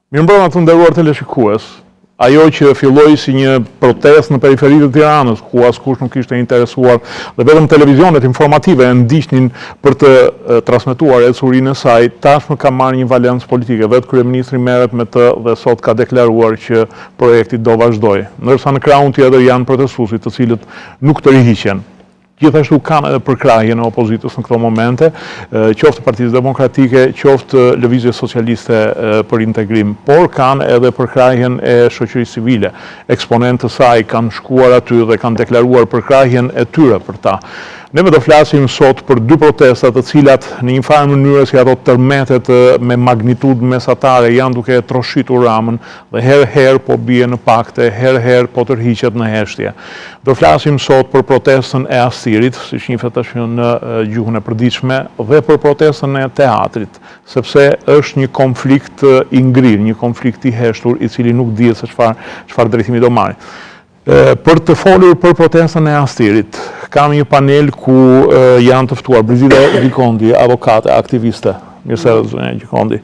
Mirëmbrëma të nderuar teleshikues. Ajo që filloi si një protestë në periferitë të Tiranës, ku askush nuk ishte interesuar dhe vetëm televizionet informative e ndiqnin për të transmetuar ecurinë e saj, tashmë ka marrë një valencë politike. Vetë kryeministri merret me të dhe sot ka deklaruar që projekti do vazhdojë. Ndërsa në krahun tjetër janë protestuesit të cilët nuk të rihiqen. Gjithashtu kanë edhe përkrahjen e opozitës në këto momente, qoftë Partisë Demokratike, qoftë Lëvizje Socialiste për Integrim, por kanë edhe përkrahjen e shoqërisë civile. Eksponentë të saj kanë shkuar aty dhe kanë deklaruar përkrahjen e tyre për ta. Neve do flasim sot për dy protestat të cilat në një farë mënyrë si ato tërmetet me magnitudë mesatare janë duke troshitur Ramën dhe herë po bie në pakte, herë po tërhiqet në heshtje. Do flasim sot për protestën e Astirit, siç njihet tash në gjuhën e përditshme, dhe për protestën e teatrit, sepse është një konflikt i ngrirë, një konflikt i heshtur i cili nuk dihet se çfarë drejtimi do marrë. Për të folur për protestën e Astirit, kam një panel ku janë të ftuar Brizida Gjikondi, avokate, aktiviste. Mirëseardhje zonja Gjikondi.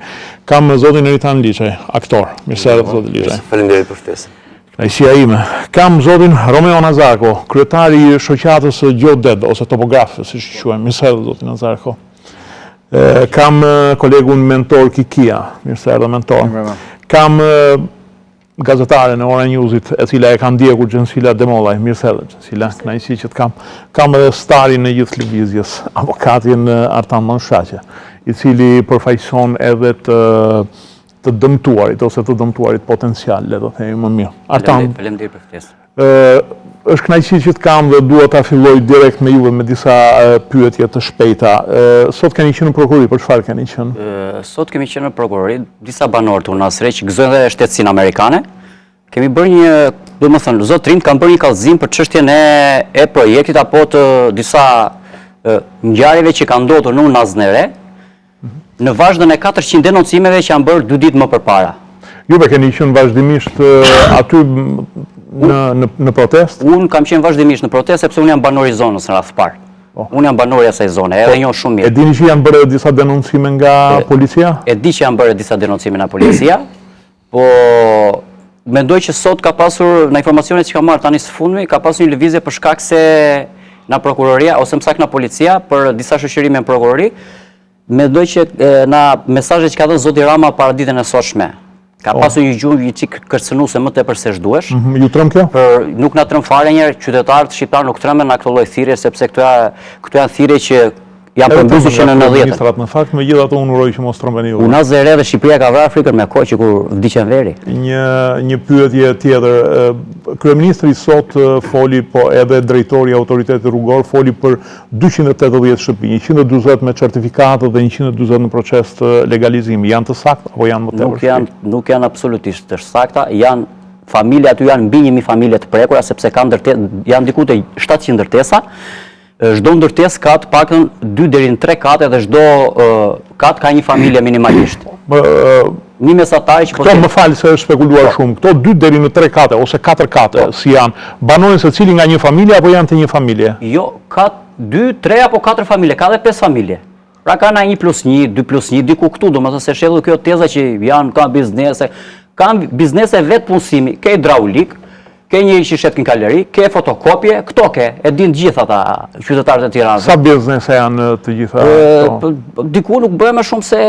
Kam zotin Eritan Liçaj, aktor. Mirëseardhje zotin Liçaj. Faleminderit për ftesën. Kënaqësia ime. Kam zotin Romeo Nazarko, kryetari i shoqatës Geodet ose topograf, siç i quajmë. Mirëseardhje zotin Nazarko. Kam kolegun Mentor Kikia. Mirëseardhje Mentor. Kam gazetare në Ora Newsit, e cila e ka ndjekur Gjensila Demollaj. Mirëseardhje Gjensila, kënaqësi që të kam. Kam edhe starin e gjithë lëvizjes, avokatin Artan Manshaqe, i cili përfaqëson edhe të dëmtuarit ose të dëmtuarit potencial, le të themi më mirë. Artan, faleminderit për ftesën. Është kënaqësi që të kam dhe dua ta filloj direkt me juve me disa pyetje të shpejta. Sot keni qenë në prokurori, për çfarë keni qenë? Sot kemi qenë në prokurori, disa banorë të UNASRE që gëzojnë dhe shtetësinë amerikane. Kemi bërë një, domethënë, zotrin kanë bërë një kallëzim për çështjen e projektit apo të disa ngjarjeve që kanë ndodhur në UNASRE në vazhdon e 400 denoncimeve që janë bërë 2 ditë më përpara. Juve keni qenë vazhdimisht aty në protest? Unë kam qenë vazhdimisht në protest sepse unë jam banor i zonës në radh parë. Unë jam banor i asaj zone, edhe njoh shumë mirë. E dini që janë bërë disa denoncime nga policia? E di që janë bërë disa denoncime nga policia, po mendoj që sot ka pasur, në informacionet që ka marrë tani së fundmi, ka pasur një lëvizje për shkak se nga prokuroria ose më saktë nga policia për disa shoqërime në prokurori, mendoj që nga mesazhet që ka dhënë zoti Rama para ditën e sotshme. Ka pasur një gjuhë një çik kërcënuese më tepër se ç'duhesh. Ju trëm kjo? Nuk na trëm fare njerë, qytetarët shqiptar nuk trëmen nga këto lloj thirrje sepse këto janë thirrje që janë përmbusur që në 90-të. Në fakt, megjithatë unë uroj që mos trembeni ju. UNASRE dhe Shqipëria ka vrarë Afrikën me kohë që kur vdiqen veri. Një pyetje tjetër. Kryeministri sot foli, po edhe drejtori i autoritetit rrugor foli për 280 shtëpi, 140 me certifikatë dhe 140 në proces të legalizimi. Janë të sakta apo janë më tepër? Nuk janë absolutisht të sakta, janë familje aty janë mbi 1000 familje të prekura sepse janë diku te 700 ndërtesa. Çdo ndërtesë ka të paktën 2 deri në 3 kate dhe çdo kat ka një familje minimalisht. Një mesatari që Këto më falë se është spekuluar shumë. Këto 2 deri në 3 kate ose 4 kate si janë, banojnë secili nga një familje apo janë të një familje? Jo, ka 2, 3 apo 4 familje, ka dhe 5 familje. Pra ka na 1+1, 2+1, diku këtu, domethënë se shellë kjo teza që kanë biznese vetë punësimi, ke hidraulik, ke një qishet kënkaleri, ke fotokopje, këto ke, e din gjithë ata qytetarët e Tiranës. Sa biznese janë të gjitha? Diku nuk bëhe më shumë se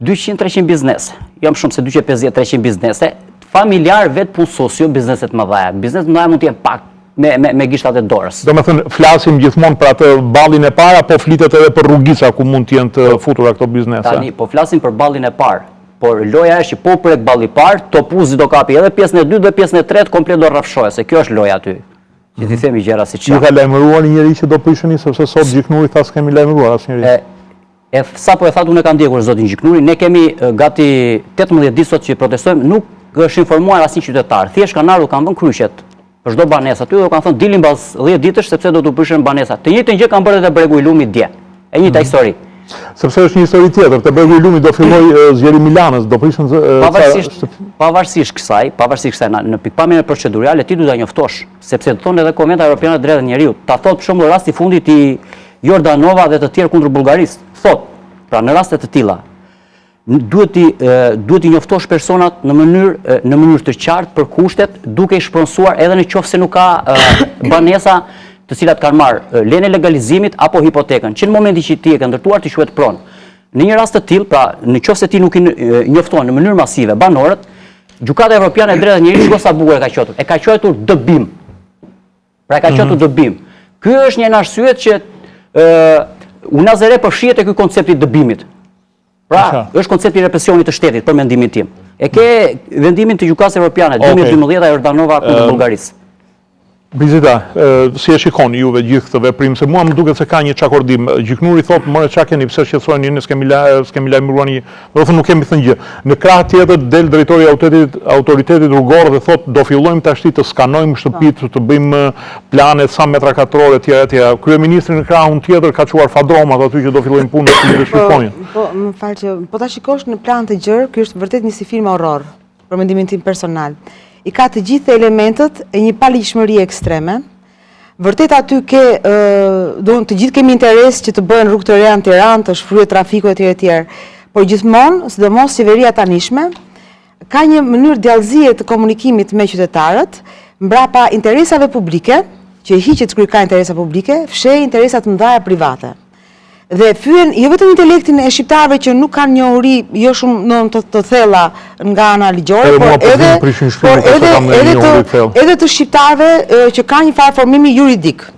200-300 biznese. Jam shumë se 250-300 biznese. Familjar vetë punësos, jo bizneset më dhaja. Bizneset më dhaja mund t'jenë pak me gishtat e dorës. Do me thënë, flasim gjithmonë për atë ballin e parë, apo flitet edhe për rrugica ku mund t'jenë të futura këto biznese? Tani, po flasim për ballin e parë. Por loja është që po prek balli parë, topuzi do kapi edhe pjesën e 2 dhe pjesën e 3 komplet do rrafshohet, se kjo është loja aty. Që ti themi gjëra si çfarë. Ju ka lajmëruar një njeri që do prisheni sepse sot Gjiknuri tha s'kemi lajmëruar asnjëri. Sapo e thatë unë e kam ndjekur zotin Gjiknuri, ne kemi gati 18 ditë sot që protestojmë, nuk është informuar asnjë qytetar. Thjesht kanë ardhur kanë vënë kryqet për çdo banesë aty dhe kanë thënë dilin mbas 10 ditësh sepse do të prishen banesat. Të njëjtën gjë kanë bërë edhe Bregu i Lumit dje. E njëjta histori. Sepse është një histori tjetër, te Bregu i Lumit do filloj zgjeri Milanës, do prishën pavarësisht kësaj, në pikpamjen e procedurale ti duhet ta njoftosh, sepse të thonë edhe Konventa Evropiane e Drejtave të Njeriut. Ta thot për shembull rasti i fundit i Jordanova dhe të tjerë kundër Bullgarisë. Thot, pra në raste të tilla, duhet i njoftosh personat në mënyrë të qartë për kushtet, duke i shpronsuar edhe në qoftë se nuk ka banesa të cilat kanë marrë lejen e legalizimit apo hipotekën, që në momenti që ti e ke ndërtuar ti quhet pronë. Në një rast të tillë, pra në qoftë se ti nuk i njofton në mënyrë masive banorët, Gjykata Evropiane e Drejtat e Njerëzit gosa bukur e ka quajtur dëbim. Pra e ka quajtur dëbim. Ky është një arsye që unazere përfshihet te ky koncepti i dëbimit. Pra, është koncepti i represionit të shtetit, për mendimin tim. E ke vendimin të Gjykatës Evropiane 2012 Jordanova kundër Bullgarisë. Bizita, si e shikoni juve gjithë këtë veprim, se mua më duket se ka një çakordim. Gjyknuri thotë, "More çka keni, pse shqetësoni, ne s'kemi lajmëruar një, do të thonë nuk kemi thënë gjë." Në krah tjetër del drejtori i autoritetit rrugor dhe thotë, "Do fillojmë tash të skanojmë shtëpitë, të bëjmë plane sa metra katror etj etj." Kryeministri në krahun tjetër ka çuar fadromat aty që do fillojmë punën si të shikojnë. Po, më fal që po ta shikosh në plan të gjerë, ky është vërtet një si film horror, për mendimin tim personal. I ka të gjithë elementet e një paligjshmërie ekstreme. Vërtet aty të gjithë kemi interes që të bëhen rrugë të reja në Tiranë, të shfryhet trafiku etj. Por gjithmonë, sidomos qeveria tanishme, ka një mënyrë djallëzie të komunikimit me qytetarët, mbrapa interesave publike, që i hiqet kur ka interesa publike, fsheh interesa të mëdha private. Dhe fyen jo vetëm intelektin e shqiptarëve që nuk kanë njohuri jo shumë të thella nga ana ligjore, edhe të shqiptarëve që kanë një farë formimi juridik.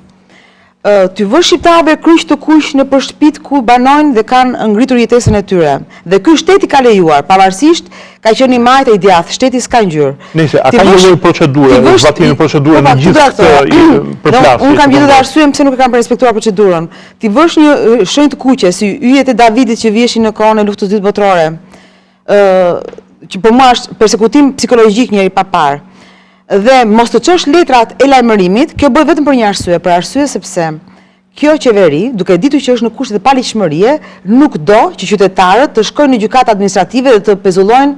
Ty vë shqiptarëve kryq të kuq në shtëpitë ku banojnë dhe kanë ngritur jetesën e tyre. Dhe ky shteti ka lejuar, pavarësisht ka qenë i majtë i djathtë, shteti s'ka ngjyrë. Nëse a ka një lloj procedure, zbatimi procedure në gjithë këtë përplasje. Unë kam gjithë arsyeën pse nuk e kanë respektuar procedurën. Ti vësh një shenjë të kuqe si yjet e Davidit që vjeshin në kohën e luftës së dytë botërore, që për mua është persekutim psikologjik njëri pa parë. Dhe mos të çosh letrat e lajmërimit, kjo bëhet vetëm për një arsye, për arsye sepse kjo qeveri, duke ditur që është në kushte të paligjshmërie, nuk do që qytetarët të shkojnë në gjykata administrative dhe të pezullojnë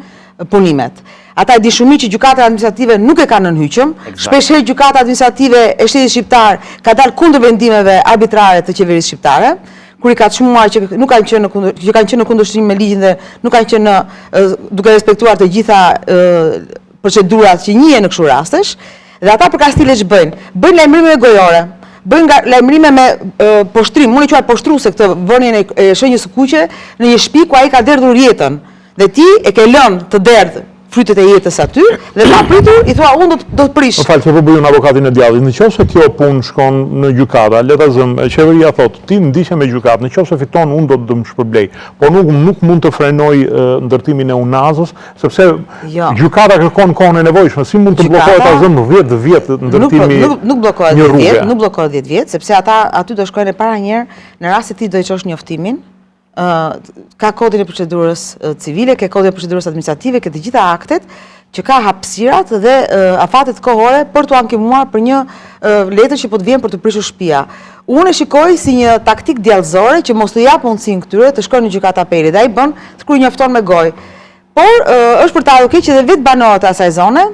punimet. Ata e di shumë që gjykata administrative nuk e kanë nënhyqëm, shpeshherë gjykata administrative e shtetit shqiptar ka dalë kundër vendimeve arbitrare të qeverisë shqiptare, kur i ka çmuar që nuk kanë qenë në kundërshtim me ligjin dhe nuk kanë qenë duke respektuar të gjitha procedurat që njihen në kështu rastesh, dhe ata për kastile ç'bëjnë? Bëjnë lajmërime gojore, bëjnë lajmërime me poshtrim, unë e quaj poshtruese këtë vënien e shenjës së kuqe në një shtëpi ku ai ka derdhur jetën. Dhe ti e ke lënë të derdh frytet e jetës aty dhe pa pritur i thua unë do të prish. Më fal, se po bëjun avokatin e djallit. Nëse kjo punë shkon në gjykata, le ta zëm, qeveria thotë, ti ndiqe me gjykatë, nëse fiton unë do të më shpërblej. Por nuk mund të frenoj ndërtimin e UNAZ-s, sepse gjykata kërkon kohën e nevojshme. Si mund të bllokohet ta zëm 10 vjet ndërtimi? Nuk bllokohet 10 vjet, nuk bllokohet 10 vjet, sepse ata aty do shkojnë para një herë në rast se ti do i çosh njoftimin. Ka kodin e procedurës civile, ka kodin e procedurës administrative, ka të gjitha aktet që ka hapësirat dhe afatet kohore për të ankemuar për një letër që po të vjen për të prishur shtëpia. Unë e shikoj si një taktik djallëzore që mos të jap mundësinë këtyre të shkojnë në gjykatë apeli dhe ai bën të kryejë njofton me gojë. Por është për ta keq që edhe vetë banorët e asaj zone,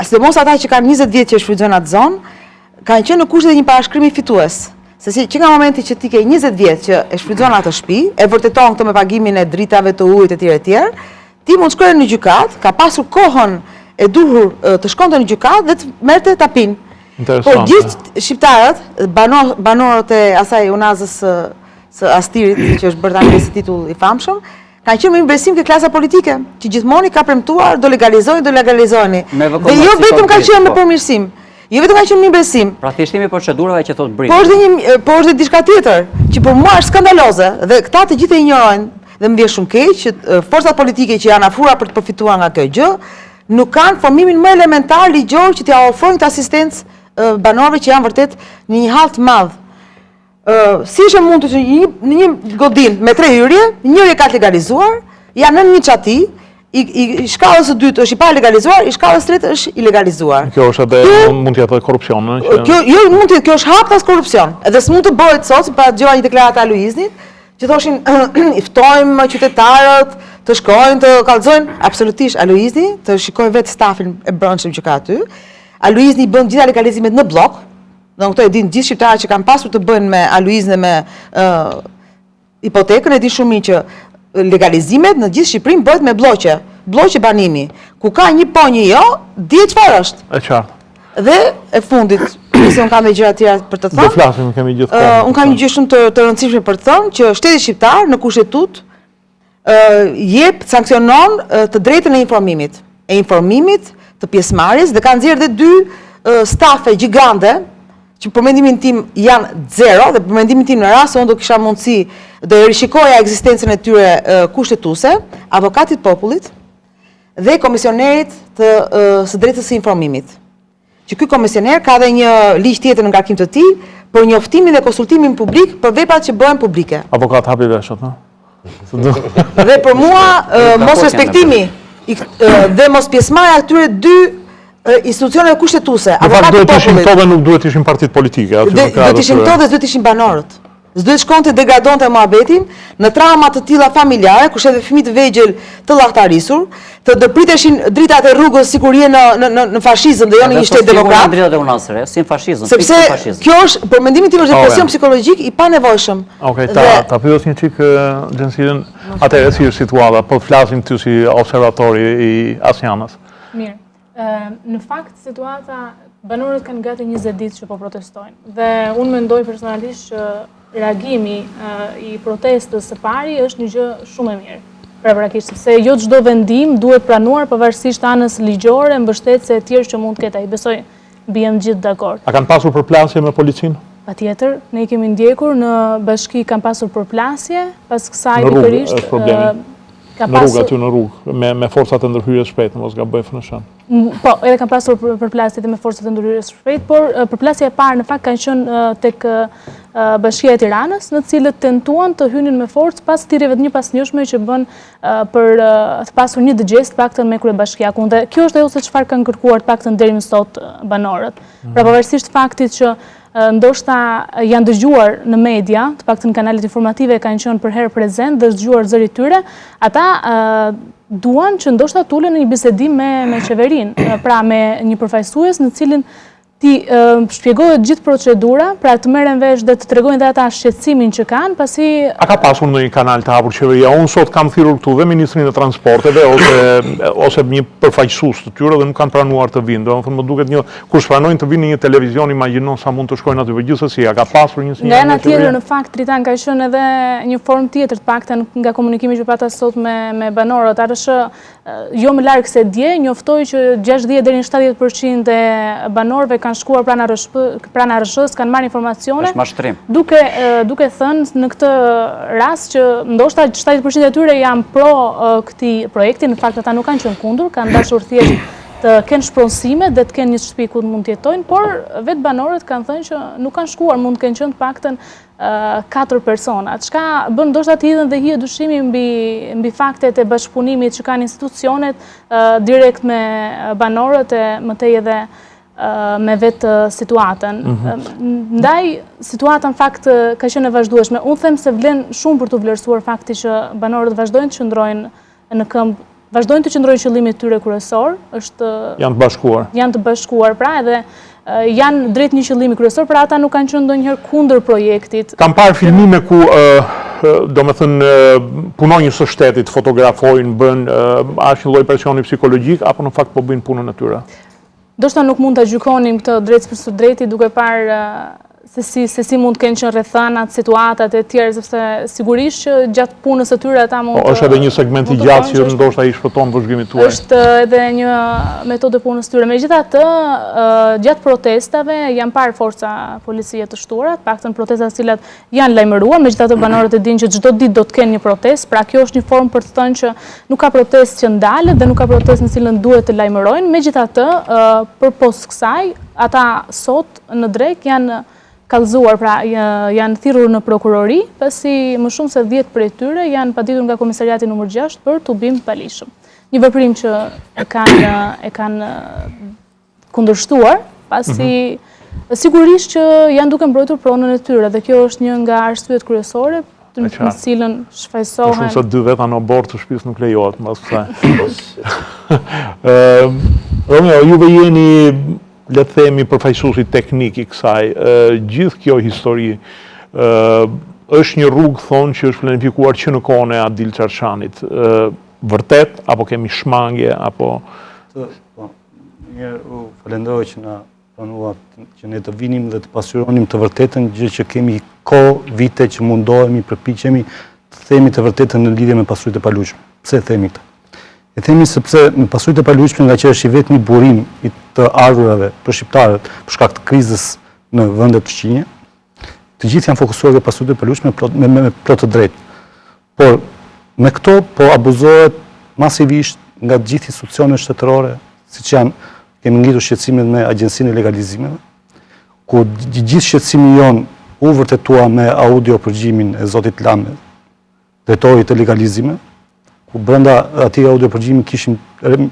sidomos ata që kanë 20 vjet që shfrytëzojnë atë zonë, kanë qenë në kushte të një parashkrimi fitues. Se që nga momenti që ti ke 20 vjet që e shfrytëzon atë shtëpi, e vërteton këtë me pagimin e dritave të ujit etj, ti mund shkojë në gjykatë, ka pasur kohën e duhur të shkonte në gjykatë dhe të merrte tapin. Por gjithë shqiptarët, banorët e asaj UNAZ-s së Astirit, që është bërë tani si titull i famshëm, kanë qenë me besim ke klasa politike, që gjithmonë ka premtuar do legalizojnë. Dhe jo vetëm kanë qenë me përmirësim. Jo vetëm ka qenë një besim. Pra thjeshtimi i procedurave që thotë BRIT. Po është diçka tjetër, që për mua është skandaloze dhe këta të gjithë e injorojnë dhe më vjen shumë keq që forcat politike që janë afruar për të përfituar nga kjo gjë, nuk kanë formimin më elementar ligjor që t'ia ofrojnë këtë asistencë banorëve që janë vërtet në një hall të madh. Si është mund të në një godinë me 3 hyrje, njëri ka legalizuar, janë në një çati, i shkallës së dytë është i pa legalizuar, i shkallës së tretë është i legalizuar. Kjo është edhe mund të jetë korrupsion, Jo, mund të jetë, kjo është haptas korrupsion. Edhe s'mund të bëhet sot, si pa dëgjova një deklaratë a Luiznit, që thoshin i ftojmë qytetarët të shkojnë të kallëzojnë, absolutisht Aloizni të shikojë vetë stafin e brendshëm që ka aty. Aloizni bën gjitha legalizimet në blok. Dhe këto e dinë gjithë shqiptarët që kanë pasur të bëjnë me Aloizin dhe me hipotekën, e di shumë mirë që legalizimet në gjithë Shqipërinë bëhet me bloqe banimi, ku ka një po një jo, dihet çfarë është. E qartë. Dhe e fundit, nëse unë kam dhe gjëra tjera për të Do thënë. flasim, kemi gjithë kohë. Unë kam një gjë shumë të rëndësishme për të thënë që shteti shqiptar në kushtetut sankcionon të drejtën e informimit, të pjesëmarrjes dhe ka nxjerrë dhe 2 stafe gjigande që për mendimin tim janë 0 dhe për mendimin tim në rast se unë do kisha mundësi do e rishikoja ekzistencën e tyre kushtetuese, avokatit popullit dhe komisionerit së drejtës së informimit. Që ky komisioner ka dhe një ligj tjetër në ngarkim të tij për njoftimin dhe konsultimin publik për veprat që bëhen publike. Avokat hapi veshët, no? Dhe për mua mos respektimi dhe mos pjesëmarrja atyre 2 institucioneve kushtetuese, Në fakt duhet ishin popullit. to dhe nuk duhet ishin partitë politike. Duhet ishin to dhe duhet ishin banorët. S'duhet shkonte degradonte mohabetin në trauma të tilla familjare, ku shete fëmijë të vegjël të llahtarisur, të dëpriteshin dritat e rrugës sikur je në fashizëm dhe jo në një shtet demokrat. Dritat e unasëre, si në fashizëm, Sepse kjo është, për mendimin tim është depresion psikologjik i panevojshëm. Okej, ta pyes një çik Xhensiren, atëherë si është situata, po flasim ty si observatori i Asianës. Mirë. Në fakt, situata, banorët kanë gati 20 ditë që po protestojnë. Dhe unë mendoj personalisht që reagimi i protestës së pari është një gjë shumë e mirë. Praktikisht, sepse jo çdo vendim duhet pranuar pavarësisht anës ligjore, mbështetëse e tjerë që mund të ketë ai. Besoj mbijem gjithë dakord. A kanë pasur përplasje me policinë? Patjetër, ne i kemi ndjekur në bashki kanë pasur përplasje, pas kësaj Në rrugë pikërisht është problemi. Në rrugë aty në rrugë, me forcat e ndërhyrjes shpejt, mos gaboj fënëshan. Po, edhe kanë pasur përplasje dhe me forcat e ndërhyrjes shpejt, por përplasja e parë në fakt kanë qenë tek Bashkia e Tiranës, në cilët tentuan të hynin me forcë pas thirrjeve të njëpasnjëshme që bën për të pasur një dëgjes të paktën me kryebashkiakun. Dhe kjo është ajo se çfarë kanë kërkuar të paktën deri më sot banorët. Pra pavarësisht faktit që ndoshta janë dëgjuar në media, të paktën kanalet informative kanë qenë për herë prezent dhe është dëgjuar zëri tyre, ata duan që ndoshta tulen në një bisedim me qeverinë, pra me një përfaqësues në cilin ti shpjegohet gjithë procedura, pra të merren vesh dhe të tregojnë dhe ata shqetësimin që kanë, pasi A ka pasur ndonjë kanal të hapur qeveria? Unë sot kam thirrur këtu dhe Ministrinë e Transporteve ose një përfaqësues të tyre dhe nuk kanë pranuar të vinë. Domethënë më duket një kur pranojnë të vinë në një televizion, imagjinon sa mund të shkojnë aty. Por gjithsesi, a ka pasur një sinjal? nga ana tjetër në fakt Tritan ka qenë edhe një formë tjetër të paktën nga komunikimi që pata sot me banorët. Arëshë jo më larg se dje, njoftoi që 60 deri në 70% e banorëve kanë shkuar pranë ARSH-s, kanë marrë informacione. Është mashtrim. Duke thënë në këtë rast që ndoshta 70% e tyre janë pro këtij projekti, në fakt ata nuk kanë qenë kundër, kanë dashur thjesht të kenë shpronësime dhe të kenë një shtëpi ku mund të jetojnë, por vetë banorët kanë thënë që nuk kanë shkuar, mund të kenë qenë të paktën 4 persona. Çka bën ndoshta të hidhen dhe hije dyshimi mbi faktet e bashkëpunimit që kanë institucionet direkt me banorët e mëtej edhe me vetë situatën. Ndaj, situata në fakt ka qenë e vazhdueshme. Unë them se vlen shumë për të vlerësuar fakti që banorët vazhdojnë të qëndrojnë në këmbë, vazhdojnë të qëndrojnë qëllimit tyre kryesor, janë të bashkuar. Janë të bashkuar, pra edhe janë drejt një qëllimi kryesor, pra ata nuk kanë qenë ndonjëherë kundër projektit. Kam parë filmime ku do me thënë punonjës së shtetit fotografojnë, është një lloj presioni psikologjik apo në fakt po bëjnë punën e tyre? Ndoshta nuk mund ta gjykonim këtë drejt për së drejti duke parë se si mund të kenë qenë rrethanat, situatat e tjera, sepse sigurisht që gjatë punës së tyre ata mund të... është edhe një segment i gjatë që ndoshta i shpëton vëzhgimit tuaj. Është edhe një metodë punës tyre. Megjithatë, gjatë protestave janë parë forca policie të shtuara, të paktën protestat të cilat janë lajmëruar, megjithatë banorët e dinë që çdo ditë do të kenë një protestë, pra kjo është një formë për të thënë që nuk ka protestë që ndalet dhe nuk ka protestë në cilën duhet të lajmërojnë. Megjithatë, përpos kësaj, ata sot në drek janë kallëzuar, pra janë thirrur në prokurori, pasi më shumë se 10 prej tyre janë paditur nga komisariati numër 6 për tubim palishëm. Një veprim që e kanë kundërshtuar, pasi sigurisht që janë duke mbrojtur pronën e tyre, dhe kjo është një nga arsyet kryesore në cilën shfaqsohen. Më shumë se 2 veta në abort të shtëpisë nuk lejohet mbas kësaj. Romeo, juve jeni, le të themi, përfaqësuesi teknik i kësaj, gjithë kjo histori është një rrugë thonë që është planifikuar që në kohën e Adil Çarçanit. Vërtet, apo kemi shmangje, apo... Mirë, u falenderoj që na pranuat që ne të vinim dhe të pasqyronim të vërtetën, gjë që kemi vite që mundohemi, përpiqemi të themi të vërtetën në lidhje me pasuritë e paluajtshme. Pse themi këtë? E themi sepse me pasuritë e paluajtshme, nga që është i vetmi burim i të ardhurave për shqiptarët për shkak të krizës në vendet fqinje, të gjithë janë fokusuar te pasuritë e paluajtshme me plot të drejtë. Por me këto po abuzohet masivisht nga të gjithë institucionet shtetërore, siç janë, kemi ngritur shqetësimet me Agjencinë e Legalizimeve, ku gjithë shqetësimi jon u vërtetua me audio përgjimin e zotit Lame, drejtorit të legalizimeve, ku brenda atij audio përgjimi kishim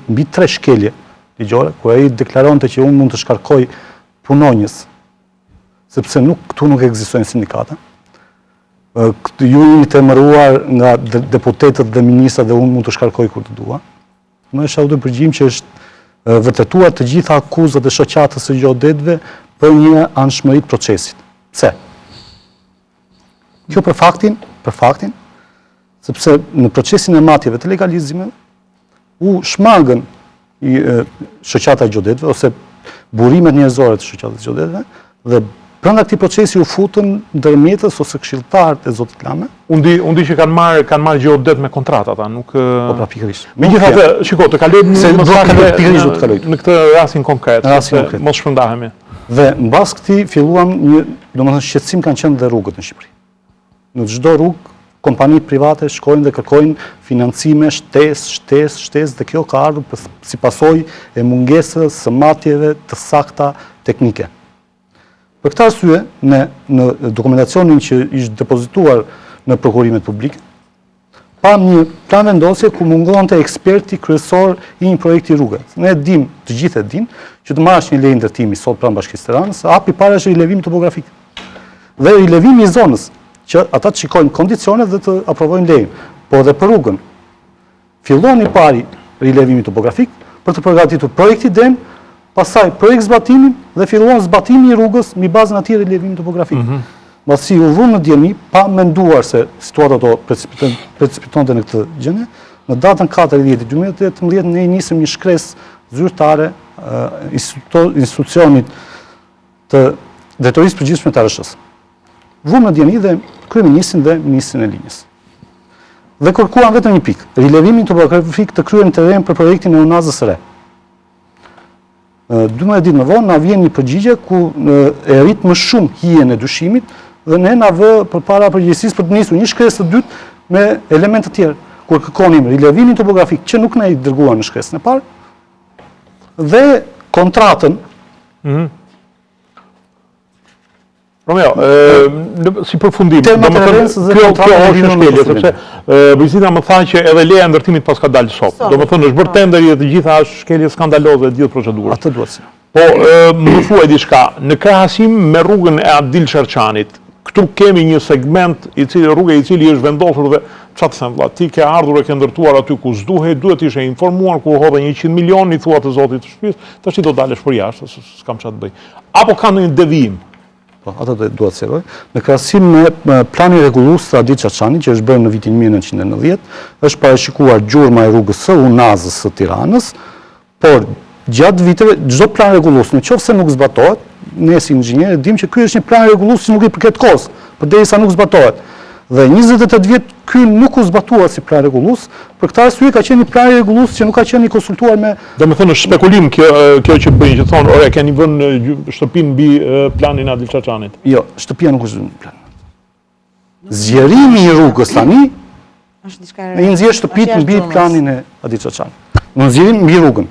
mbi 3 shkelje ligjore, ku ai deklaronte që unë mund të shkarkoj punonjës, sepse këtu nuk ekzistojnë sindikata. Ju jeni të emëruar nga deputetët dhe ministrat dhe unë mund të shkarkoj kur të dua. Më është audio përgjim që është vërtetuar të gjitha akuzat e shoqatës së gjodetëve për një anshmëri të procesit. Pse? Kjo për faktin, sepse në procesin e matjeve të legalizimeve u shmangën shoqata e gjodetëve ose burimet njerëzore të shoqatës së gjodetëve dhe brenda këtij procesi u futën ndërmjetës ose këshilltarët e zotit Lame. Unë di që kanë marrë gjodet me kontratë ata, nuk... Po pra pikërisht. Megjithatë, shiko, të kalojmë në këtë rastin konkret, mos shpërndahemi. Dhe mbas këtij filluam domethënë shqetësim kanë qenë dhe rrugët në Shqipëri. Në çdo rrugë kompanitë private shkojnë dhe kërkojnë financime, shtesë dhe kjo ka ardhur si pasojë e mungesës së matjeve të sakta teknike. Për këtë arsye, në dokumentacionin që ishte depozituar në prokurimet publike, pam një plan vendosje ku mungonte eksperti kryesor i një projekti rrugë. Ne të gjithë e dimë, që të marrësh një lejë ndërtimi sot pranë Bashkisë Tiranës, hapi para është rilevimi topografik. Dhe rilevimi i zonës, që ata të shikojnë kondicionet dhe të aprovojnë lejën. Po edhe për rrugën, fillon i pari rilevimi topografik për të përgatitur projekti den, pastaj projekt zbatimin dhe fillon zbatimi i rrugës mbi bazën atij rilevimi topografik. Mbasi u vënë në dieni pa menduar se situata do precipitonte në këtë gjendje, në datën 4/10/2018 ne nisëm një shkresë zyrtare institucionit të Drejtorisë Përgjithshme të ARSH-s. Vëmë në dieni dhe kryeministrin dhe ministrin e linjës. Dhe kërkuan vetëm një pikë, rilevimin topografik të kryer në terren për projektin e Unazës së Re. 12 ditë më vonë na vjen një përgjigje ku e rrit më shumë hijen e dyshimit dhe ne na vë përpara përgjegjësisë për të nisur një shkresë të dytë me elemente të tjera, kur kërkonim rilevimin topografik që nuk na i dërguan në shkresën e parë dhe kontratën. Romeo, si përfundim, kjo është shkelje, sepse vizita më tha që edhe leja e ndërtimit pas ka dalë sot. Domethënë është bërë tenderi dhe të gjitha është shkelje skandaloze e gjithë procedurës. Atë duhet. Po, më thuaj diçka, në krahasim me rrugën e Adil Çarçanit, këtu kemi një segment rrugë i cili është vendosur dhe çfarë të them vëlla, ti ke ardhur e ke ndërtuar aty ku s'duhet, duhet të ishe informuar kur hodhe 100 milion, i thua të zotit të shtëpisë, tash ti do dalësh për jashtë, s'kam çfarë të bëj. Apo ka ndonjë devijim? Ato duhet të sqaroj. Në krahasim me planin rregullues të Adil Çarçanit, që është bërë në vitin 1990, është parashikuar gjurma e rrugës së Unazës së Tiranës, por gjatë viteve çdo plan rregullues, nëse nuk zbatohet, ne si inxhinierë dimë që ky është një plan rregullues që nuk i përket kohës, përderisa nuk zbatohet. Dhe 28 vjet ky nuk u zbatua si plan rregullues, për këtë arsye ka qenë një plan rregullues që nuk ka qenë i konsultuar me. Domethënë është spekulim kjo që bëjnë, që thonë, ore, keni vënë shtëpinë mbi planin e Adil Çarçanit. Jo, shtëpia nuk është në plan. Zgjerimi i rrugës tani është diçka e nxjerr shtëpitë mbi planin e Adil Çarçanit. Në nxjerrim mbi rrugën.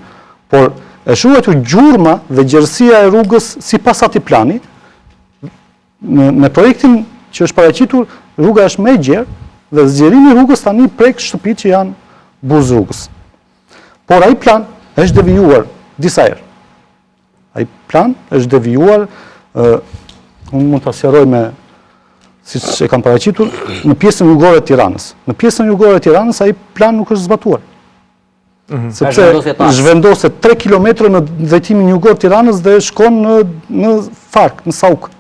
Por e shuhetur gjurma dhe gjerësia e rrugës sipas atij plani me projektin që është paraqitur, rruga është më e gjerë dhe zgjerimi i rrugës tani prek shtëpitë që janë buzë rrugës. Por ai plan është devijuar disa herë. Ai plan është devijuar, unë mund ta sqaroj me siç e kam paraqitur, në pjesën jugore të Tiranës. Në pjesën jugore të Tiranës ai plan nuk është zbatuar. Sepse zhvendoset 3 kilometra në drejtimin jugor të Tiranës dhe shkon në Fark, në Sauk.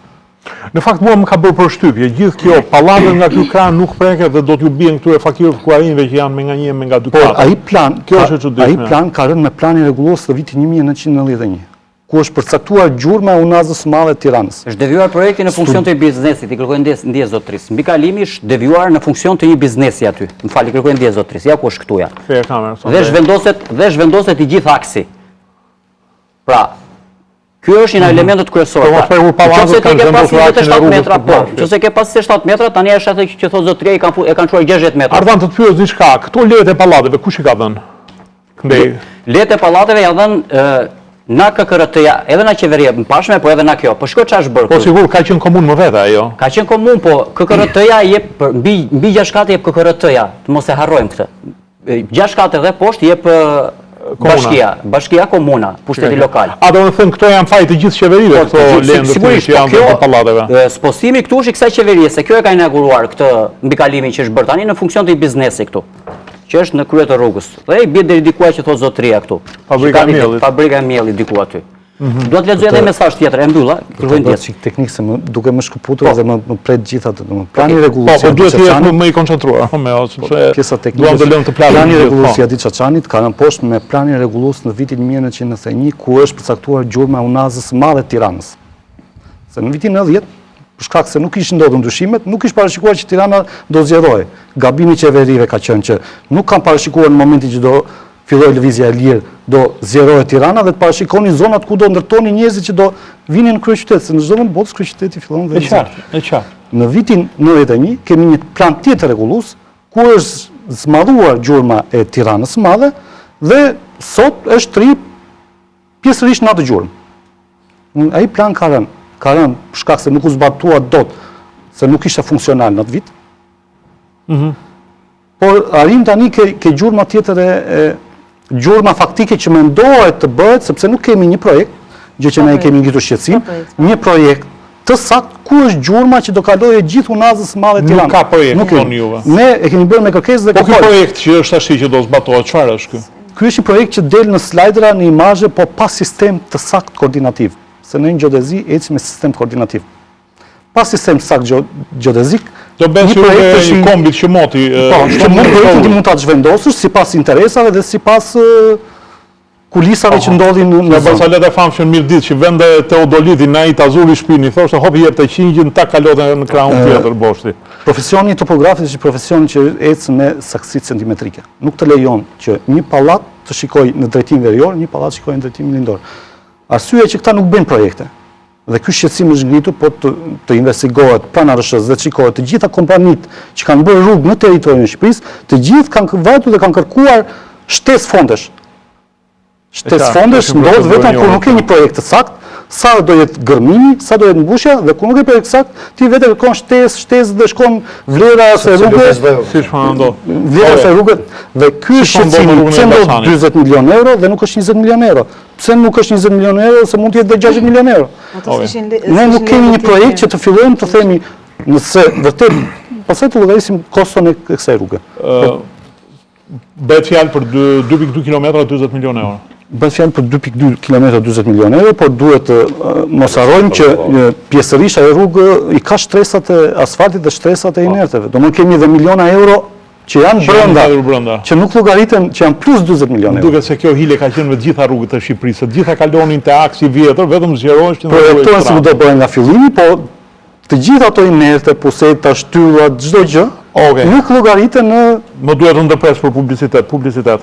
Në fakt mua më ka bërë përshtypje, gjithë kjo pallatët nga ky kran nuk preket dhe do t'ju bien këtyre fakirëve kuarinëve që janë me nga 1 me nga 2 Po, kata. Kjo është e çuditshme. Ai plan ka rënë me planin rregullues të vitit 1991, ku është përcaktuar gjurma e Unazës së Madhe të Tiranës. Është devijuar projekti në funksion të një biznesit, i kërkoj ndjes zotërisë. Mbi kalimi është devijuar në funksion të një biznesi aty. Më fal, i kërkoj ndjes zotërisë. Ja ku është këtuja. Dhe zhvendoset i gjithë aksi. Pra, ky është një nga elementët kryesorë. Nëse ke pas 27 metra, po. Nëse ke pas 27 metra, tani është atë që thot zotëria e kanë çuar 60 metra. Ardan të pyes diçka, këto lejet e pallateve kush i ka dhënë? Këndej. Lejet e pallateve ja dhënë na KKRT-ja, edhe na qeveria e pashme, po edhe na kjo. Po shko ç'është bërë. Po sigur ka qenë komunë më vete ajo. Ka qenë komunë, po KKRT-ja jep mbi 6 katë jep KKRT-ja, të mos e harrojmë këtë. 6 katë dhe poshtë jep Bashkia Komuna, pushteti lokal. A do të thënë këto janë faj të gjithë qeverive, këto lendë që janë të pallateve? Spostimi këtu është i kësaj qeverie, se kjo e ka inauguruar këtë mbikalimin që është bërë tani në funksion të i biznesi këtu, që është në krye të rrugës. Dhe i bie deri diku që thot zotëria këtu. Fabrika e miellit diku aty. Do të lexoj edhe mesazh tjetër, e mbylla, kërkoj ndjes. Teknikë se më duke më shkëputur dhe më pret gjithë atë. Plani rregullues. Po duhet të jetë më i koncentruar, sepse pjesa teknike. Duam të lëmë të plani rregullues i Adi Çaçanit ka rënë poshtë me planin rregullues në vitin 1991 ku është përcaktuar gjurma e Unazës së Madhe të Tiranës. Se në vitin 90 për shkak se nuk ishin ndodhur ndryshimet, nuk ishte parashikuar që Tirana do zgjerohej. Gabimi i qeverive ka qenë që nuk kanë parashikuar në momentin që do filloj lëvizja e lirë, do zgjerohet Tirana dhe të parashikonin zonat ku do ndërtonin njerëzit që do vinin në kryeqytet, se në çdo vend botës kryeqyteti fillon dhe e qartë. Në vitin 91 kemi një plan tjetër rregullues ku është zmadhuar gjurma e Tiranës së Madhe dhe sot është tri pjesërisht në atë gjurmë. Ai plan ka rënë për shkak se nuk u zbatua dot, se nuk ishte funksional në atë vit. Por arrim tani ke gjurma tjetër gjurma faktike që mendohet të bëhet, sepse nuk kemi një projekt, gjë që ne kemi ngjitur shqetësim, një projekt të saktë ku është gjurma që do kalojë gjithë Unazës së Madhe Tiranë. Nuk ka projekt tonë juve. Ne e kemi bërë me kërkesë dhe Po ky projekt që është tash që do zbatohet, çfarë është ky? Ky është një projekt që del në slajdra, në imazhe, po pa sistem të saktë koordinativ, se në gjodezi eci me sistem koordinativ. Pa sistem saktë gjodezik, do bëhet si një kombit që moti. Që mund ta zhvendosësh sipas interesave dhe sipas kulisave që ndodhin në zonë. Sa le të famë që mirë ditë që vende Teodoliti na i tazuri shpini, thoshte hopi jep të qingjin ta kalote në krahun tjetër boshti. Profesioni topografit është profesion që ecë me saktësi centimetrike. Nuk të lejon që një pallat të shikojë në drejtim verior, një pallat shikojë në drejtim lindor. Arsyeja që këta nuk bëjnë projekte. Dhe ky shqetësim është ngritur, po të investigohet pranarëshës dhe të shikohet të gjitha kompanitë që kanë bërë rrugë në territorin e Shqipërisë, të gjithë kanë vajtur dhe kanë kërkuar shtesë fondesh. Shtesë fondesh ndodh vetëm kur nuk ke një projekt të saktë, sa do jetë gërmimi, sa do jetë mbushja, dhe kur nuk ke projekt të saktë, ti vetë kërkon shtesë dhe shkon vlera se rrugës, vlera se rrugët, dhe ky shqetësim pse ndodh 40 milion euro dhe nuk është 20 milion euro. Pse nuk është 20 milion euro, se mund të jetë dhe 60 milion euro. Ne nuk kemi një projekt që të fillojmë të themi nëse vërtet, pastaj të llogarisim koston e kësaj rruge. Bëhet fjalë për 2.2 kilometra 40 milion euro. Bëhet fjalë për 2.2 kilometra 40 milion euro, por duhet mos harrojmë që pjesërisht ajo rrugë i ka shtresat e asfaltit dhe shtresat e inerteve. Domethënë kemi dhe miliona euro që janë brenda, që nuk llogariten, që janë plus 40 milionë euro. Duket se kjo hile ka qenë me të gjitha rrugët e Shqipërisë, të gjitha kalonin te aksi vjetër, vetëm zgjerohesh që projektohen se do bëhen nga fillimi, po të gjitha ato inerte, puseta, shtyllat, çdo gjë, nuk llogariten në. Më duhet të ndërpres për publicitet.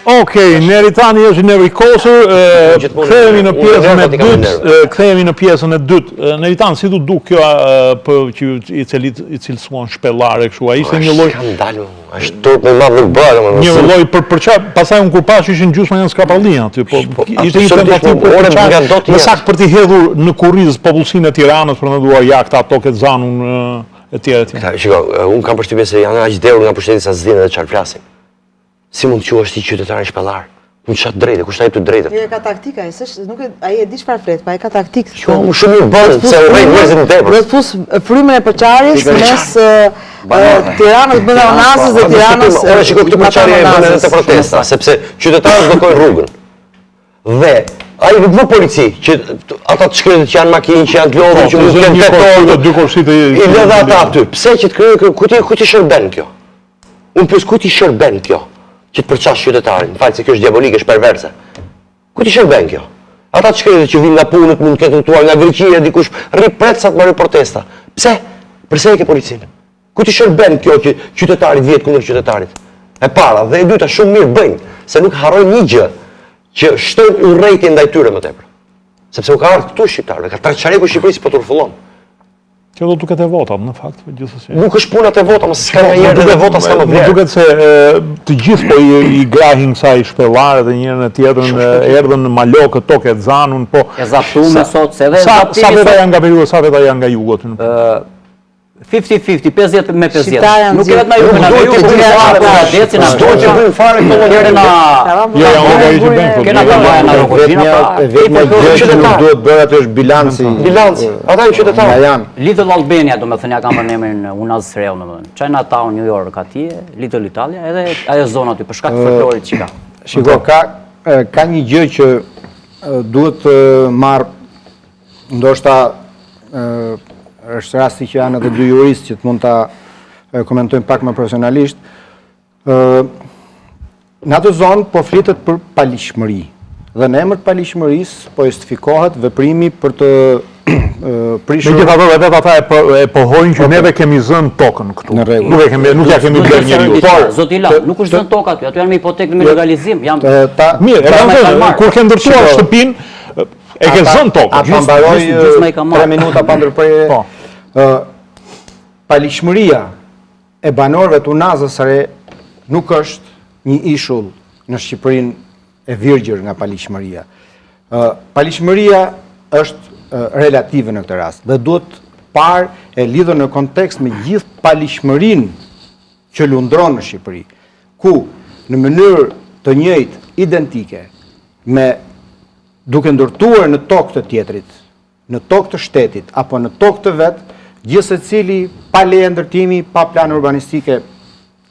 Okej, Neritani është nervikosur, kthehemi në pjesën e dytë. Neritan, si du duk kjo i cilësuan shpellare kështu, a ishte një lloj është turp me madh nuk bëra, një lloj për çfarë, pastaj unë kur pash ishin gjysma janë skapallin aty, po ishte një tentativë për çfarë, në sakt për të hedhur në kurriz popullsinë e Tiranës për të nduar jakt ato këtë zanun e tjerë. Shiko, unë kam përshtypjen se janë aq dhëur nga pushteti sa s'dinë edhe çfarë flasin. Si mund të quhesh ti qytetar i shpellar? Unë çat drejtë, kush ai ty drejtë? Jo, ka taktika, nuk ai e di çfarë flet, pa ai ka taktikë. Jo, më shumë i bën se urrej njerëzit në tepër. Do të fus frymën e përçarjes mes Tiranës bënda Onazës dhe Tiranës... Ora shiko këtë përçarje e bën edhe të protesta, sepse qytetarët bllokojnë rrugën. Dhe ai nuk vë polici, që ata të shkretet që janë makinë, që janë të lodhur, që mund të kenë tetor, dy kursit e... I lëdhe ata aty. Pse që të krijojnë ku ti shërben kjo? Unë pyes ku ti shërben kjo? Që të përçash qytetarin, falë se kjo është diabolike, është perverse. Ku ti shërben kjo? Ata të shkretet që vinë nga punët, mund të kenë tutuar nga Greqia, dikush rri pret sa të marrë protesta. Pse? Përse e ke policinë? Ku ti shërben kjo që qytetarit vjet kundër qytetarit? E para dhe e dyta shumë mirë bëjnë, se nuk harrojnë një gjë, që shtojnë urrejtje ndaj tyre më tepër. Sepse u ka ardhur këtu shqiptarëve, ka çareku i Shqipërisë po turfullon. Që do duket e votat, në fakt, gjithsesi. Nuk është puna e vota, mos s'ka njerëz dhe vota s'ka më vlerë. Duket se të gjithë po i grahin kësaj shpellarë dhe njërën e tjetrën erdhën në Malokë, tokë e Zanun, po... E zaptume sot, se edhe... Sa veta janë nga periudha, sa veta janë nga jugu aty? 50-50, 50 me 50. Shqiptarë Nuk e vetë na ju, na ju, të bëjnë fare Jo, janë organizim bëjnë. Kena na Vetëm gjë që nuk duhet bërë atë është bilanci. Bilanci, ata janë qytetarë. Little Albania, do me thënë, ja kam për emrin Unaz Sreu, në mëdhën. Chinatown, New York, atje, Little Italia, edhe ajo zona aty, për shkak të folklorit që ka. Shiko, ka një gjë që duhet marrë, ndoshta është rasti që janë edhe dy juristë që të mund ta komentojnë pak më profesionalisht. Në atë zonë po flitet për palishmëri. Dhe në emër të palishmërisë po justifikohet veprimi për të prishur... Megjithatë edhe ata e pohojnë që neve kemi zënë tokën këtu. Në rregull. Nuk ja kemi blerë njeriu. Zoti Ila, nuk është zënë tokë aty, aty janë me hipotekë me legalizim. Mirë, e kanë thënë, kur ke ndërtuar shtëpinë, e ke zënë tokën. A pa mbaroj 3 minuta pa ndërprerje. Palishmëria e banorëve të Unazës së Re nuk është një ishull në Shqipërinë e virgjër nga palishmëria. Palishmëria është relative në këtë rast dhe duhet parë e lidhur në kontekst me gjithë palishmërinë që lundron në Shqipëri, ku në mënyrë të njëjtë, identike, me duke ndërtuar në tokë të tjetrit, në tokë të shtetit, apo në tokë të vetë, gjithë se cili pa leje ndërtimi, pa plan urbanistike,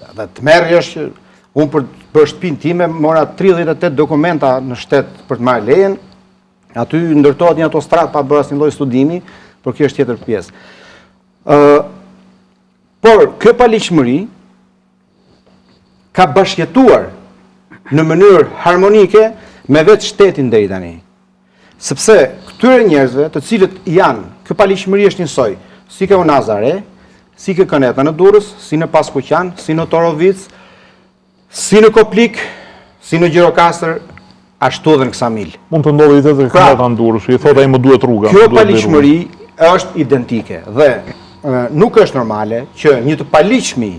dhe të merë është, unë për shtëpinë time, mora 38 dokumenta në shtet për të marrë lejen, aty ndërtohet një autostradë pa bërë asnjë lloj studimi, por kjo është tjetër pjesë. Por, kjo palishmëri ka bashkëjetuar në mënyrë harmonike me vetë shtetin deri tani. Sepse këtyre njerëzve, të cilët janë, kjo palishmëri është njësoj, si ke Unaza Re, si ke Këneta në Durrës, si në Paskuqan, si në Torovic, si në Koplik, si në Gjirokastër, ashtu edhe në Ksamil. Mund të ndodhë i të Këneta në Durrës, i thotë ai më duhet rruga. Kjo palishmëri është identike dhe nuk është normale që një të palishmi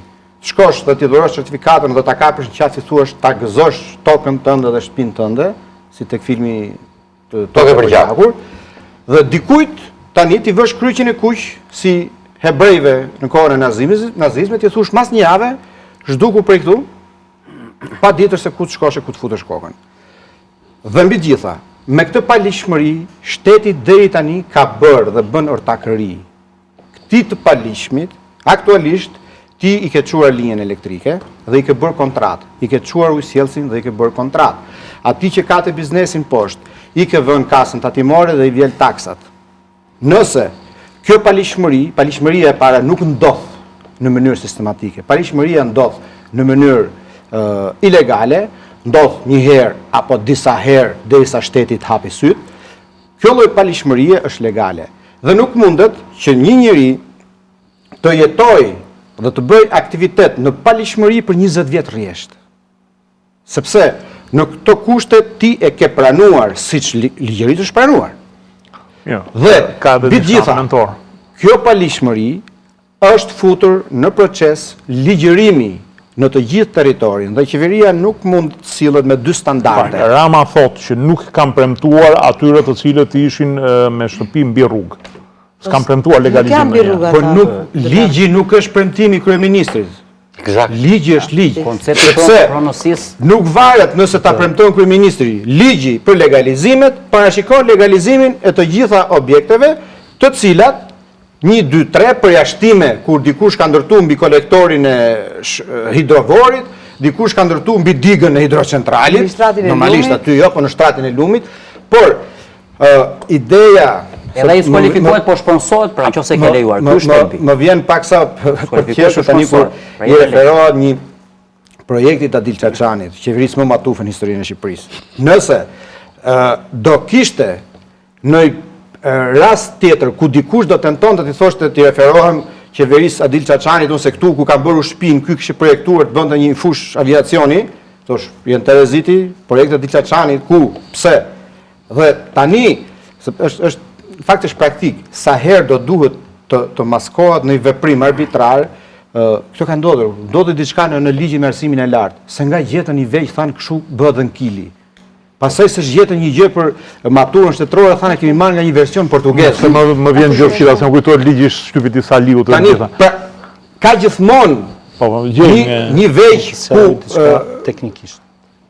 shkosh dhe t'i dhurosh certifikatën dhe ta kapësh në qatë si thuash ta gëzosh tokën tënde dhe shtëpinë tënde, si tek filmi Tokë për gjakur, dhe dikujt tani t'i vësh kryqin e kuq si hebrejve në kohën e nazizmit, t'i thush mas një jave, zhduku prej këtu, pa ditër se ku të shkosh e ku të futesh kokën. Dhe mbi gjitha, me këtë palishmëri, shteti deri tani ka bërë dhe bën ortakëri. Këtij të palishmit, aktualisht, ti i ke quar linjen elektrike dhe i ke bërë kontratë, i ke quar ujësjellsin dhe i ke bërë kontratë. Ati që ka të biznesin poshtë, i ke vënë kasën tatimore dhe i vjel taksat. Nëse kjo palishmëria e para nuk ndodh në mënyrë sistematike, palishmëria ndodh në mënyrë ilegale, ndodh një herë apo disa herë derisa shteti të hapi syt, kjo lloj palishmërie është legale. Dhe nuk mundet që një njeri të jetojë dhe të bëj aktivitet në palishmëri për 20 vjetë rjesht. Sepse në këto kushte ti e ke pranuar siç ligjërisht është pranuar. Dhe mbi gjitha, kjo palishmëri është futur në proces ligjërimi në të gjithë territorin dhe qeveria nuk mund të sillet me dy standarde. Rama thotë që nuk kam premtuar atyre të cilët ishin me shtëpi mbi rrugë. S'kam premtuar legalizimin. Por ligji nuk është premtimi i kryeministrit. Ligji është ligj. Koncepti nuk varet nëse ta premton kryeministri. Ligji për legalizimet parashikon legalizimin e të gjitha objekteve, të cilat 1, 2, 3 përjashtime kur dikush ka ndërtu mbi kolektorin e hidrovorit, dikush ka ndërtu mbi digën e hidrocentralit, normalisht aty jo, po në shtratin e lumit, por ideja... Edhe ai skualifikohet po shponsohet pra nëse ke lejuar. Më vjen paksa përqeshur tani kur i referohet një projektit Adil Çaçanit, qeverisë më matufë në historinë e Shqipërisë. Nëse do kishte në rast tjetër ku dikush do tentonte të thoshte të referohem qeverisë Adil Çaçanit ose këtu ku ka bërë shtëpinë, ky kishte projektuar të bënte një fush aviacioni, thosh Jen Tereziti, projekti Adil Çaçanit ku pse? Dhe tani është fakt është praktik, sa herë do duhet të maskohet në një veprim arbitrar, kjo ka ndodhur diçka në ligjin me arsimin e lartë, se nga gjetën një veq thanë kështu bëhet dhe në kili. Pastaj se gjetën një gjë për maturën shtetërore, thanë kemi marrë nga një version portugez. Se më vjen gjë fshira, se më kujtohet ligji i shtypit i Saliut të gjitha. Ka gjithmonë një veq ku teknikisht.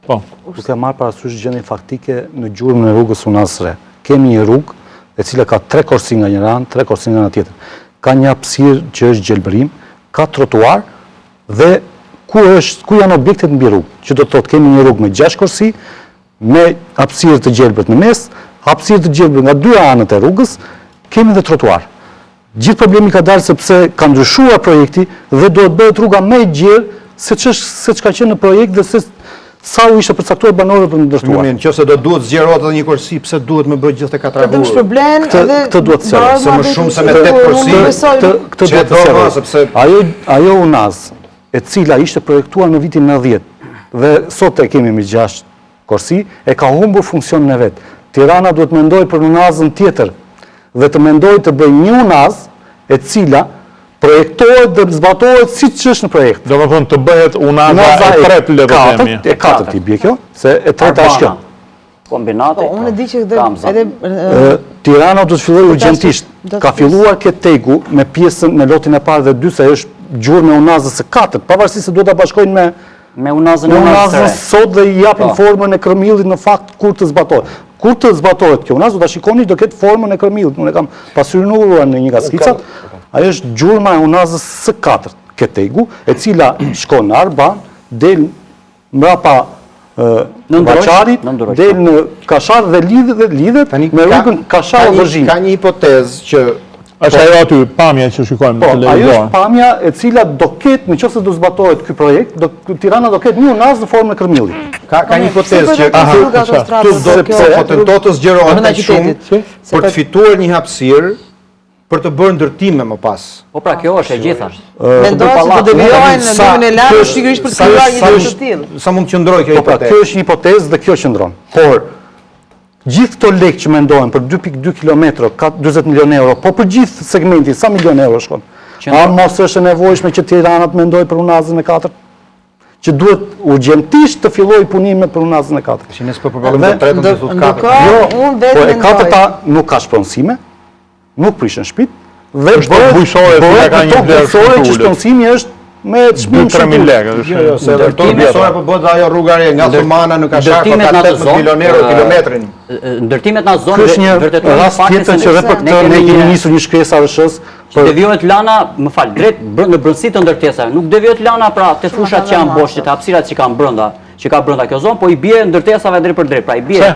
Po. Duke marrë parasysh gjendjen faktike në gjurmën e rrugës Unazre. Kemi një rrugë e cila ka 3 korsi nga njëra anë, 3 korsi nga ana tjetër. Ka një hapësirë që është gjelbërim, ka trotuar dhe ku janë objektet mbi rrugë, që do të thotë kemi një rrugë me 6 korsi, me hapësirë të gjelbërt në mes, hapësirë të gjelbërt nga 2 anët e rrugës, kemi dhe trotuar. Gjithë problemi ka dalë sepse ka ndryshuar projekti dhe do të bëhet rruga më e gjerë se çka qenë në projekt dhe se sa u ishte përcaktuar banorëve për ndërtuar. Nëse do duhet zgjerohet edhe një korsi, pse duhet më bëj gjithë 4 rrugë? Është problem edhe këtë duhet të se më shumë se me 8 korsi. Këtë duhet të sepse ajo Unaz, e cila ishte projektuar në vitin 90 dhe sot e kemi me 6 korsi, e ka humbur funksionin e vet. Tirana duhet mendoj për Unazën tjetër dhe të mendoj të bëj një Unaz e cila projektohet dhe zbatohet si që është në projekt. Do më thonë të bëhet Unaza e 3 le të themi. E 4 ti bje kjo, se e 3 është kjo. Kombinate. Unë e di që edhe Tirana do të filloj urgjentisht. Ka filluar këtë tegu me pjesën në lotin e parë dhe 2 se është gjurmë me Unazës së 4, pavarësisht se duhet ta bashkojnë me Unazën e Unazës sot dhe i japin formën e kërmillit në fakt kur të zbatohet. Kur të zbatohet kjo Unazë, do ta shikoni do ketë formën e kërmillit. Unë e kam pasurinuar në një nga skicat. Ajo është gjurma e Unazës së 4, Ketegu, e cila shkon në Arban, del mbrapa Baçarit, del në Kashar dhe lidhet me rrugën Kashar-Vëzhim. Ka një hipotezë që është ajo aty, pamja që shikojmë në televizor. Ajo është pamja e cila do ketë, nëse do zbatohet ky projekt, Tirana do ketë një Unazë në formën e kërmillit. Ka një hipotezë që po tentohet të zgjerohet shumë për të fituar një hapësirë për të bërë ndërtime më pas. Po pra kjo është e gjitha. Mendoj se do devijohen në lumen e lartë sigurisht për të krijuar një gjë të tillë. Sa mund të qëndrojë kjo hipotezë? Kjo është një hipotezë dhe kjo qëndron. Por gjithë këto lekë që mendohen për 2.2 kilometra, ka 40 milionë euro, po për gjithë segmentin sa milionë euro shkon? A mos është e nevojshme që Tirana të mendojë për Unazën e 4? Që duhet urgjentisht të fillojë punime për Unazën e 4. Që nëse po përballim të tretën të thotë 4. Unë vetë e 4-ta nuk ka shpronësime, nuk prishën shtëpit dhe bëhet bujqësore ka një vlerë shumë që shpronësimi është me çmim 3.000 lekë. Jo, se ato bujqësore po bëhet ajo rruga re nga Thumana në Kashar për 18 milionë euro kilometrin. Ndërtimet në zonë është një rast tjetër që edhe për këtë ne kemi nisur një shkresë arshës. Devijohet lana, më fal, drejt në brendësi të ndërtesave. Nuk devijohet lana pra te fushat që janë bosh, te hapësirat që kanë brenda, kjo zonë, po i bie ndërtesave drejt për drejt. Pra i bie.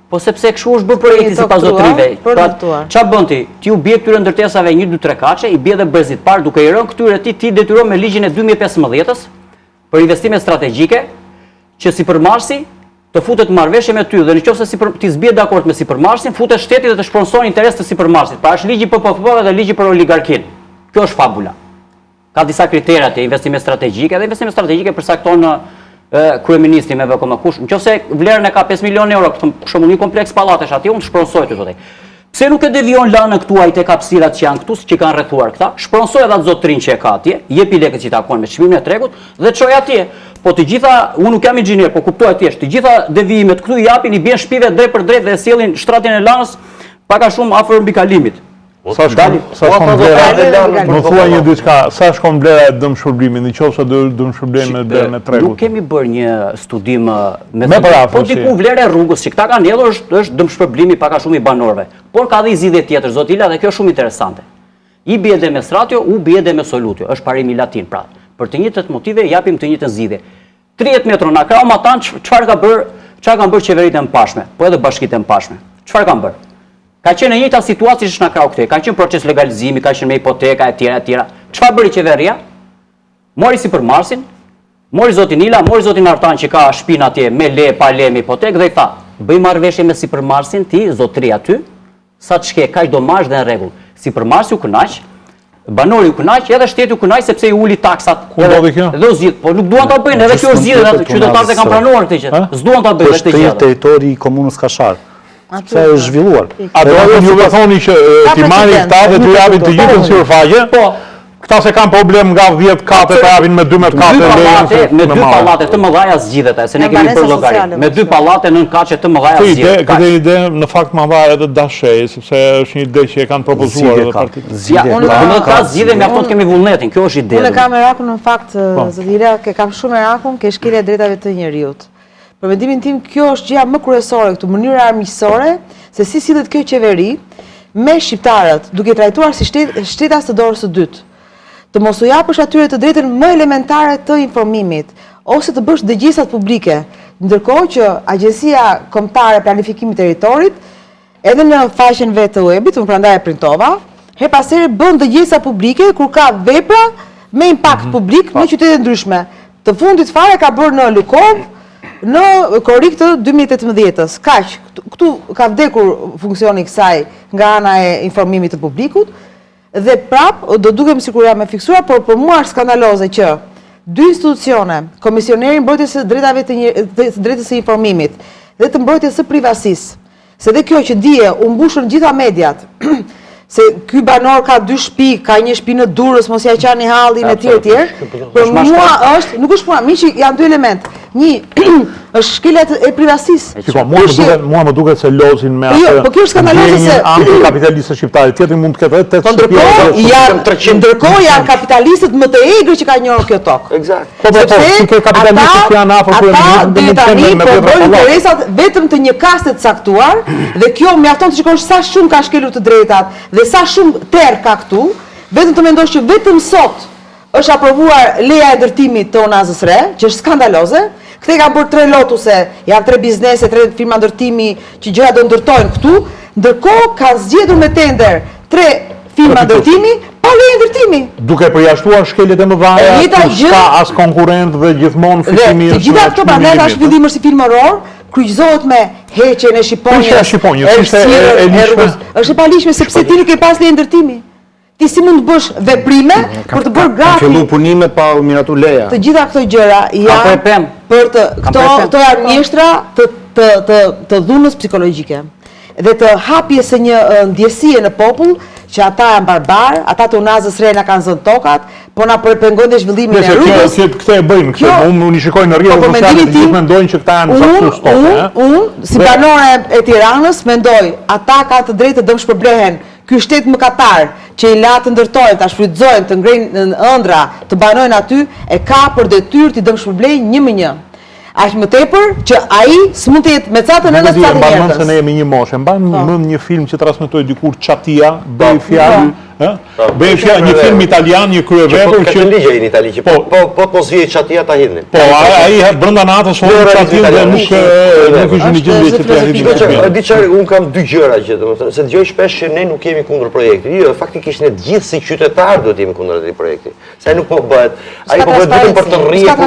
Po sepse kështu është bërë projekti sipas zotrive. Pra çfarë bën ti? Ti u bie këtyre ndërtesave 1, 2, 3 kaçe, i bie edhe brezit par duke i rënë këtyre ti detyron me ligjin e 2015-s për investime strategjike që sipërmarrësi të futet marrëveshje me ty dhe nëse ti zbie dakord me sipërmarrësin, futet shteti dhe të shponson interes të sipërmarrësit. Pra është ligji PPP dhe ligji për oligarkin. Kjo është fabula. Ka disa kritera të investime strategjike dhe investime strategjike përcakton kryeministri me vëkoma kush. Nëse vlerën e ka 5 milionë euro, për shembull një kompleks pallatesh aty, unë shpronsoj ty thotë. Pse nuk e devijon lanën këtu ai tek hapësirat që janë këtu, që kanë rrethuar këta? Shpronsoj edhe atë zotrin që e ka atje, jepi lekët që i takojnë me çmimin e tregut dhe çoj atje. Po të gjitha, unë nuk jam inxhinier, po kuptoj thjesht, të gjitha devijimet këtu i japin, i bien shtëpive drejt për drejt dhe sjellin shtratin e lanës pak a shumë afër mbi kalimit. Sa shkon vlera, më thua një diçka, sa shkon vlera e dëmshpërblimit, nëse dëmshpërblim me vlerën e tregut? Nuk kemi bërë një studim me parafos. Po diku vlera e rrugës që këta kanë hedhur është dëmshpërblimi pak a shumë i banorëve. Por ka dhe zgjidhje tjetër, zot Ila, dhe kjo është shumë interesante. I bie demonstratio, u bie de me solutio. Është parimi latin, pra. Për të njëjtat motive japim të njëjtën zgjidhje. 30 metra na krau atan, çfarë kanë bërë qeveritë e mëpashme, po edhe bashkitë e mëpashme. Çfarë kanë bërë? Ka qenë e njëjta situatë siç na krau këtej. Ka qenë proces legalizimi, ka qenë me hipoteka e tjera. Çfarë bëri qeveria? Mori sipërmarrësin, mori zotin Ila, mori zotin Artan që ka shtëpinë atje me le, pa le, me hipotekë dhe i tha, bëj marrëveshje me sipërmarrësin ti, zotëri aty, sa të shke kaq domazh dhe në rregull. Sipërmarrësi u kënaq, banori u kënaq, edhe shteti u kënaq sepse i uli taksat. Ku ndodhi kjo? Dhe u zgjidh, po nuk duan ta bëjnë, edhe kjo është zgjidhje, qytetarët e kanë pranuar këtë gjë. S'duan ta bëjnë këtë gjë. Është territori i komunës Kashar. Pse është zhvilluar. A do ju të thoni që ti marrin këta dhe t'u japin të gjithën sipërfaqe? Po. Këta se kanë problem nga 10 kate të japin me 12 kate. Me 2 pallate të mëdha zgjidhet, se ne kemi bërë llogari. Me 2 pallate 9 kaçe të mëdha zgjidhet. Këtë ide në fakt më dha edhe dashej, sepse është një ide që e kanë propozuar edhe partitë. Unë ka zgjidhje mjafton të kemi vullnetin, kjo është ide. Unë kam merakun në fakt, zotira, kam shumë merakun ke shkelja e drejtave të njerëzit. Për mendimin tim, kjo është gjëja më kryesore këtu, mënyra armiqësore se si sillet kjo qeveri me shqiptarët, duke trajtuar si shtetas të dorës së dytë. Të mos u japësh atyre të drejtën më elementare të informimit, ose të bësh dëgjesat publike, ndërkohë që Agjencia Kombëtare e Planifikimit të Territorit, edhe në faqen vetë të webit, unë prandaj e printova, her pas here bën dëgjesa publike kur ka vepra me impakt publik në qytete ndryshme. Të fundit fare ka bërë në Lukov, në korrik të 2018-s. Kaq, këtu ka vdekur funksioni i kësaj nga ana e informimit të publikut. Dhe prap, do dukem sikur jam e fiksuar, por për mua është skandaloze që dy institucione, Komisioneri Mbrojtjes së Drejtave të Drejtës së Informimit dhe të Mbrojtjes së Privatësisë, se dhe kjo që dije u mbushën gjitha mediat, se ky banor ka 2 shtëpi, ka një shtëpi në Durrës, mos ja qani hallin e tjerë. Për mua është, nuk është puna, miqi, janë dy element. Një është shkelja e privatësisë. Mua më duket se lozin me atë. Po kjo është skandaloze se antikapitalistë shqiptarë, tjetri mund të ketë edhe 8 shtëpi. Ndërkohë janë kapitalistët më të egrë që ka njohur kjo tokë. Eksakt. Po që kapitalistët janë afër ku ata tani po bëjnë interesat vetëm të një kaste të caktuar dhe kjo mjafton të shikosh sa shumë ka shkelur të drejtat dhe sa shumë terr ka këtu, vetëm të mendosh që vetëm sot është aprovuar leja e ndërtimit të Onazës Re, që është skandaloze. Këte kanë bërë 3 lotuse, janë 3 biznese, 3 firma ndërtimi që gjëra do ndërtojnë këtu, ndërkohë kanë zgjedhur me tender 3 firma ndërtimi, pa leje ndërtimi. Duke përjashtuar shkeljet e mëdha, ka as konkurrent dhe gjithmonë fitimi është. Të gjitha këto prandaj tash fillim është si film horror, kryqëzohet me heqjen e shqiponjës. Është e palishme sepse ti nuk e pas leje ndërtimi. Ti si mund të bësh veprime për të bërë gati. Kanë filluar punime pa u miratu leja. Të gjitha këto gjëra janë për të këto janë mjeshtra të dhunës psikologjike dhe të hapjes së një ndjesie në popull që ata janë barbar, ata të Onazës Re na kanë zënë tokat, po na përpengojnë dhe zhvillimin e rrugës. Këtë e bëjnë, unë i shikoj në rrjetet sociale, të gjithë mendojnë që këta janë zaksus tokë. Unë, si banore e Tiranës, mendoj, ata kanë të drejtë të dëmshpërblehen. Ky shtet mëkatar që i la të ndërtojnë, ta shfrytëzojnë, të ngrejnë në ëndra, të banojnë aty, e ka për detyrë të dëmshpërblejë 1-1. Aq më tepër që ai s'mund të jetë me catën e nësë catë njerëtës. Se ne jemi një moshë, mbajmë mend një film që transmetoi dikur Çatia, bëj fjalë, një film italian, një kryevepër që ligje në Itali që po mos vije Çatia ta hidhnin. Po ai brenda natës honë Çatin dhe nuk ishte një gjendje që të hidhnin. Di çfarë, un kam 2 gjëra që domethënë se dëgjoj shpesh që ne nuk jemi kundër projektit. Jo, faktikisht ne gjithë si qytetarë duhet jemi kundër atij projekti. Se ai nuk po bëhet. Ai po bëhet vetëm për të rritur.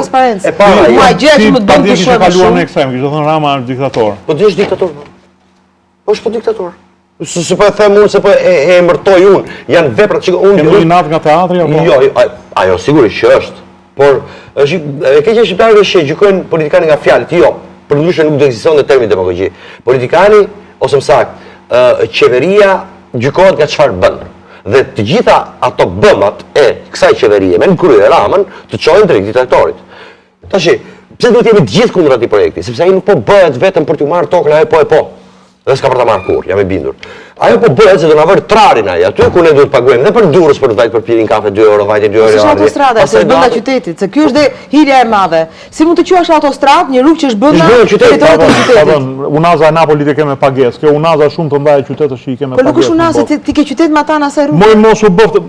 E para, gjëja që më bën të shoh kaluar në ekstrem, kishte thënë Rama është diktator. Po ti je diktator. Po është po diktator. Se po e them unë, se po e emërtoj unë, janë veprat që unë... Kënë natë nga teatri, apo? Jo, ajo sigurisht që është, por e keqja shqiptarëve që gjykojnë politikani nga fjalët, jo, për ndryshe nuk do ekziston dhe termi demagogji. Politikani, ose më saktë, qeveria gjykohet nga çfarë bën. Dhe të gjitha ato bëmat e kësaj qeverie, me në krye Ramën, të çojnë drejt diktatorit. Tashi, pse duhet jemi të gjithë kundër atij projekti? Sepse ai nuk po bëhet vetëm për t'u marrë tokën, ajo po e po. Dhe s'ka për ta marrë kur, jam i bindur. Ajo po bëhet se do na vërë trarin ai, aty ku ne duhet paguajmë, dhe për Durrës për të vajtë për pirin kafe 2 euro, vajtë 2 euro. Është autostrada, se është brenda qytetit, se ky është dhe hirja e madhe. Si mund të quash autostradë një rrugë që është brenda teritorit të qytetit? Unaza e Napolit e keme pagesë, kjo unaza shumë të mdha e qytetës që i keme pagesë. Po nuk është unaza, ti ke qytet me ata në asaj rrugë. Mos u bëftë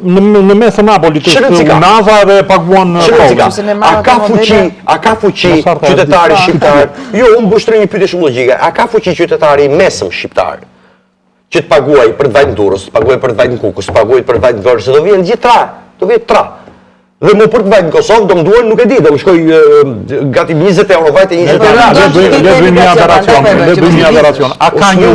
në mes të Napolit është unaza dhe paguan A ka fuqi qytetari shqiptar? Jo, unë bështërë një pyetje shumë logjike. A ka fuqi qytetari i mesëm shqiptar? Që të paguaj për të vajtë në Durrës, të paguaj për të vajtë në Kukës, të paguaj për të vajtë në Vërës, do vjen gjithë tra, do vjen tra. Dhe mu për të vajtë në Kosovë, do më duhen, nuk e di, do më shkoj gati 20 euro vajtë e 20 euro. Le bëjmë një aderacion. A ka një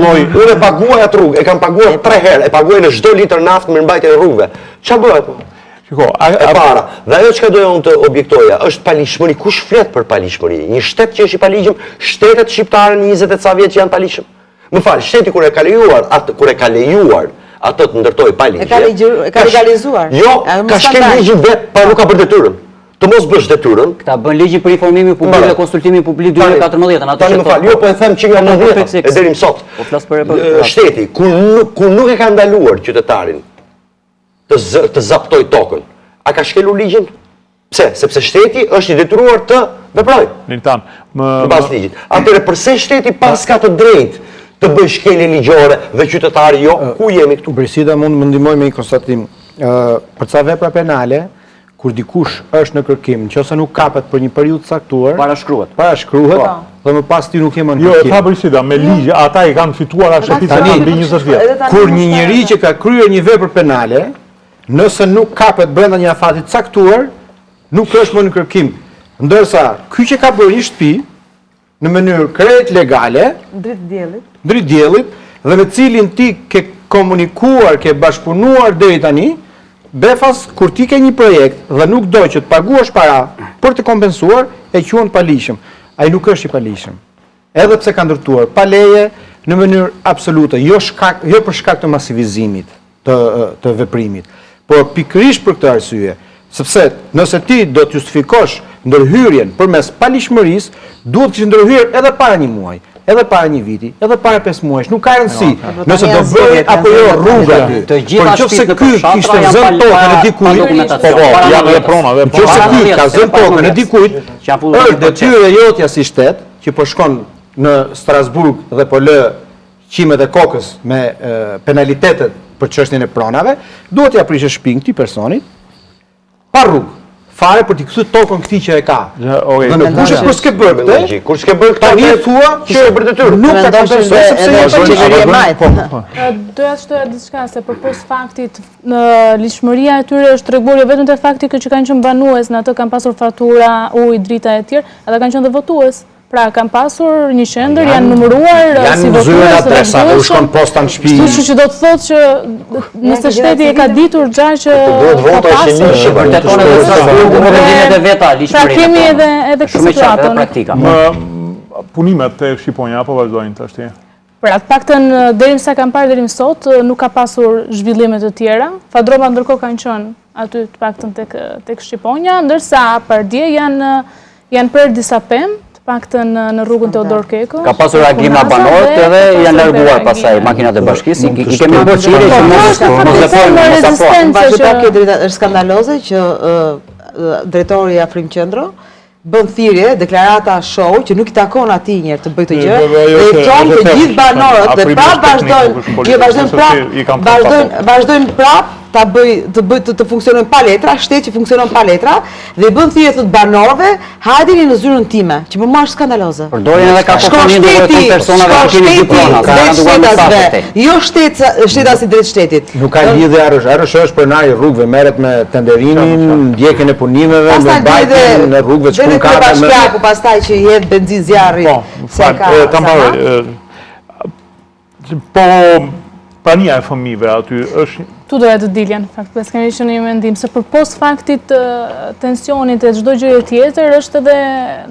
lloj. Unë e paguaj atë rrugë, e kam paguar 3 herë, e paguaj në çdo litër naftë me mbajtjen e rrugëve. Ç'a bëhet? Shiko, e para. Dhe ajo çka doja unë të objektoja, është palishmëri. Kush flet për palishmëri? Një shtet që është i paligjshëm, shtetet shqiptare në 20 e ca vjet që janë paligjshëm. Më falë, shteti kur e ka lejuar atë të ndërtoj pa ligje. E ka legalizuar. Jo, ka shkel ligjin vetë, pa nuk ka bërë detyrën. Të mos bësh detyrën. Këta bën ligjin për informimin publik dhe konsultimin publik 2014. Tani më falë, jo po e them që nga 90 e deri më sot. Shteti, ku nuk e ka ndaluar qytetarin të zaptoj tokën, a ka shkelur ligjin? Pse? Sepse shteti është i detyruar të veprojë. Në bazë ligjit. Atëre përse shteti pas ka të drejtë të bëj shkelje ligjore dhe qytetari jo, ku jemi këtu? Brisida mund më ndihmoj me një konstatim. Për ca vepra penale, kur dikush është në kërkim, nëse nuk kapet për një periudhë të caktuar, parashkruhet dhe më pas ti nuk je më në kërkim. Jo, tha Brisida, me ligj, ata i kanë fituar arshetit mbi 20 vjet. Kur një njeri që ka kryer një vepër penale, nëse nuk kapet brenda një afati të caktuar, nuk është më në kërkim. Ndërsa, ky që ka bërë një shtëpi, në mënyrë krejt legale, dritë diellit, dhe me cilin ti ke komunikuar, ke bashkëpunuar deri tani, befas, kur ti ke një projekt dhe nuk doj që të paguash para për të kompensuar, e quhen paligjshëm. Ai nuk është i paligjshëm. Edhe pse ka ndërtuar pa leje në mënyrë absolute, jo për shkak të masivizimit të veprimit, por pikërisht për këtë arsye. Sepse nëse ti do të justifikosh ndërhyrjen përmes paligjshmërisë, duhet të ndërhyr edhe para një muaji, edhe para një viti, edhe para 5 muajsh, nuk ka rëndësi. Nëse do bëj apo jo rruga aty. Por nëse ky kishte zënë tokën e dikujt, janë dhe prona dhe nëse ky ka zënë tokën e dikujt, është detyrë jotja si shtet që po shkon në Strasburg dhe po lë qimet e kokës me penalitetet për çështjen e pronave, duhet t'ia prishë shpinën këtij personit pa rrugë. Fare për t'i kthy tokën këtij që e ka. Dhe në kushtet kur s'ke bërë këtë, kur s'ke bërë këtë, tani thua që e bërë detyrë. Nuk ka kompensoj sepse është qeveria e majtë. Doja të shtoja diçka se përpos faktit në ligjshmëria e tyre është treguar jo vetëm te fakti që kanë qenë banues, në atë kanë pasur fatura, ujë, drita e tjerë, ata kanë qenë dhe votues. Pra, kanë pasur një qendër, janë numëruar si votues të adresave, u shkon posta në shtëpi. Kështu që do të thotë që nëse shteti e ka ditur gjatë që ka pasur, pra kemi edhe këtë situatën. Punimet të Shqiponja apo vazhdojnë të ashtë? Pra, të paktën deri sa kanë parë deri më sot, nuk ka pasur zhvillime të tjera. Fadrova ndërkohë kanë qenë aty të paktën tek Shqiponja, ndërsa pardje janë prerë disa pemë, paktën në rrugën Teodor Keko. Ka pasur reagim nga banorët edhe janë larguar pasaj makinat e bashkisë. I kemi bërë qire që mos lëpojnë, mos afrojnë. Vazhdo pak e drejta, është skandaloze që drejtori Afrim Qendro bën thirrje, deklarata show që nuk i takon atij njerë të bëjë të gjë, dhe i çon të gjithë banorët dhe vazhdojnë prap të funksionojnë pa letra, shteti që funksionon pa letra, dhe bën thirrje thot banorëve, hajdini në zyrën time, që më marr skandaloze. Përdorin edhe kakofoninë të personave që kemi diploma. Jo shteta si drejt shtetit. Nuk ka lidhje RSH është pronari i rrugëve, merret me tenderimin, ndjekjen e punimeve, mbajtjen e rrugëve të shkon ka me pastaj që i hedh benzin zjarri. Po prania e fëmijëve aty është. Tu doja të dilja në fakt, pas kemi qenë një mendim se përpos faktit tensionit e çdo gjëje tjetër është edhe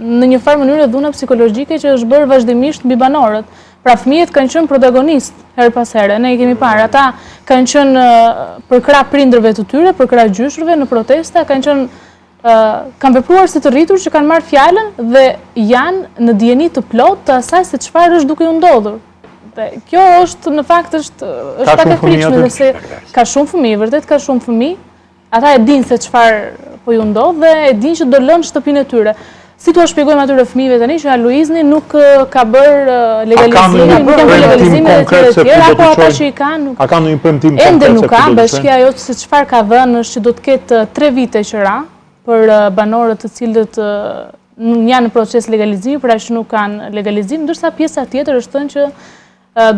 në një farë mënyrë dhuna psikologjike që është bërë vazhdimisht mbi banorët. Pra fëmijët kanë qenë protagonist her pas here, ne i kemi parë, ata kanë qenë për krah prindërve të tyre, për krah gjyshrëve në protesta, kanë vepruar si të rritur që kanë marrë fjalën dhe janë në dijeni të plotë të asaj se çfarë është duke u ndodhur. Dhe kjo është, në fakt, është pak e frikshme, dhe se ka shumë fëmijë, vërtet ka shumë fëmijë, ata e dinë se çfarë po ju ndodh dhe e dinë që do lënë shtëpinë e tyre. Si t'u shpjegojmë atyre fëmijëve tani që Luizni nuk ka bërë legalizimin, nuk kanë bërë legalizimin e tjera, apo ata që i kanë nuk. A kanë një premtim Ende nuk ka, bashkia ajo se çfarë ka dhënë është që do të ketë 3 vite që ra për banorët të cilët janë në proces legalizimi, për aq nuk kanë legalizim, ndërsa pjesa tjetër është thënë që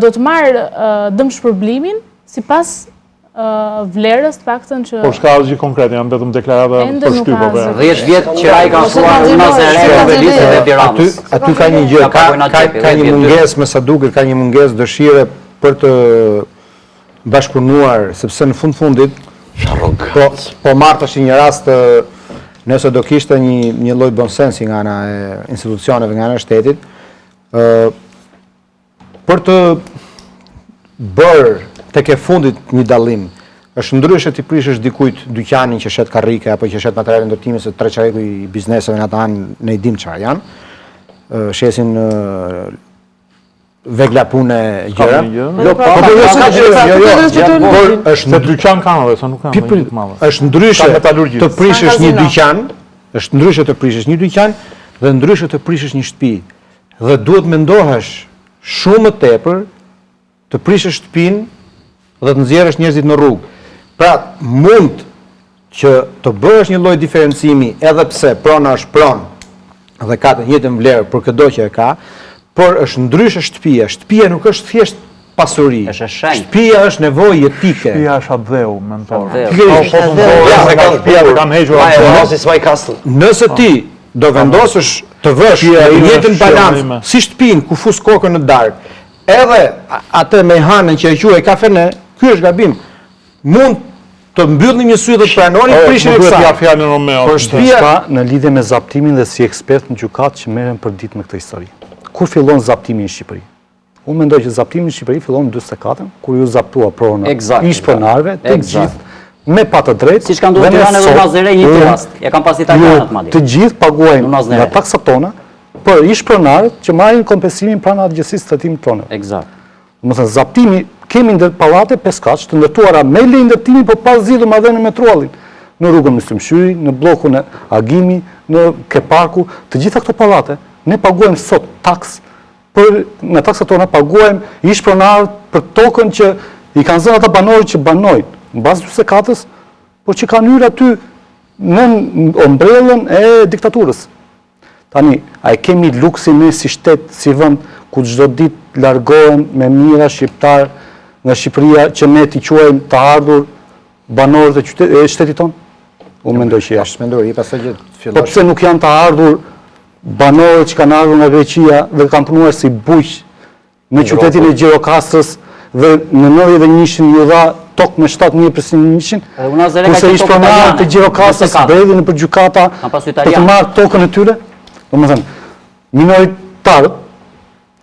do të marrë dëmshpërblimin sipas vlerës të paktën që... Por s'ka asgjë konkret, janë vetëm deklarata për shtypove. 10 vjet që ai ka shkuar në Nazare dhe Tiranës. Aty ka një gjë, ka një mungesë, me sa duket, ka një mungesë dëshire për të bashkëpunuar, sepse në fundit, po marrë tash një rast, nëse do kishte një lloj bonsensi nga ana e institucioneve, nga ana e shtetit, për të bërë tek e fundit një dallim. Është ndryshe ti prishësh dikujt dyqanin që shet karrike apo që shet materiale ndërtimi se treqareku i bizneseve në ata ne i dim çfarë janë. Shesin vegla pune gjëra. Por është në dyqan kanë edhe, sa nuk kanë më të madhe. Është ndryshe të prishësh një dyqan, është ndryshe të prishësh një dyqan dhe ndryshe të prishësh një shtëpi. Dhe duhet mendohesh shumë më tepër të prishësh shtëpinë dhe të nxjerrësh njerëzit në rrugë. Pra, mund që të bëhesh një lloj diferencimi edhe pse prona është pronë dhe ka të njëjtën vlerë për çdo që e ka, por është ndryshe shtëpia. Shtëpia nuk është thjesht pasuri. Shtëpia është nevojë jetike. Shtëpia është atë mentor. Nëse ti do vendosësh të vësh në njëjtën balancë si shtëpinë ku fus kokën në darkë, edhe atë me hanën që e quaj kafene, ky është gabim. Mund të mbyllim një sy dhe të pranoni prishin e kësaj. Por shtëpia në lidhje me zaptimin dhe si ekspert në gjykatë që merren për ditë me këtë histori. Kur fillon zaptimi në Shqipëri? Unë mendoj që zaptimi në Shqipëri fillon në 44, kur ju zaptua prona ish pronarëve, të gjithë me pa të drejtë. Siç ka ndodhur Tirana dhe Nazare një rast. Ja kanë pas italianët madje. Të gjithë paguajnë nga taksat tona për ish pronarët që marrin kompensimin pranë atgjësisë së trajtimit pronave. Eksakt. Domethënë zaptimi kemi ndër pallate 5 kaç të ndërtuara me lejë ndërtimi por pa zgjidhur madhe në Metrollin, në rrugën Myslimshyri, në bllokun e Agimi, në Keparku, të gjitha këto pallate ne paguajmë sot taks për me taksat tona paguajmë ish pronarët për tokën që i kanë zënë ata banorët që banojnë mbas 44-s, por që kanë hyrë aty në ombrellën e diktaturës. Tani, a e kemi luksin ne si shtet, si vend ku çdo ditë largohen me mira shqiptar nga Shqipëria që ne t'i quajmë të ardhur banorët e shtetit tonë? Unë mendoj që jashtë. Po pse nuk janë të ardhur banorët që kanë ardhur nga Greqia dhe kanë punuar si bujq në qytetin e Gjirokastrës dhe në 91-shin ju dha tokë me 7.000 për 100.000, kurse ish pronarët e Gjirokastrës bredhin për gjykata për të marrë tokën e tyre? Domethënë, minoritarët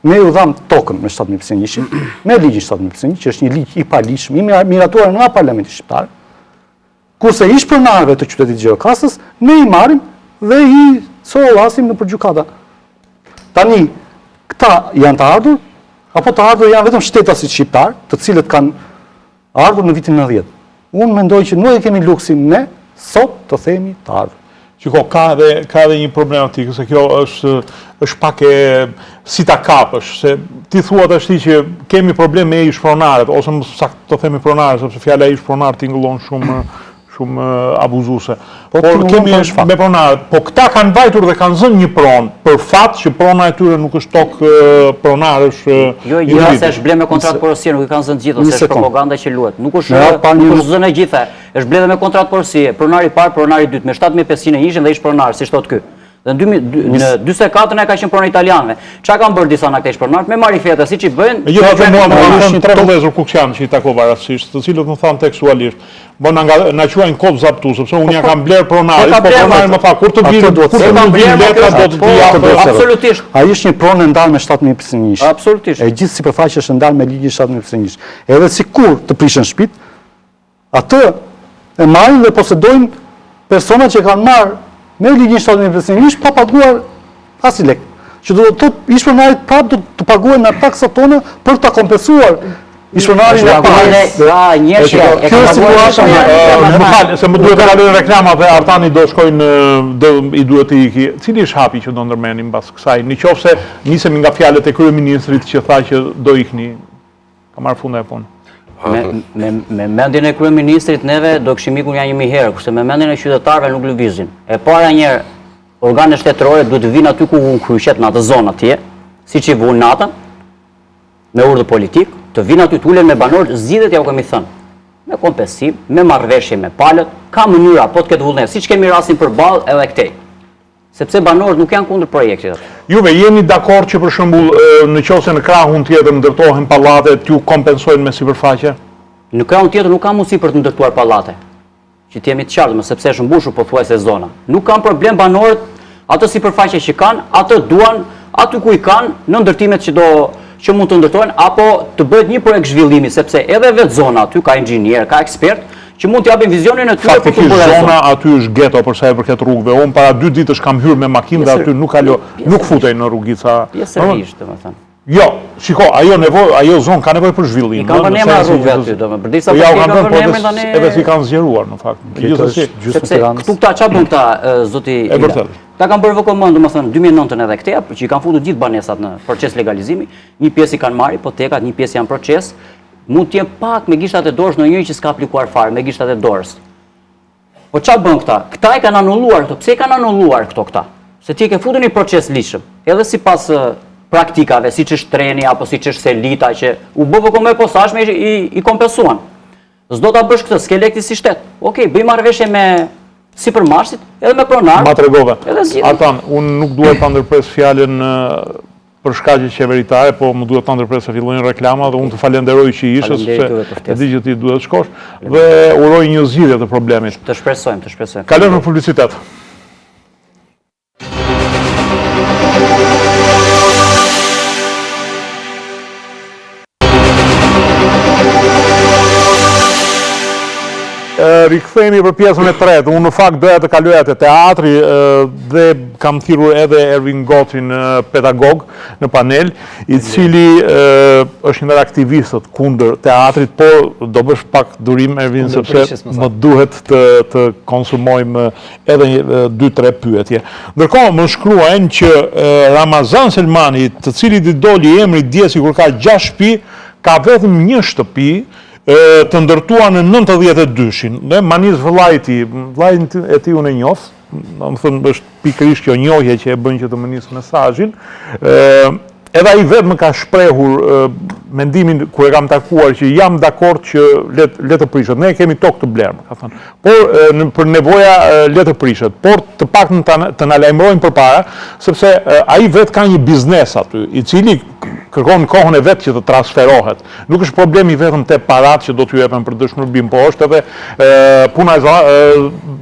ne u dham tokën me 7.000 për 100.000, me ligjin 7.000 për 100.000, që është një ligj i paligjshëm, i miratuar nga Parlamenti shqiptar. Kurse ish pronarëve të qytetit Gjirokastrës, ne i marrim dhe i sorollasim në përgjykata. Tani, këta janë të ardhur, apo të ardhur janë vetëm shtetasit shqiptar, të cilët kanë ardhur në vitin 90. Unë mendoj që nuk e kemi luksin ne sot të themi të ardhur. Qiko, ka edhe një problematikë, se kjo është pak e si ta kapësh, se ti thua të ashti që kemi problem me ish pronarët, ose më saktë të themi pronarët, sepse fjala ish pronarët tingëllon shumë abuzuse. Por kemi me pronarët, po këta kanë vajtur dhe kanë zënë një pronë, për fat që prona e tyre nuk është tokë pronarësh. Jo, se është ble me kontratë porosie, nuk i kanë zënë gjithë, ose është propaganda që luhet. Nuk është zënë e gjithë, është ble me kontratë porosie, pronari parë, pronari dytë, me 7.500 ishin dhe ish pronarë, si shtot ky. Dhe në 24 e ka qenë pronë italianëve. Qa kanë bërë disa nga këta ish pronarët? Me marri fete, si që i bëjnë... Gjithë të lezur Kukshan që i takova rastësisht, të cilët më thanë tekstualisht, bo na quajnë kod zaptu, sepse unë ja kam blerë pronarit, po pronari më tha, kur të vinë letra do të vija... Absolutisht. A ishtë një pronë e ndarë me 7.500 ish. Absolutisht. E gjithë sipërfaqja është ndarë me ligjin 7.500 ish. Edhe si kur të prishën shtëpit, atë e marrin dhe posedojnë persona që kanë marrë me ligjin 7.500 ish pa paguar as i lek. që do të thotë ishpërndarit prapë do të paguajnë nga taksat tona për ta kompensuar ishpërndarin e parë. Kjo Më falë, se më duhet të kalojnë reklamat dhe Artani do shkojnë, i duhet të iki. Cili është hapi që do ndërmenim pas kësaj? Në qoftë se nisemi nga fjalët e kryeministrit që tha që do ikni, ka marrë funda e punë. Me mendjen e kryeministrit neve do kishim ikur nga 1000 herë, kurse me mendjen e qytetarëve nuk lëvizin. E para njerë, organet shtetërore duhet të vinë aty ku vun kryqet në atë zonë atje, siç i vun natën, me urdhër politik, të vinë aty të ulen me banorët, zgjidhet ja u kemi thënë. Me kompensim, me marrëveshje me palët, ka mënyra po të ketë vullnet, siç kemi rastin përballë edhe këtej. Sepse banorët nuk janë kundër projektit. Juve jeni dakord që për shembull në qoftë se në krahun tjetër ndërtohen pallate, t'ju kompensojnë me sipërfaqe? Në krahun tjetër nuk ka mundësi për të ndërtuar pallate. Që të jemi të qartë, sepse është mbushur pothuajse zona. Nuk kanë problem banorët, ato sipërfaqe që kanë, ato duan aty ku i kanë në ndërtimet që mund të ndërtohen, apo të bëhet një projekt zhvillimi, sepse edhe vetë zona aty ka inxhinier, ka ekspert, që mund të japin vizionin e tyre për të bërë zona aty është geto për sa i përket rrugëve. Unë para 2 ditësh kam hyrë me makinë dhe aty nuk futej në rrugica. Pjesërisht, domethënë. Jo, shiko, ajo zonë ka nevojë për zhvillim. I kanë vënë emra rrugëve aty, domethënë. Përdisa po kanë vënë emrin tani. Edhe si kanë zgjeruar në fakt. Sepse këtu çfarë bën këta zoti Ila? Ta kanë bërë vëkomand, domethënë 2009 edhe këtej, që i kanë futur gjithë banesat në proces legalizimi, një pjesë i kanë marrë hipotekat, një pjesë janë proces. Mund të jenë pak me gishtat e dorës në njëri që s'ka aplikuar fare me gishtat e dorës. Po çfarë bën këta? Këta e kanë anulluar këto. Pse e kanë anulluar këto këta? Se ti e ke futur një proces ligjshëm. Edhe sipas praktikave, siç është treni apo siç është selita që u bë vëkomë e posaçme i kompensuan. S'do ta bësh këtë, s'ke lekti si shtet. Okej, bëj marrëveshje me sipërmarrësit edhe me pronar. Ma tregove. Artan, unë nuk duhet ta ndërpres fjalën për shkaqe qeveritare, po më duhet ta ndërpres se fillojnë reklama dhe unë të falenderoj që ishe, sepse e di që ti duhet të shkosh dhe uroj një zgjidhje të problemit. Të shpresojmë. Kalojmë në publicitet. Rikthehemi për pjesën e tretë. Unë në fakt doja të kaloja te teatri dhe kam thirrur edhe Ervin Gotin, pedagog, në panel, i cili është një nga aktivistët kundër teatrit, por do bësh pak durim, Ervin, sepse më duhet të konsumojmë edhe 2-3 pyetje. Ndërkohë më shkruajnë që Ramazan Selmani, të cilit i doli emri dje sikur ka 6 shtëpi, ka vetëm një shtëpi të ndërtua në 92-shin. Dhe Manis vëllajti e ti unë e njoh, më thënë është pikërisht kjo njohje që e bën që të më nisë mesazhin. Edhe ai vetë më ka shprehur mendimin kur e kam takuar që jam dakord që le të prishet. Ne kemi tokë të blerë, ka thënë. Por për nevoja le të prishet, por të paktën të na lajmërojnë përpara, sepse ai vetë ka një biznes aty, i cili kërkon kohën e vetë që të transferohet. Nuk është problemi vetëm te parat që do t'ju jepen për dëshmërbim, po është edhe puna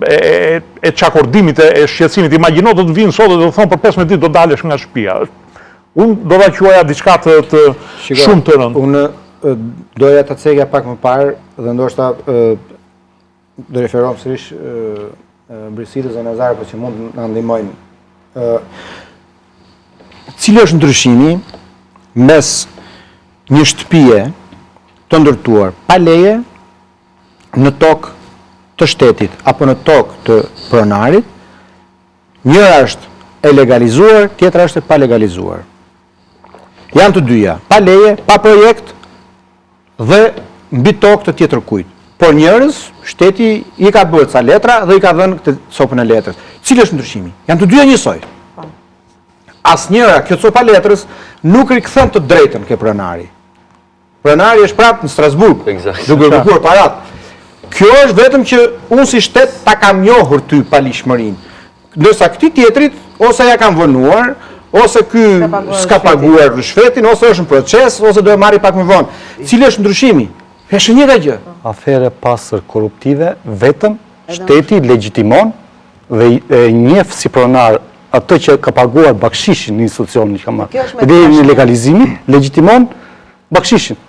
e çakordimit e shqetësimit. Imagjino do të vinë sot dhe do thonë për 15 ditë do dalesh nga shtëpia. Unë do ta quaja diçka të shumë të rëndë. Unë doja të cekja pak më parë dhe ndoshta do referohem sërish Brisidës dhe Nazare, po që mund na ndihmojnë. Cili është ndryshimi mes një shtëpie të ndërtuar pa leje në tokë të shtetit apo në tokë të pronarit? Njëra është e legalizuar, tjetra është e pa legalizuar. Janë të dyja, pa leje, pa projekt dhe mbi tokë të tjetër kujt. Por njerëz, shteti i ka bërë ca letra dhe i ka dhënë këtë copën e letrës. Cili është ndryshimi? Janë të dyja njësoj. Asnjëra, kjo copë e letrës nuk rikthen të drejtën ke pronari. Pronari është prapë në Strasburg, duke kërkuar parat. Kjo është vetëm që unë si shtet ta kam njohur ty palishmërinë. Ndërsa këtij tjetrit ose ja kam vënuar, ose ky s'ka paguar rishfetin, ose është në proces, ose do e marri pak më vonë. Cili është ndryshimi? Është njëjta gjë. Afere pasër korruptive, vetëm shteti legjitimon dhe njeh si pronar atë që ka paguar bakshishin në institucionin që ka marrë. Dhe në legalizimin legjitimon bakshishin.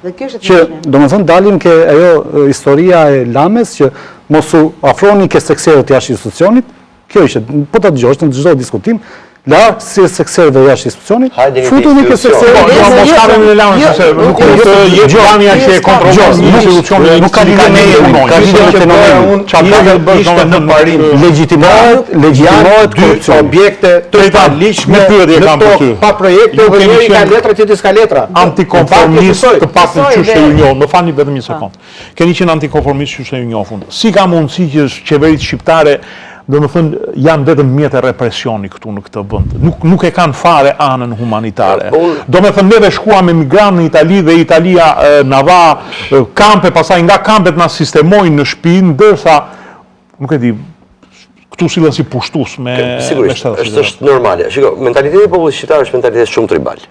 Që domethënë dalim ke ajo historia e Lames që mos u afroni ke sekserët jashtë institucionit. Kjo ishte, po ta dëgjosh në çdo diskutim, lartësi sekserëve jashtë institucionit, Hajde një futu një institucion. sekserë. Mos hapim në lanë se nuk është jetë Gjania që e kontrollon institucionin, nuk ka lidhje me punojnë. Ka lidhje me fenomenin. Ishte në parim. Legjitimohet Dy objekte të paligjshme në tokë, pa projekte, dhe njëri ka letra, tjetri s'ka letra. Antikonformist të pakën qysh e ju njohën. Më falni vetëm një sekond. Keni qenë antikonformist qysh e ju njohën. Si ka mundësi që qeveritë shqiptare do më thënë, janë vetëm mjetë e represioni këtu në këtë vënd. Nuk e kanë fare anën humanitare. Do më thënë, neve shkuam emigrantë në Itali dhe Italia na dha kampe, pasaj nga kampet na sistemojnë në shtëpi, ndërsa, nuk e di, këtu sillen si pushtus me Sigurisht, shtetë. është normale. Shiko, mentaliteti i popullit shqiptar është mentalitet shumë tribal.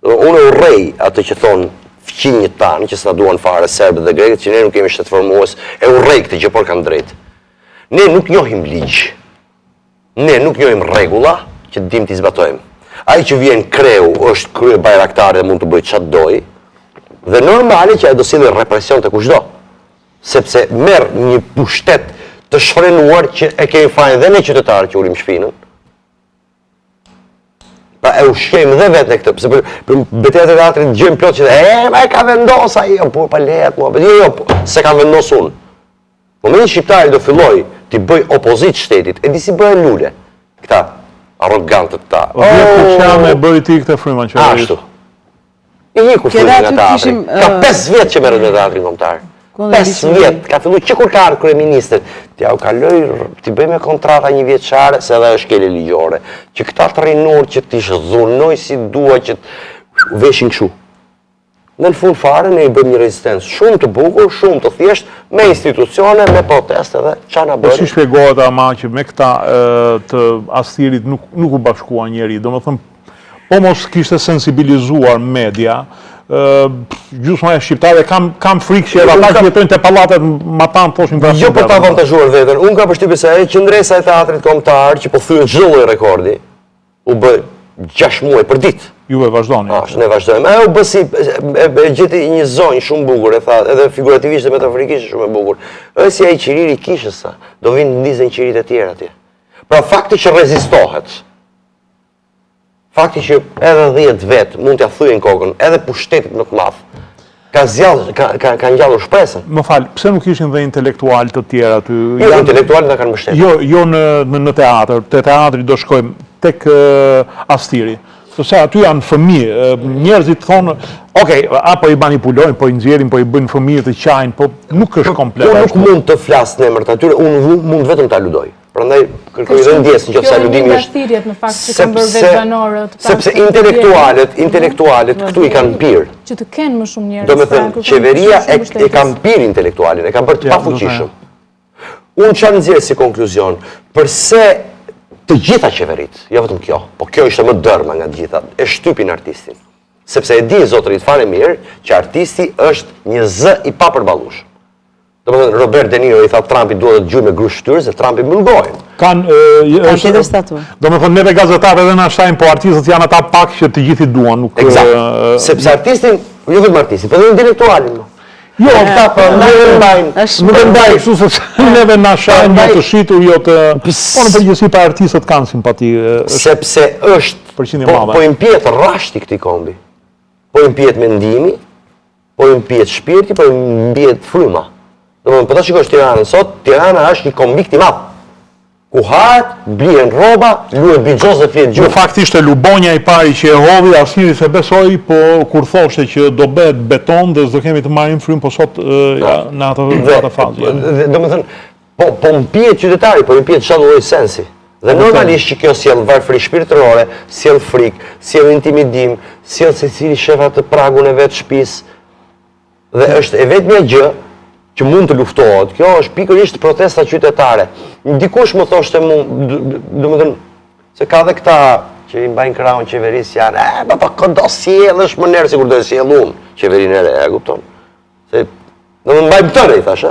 Unë urrej atë që thonë fqinjët tanë, që s'na duan fare serbët dhe grekët, që ne nuk kemi shtetë formues, e urrej këtë gjë, por kanë drejtë. Ne nuk njohim ligj, ne nuk njohim regula që dim t'i zbatojmë. Ai që vjen kreu është krye bajraktare dhe mund të bëjë çfarë doj, dhe normale që ai do silli represion të kushdo, sepse merr një pushtet të shfrenuar që e kemi fajin dhe ne qytetarë që urim shpinën. Pra e ushqejmë dhe vetë në këtë, pëse për betejat e teatrit gjejmë plot që ma e ka vendos ai, po pa lejet mua, jo, se ka vendos unë. Momentin shqiptari do filloj t'i bëj opozit shtetit, e di si bëjnë lule, këta arrogantët ta. Që me bëri ti këtë fryma që Ashtu. I një kur filloj nga teatri. Ka 5 vjetë që merret me teatrin kombëtar. 5 vjetë, ka fillu që kur ka ardhur kryeministër, t'ja u kaloj, t'i bëj me kontrata një vjeçare, se edhe është kele ligjore, që këta trajnorë që t'i shëzunoj si dua që veshin këshu. Në fund fare ne i bëjmë një rezistencë shumë të bukur, shumë të thjesht, me institucione, me proteste dhe qa na Po si bëri. shpjegohet ama që me këta të astirit nuk u bashkua njeri, do më thëmë, po mos kishte sensibilizuar media, gjysma e shqiptare kam frikë që edhe ata që jetojnë të pallatet ma tanë thoshin për Jo për ta avantazhuar veten, unë ka përshtypjen se ajo qendresa e teatrit kombëtar që po thyen çdo lloj rekordi, u bë 6 muaj për ditë. Juve vazhdoni. Ashtu ne vazhdojmë. Ajo bë si e gjeti një zonjë shumë bukur, e tha, edhe figurativisht dhe metaforikisht shumë e bukur. Është si ai qiriri i kishës sa, do vinë ndizën qiritë e tjera atje. Pra fakti që rezistohet, fakti që edhe 10 vet mund t'ia thyejnë kokën, edhe pushtetit më të madh, ka ngjallur shpresën. Më falë, pse nuk ishin dhe intelektual të tjera aty? Jo, intelektualit na kanë mbështetur. Jo në teatr, te teatri do shkojmë tek astiri. Sepse aty janë fëmijë, njerëzit thonë, okej, apo i manipulojnë, po i nxjerrin, po i bëjnë fëmijë të qajnë, po nuk është komplet. Unë nuk mund të flas në emër të atyre, unë mund vetëm ta ludoj. Prandaj kërkoj dhe ndjes nëse aludimi është. Kjo është në fakt që kanë bërë vetë banorët. Sepse intelektualet këtu i kanë pirë. Që të kenë më shumë njerëz. Do me thënë, qeveria e kanë pirë intelektualin, e kanë bërë të pafuqishëm. Unë çfarë nxjerr si konkluzion, përse të gjitha qeverit, jo vetëm kjo, po kjo ishte më dërma nga të gjitha, e shtypin artistin. Sepse e di zotërit fare mirë që artisti është një zë i papërballush. Do më thënë, Robert De Niro i tha Trumpi duhet të gjujë me grush shtyrës dhe Trumpi mëlgojnë. Kanë tjetër statur. Do më thënë, neve gazetarët edhe na shajnë, po artistët janë ata pak që të gjithi duan. Eksakt. Sepse artistin, jo vetëm artistin, po edhe intelektualin. Jo, këta për nuk e ndaj kështu se neve na shajnë jo të shitur, jo të... Po në përgjithësi pa artistët kanë simpati. Sepse është, po i mpijet rashti këti kombi. Po i mpijet mendimi, po i mpijet shpirti, po i mpijet fryma. Do më përta shikosh Tiranën sot, Tirana është një kombik t'i madh. Ku hahet, blihen rroba, luhet bigjoz dhe flet gjuhë. Në fakt ishte Lubonja i pari që e hodhi, asnjëri se besoi, po kur thoshte që do bëhet beton dhe s'do kemi të marrim frymë, po sot në atë fazë. Do më thënë, po mpijet qytetari, po mpijet çdo lloj sensi. Dhe normalisht që kjo sjell varfëri shpirtërore, sjell frikë, sjell intimidim, sjell secili shef atë pragun e vet shtëpisë. Dhe është e vetmja gjë që mund të luftohet, kjo është pikërisht protesta qytetare. Dikush më thoshte mu, do më thënë, se ka dhe këta që i mbajnë krahun qeverisë janë, pa këndo sjellësh më nerë, sikur do e sjell unë, qeverinë e re, e kupton? Se, do më mbajmë tëre, i thash,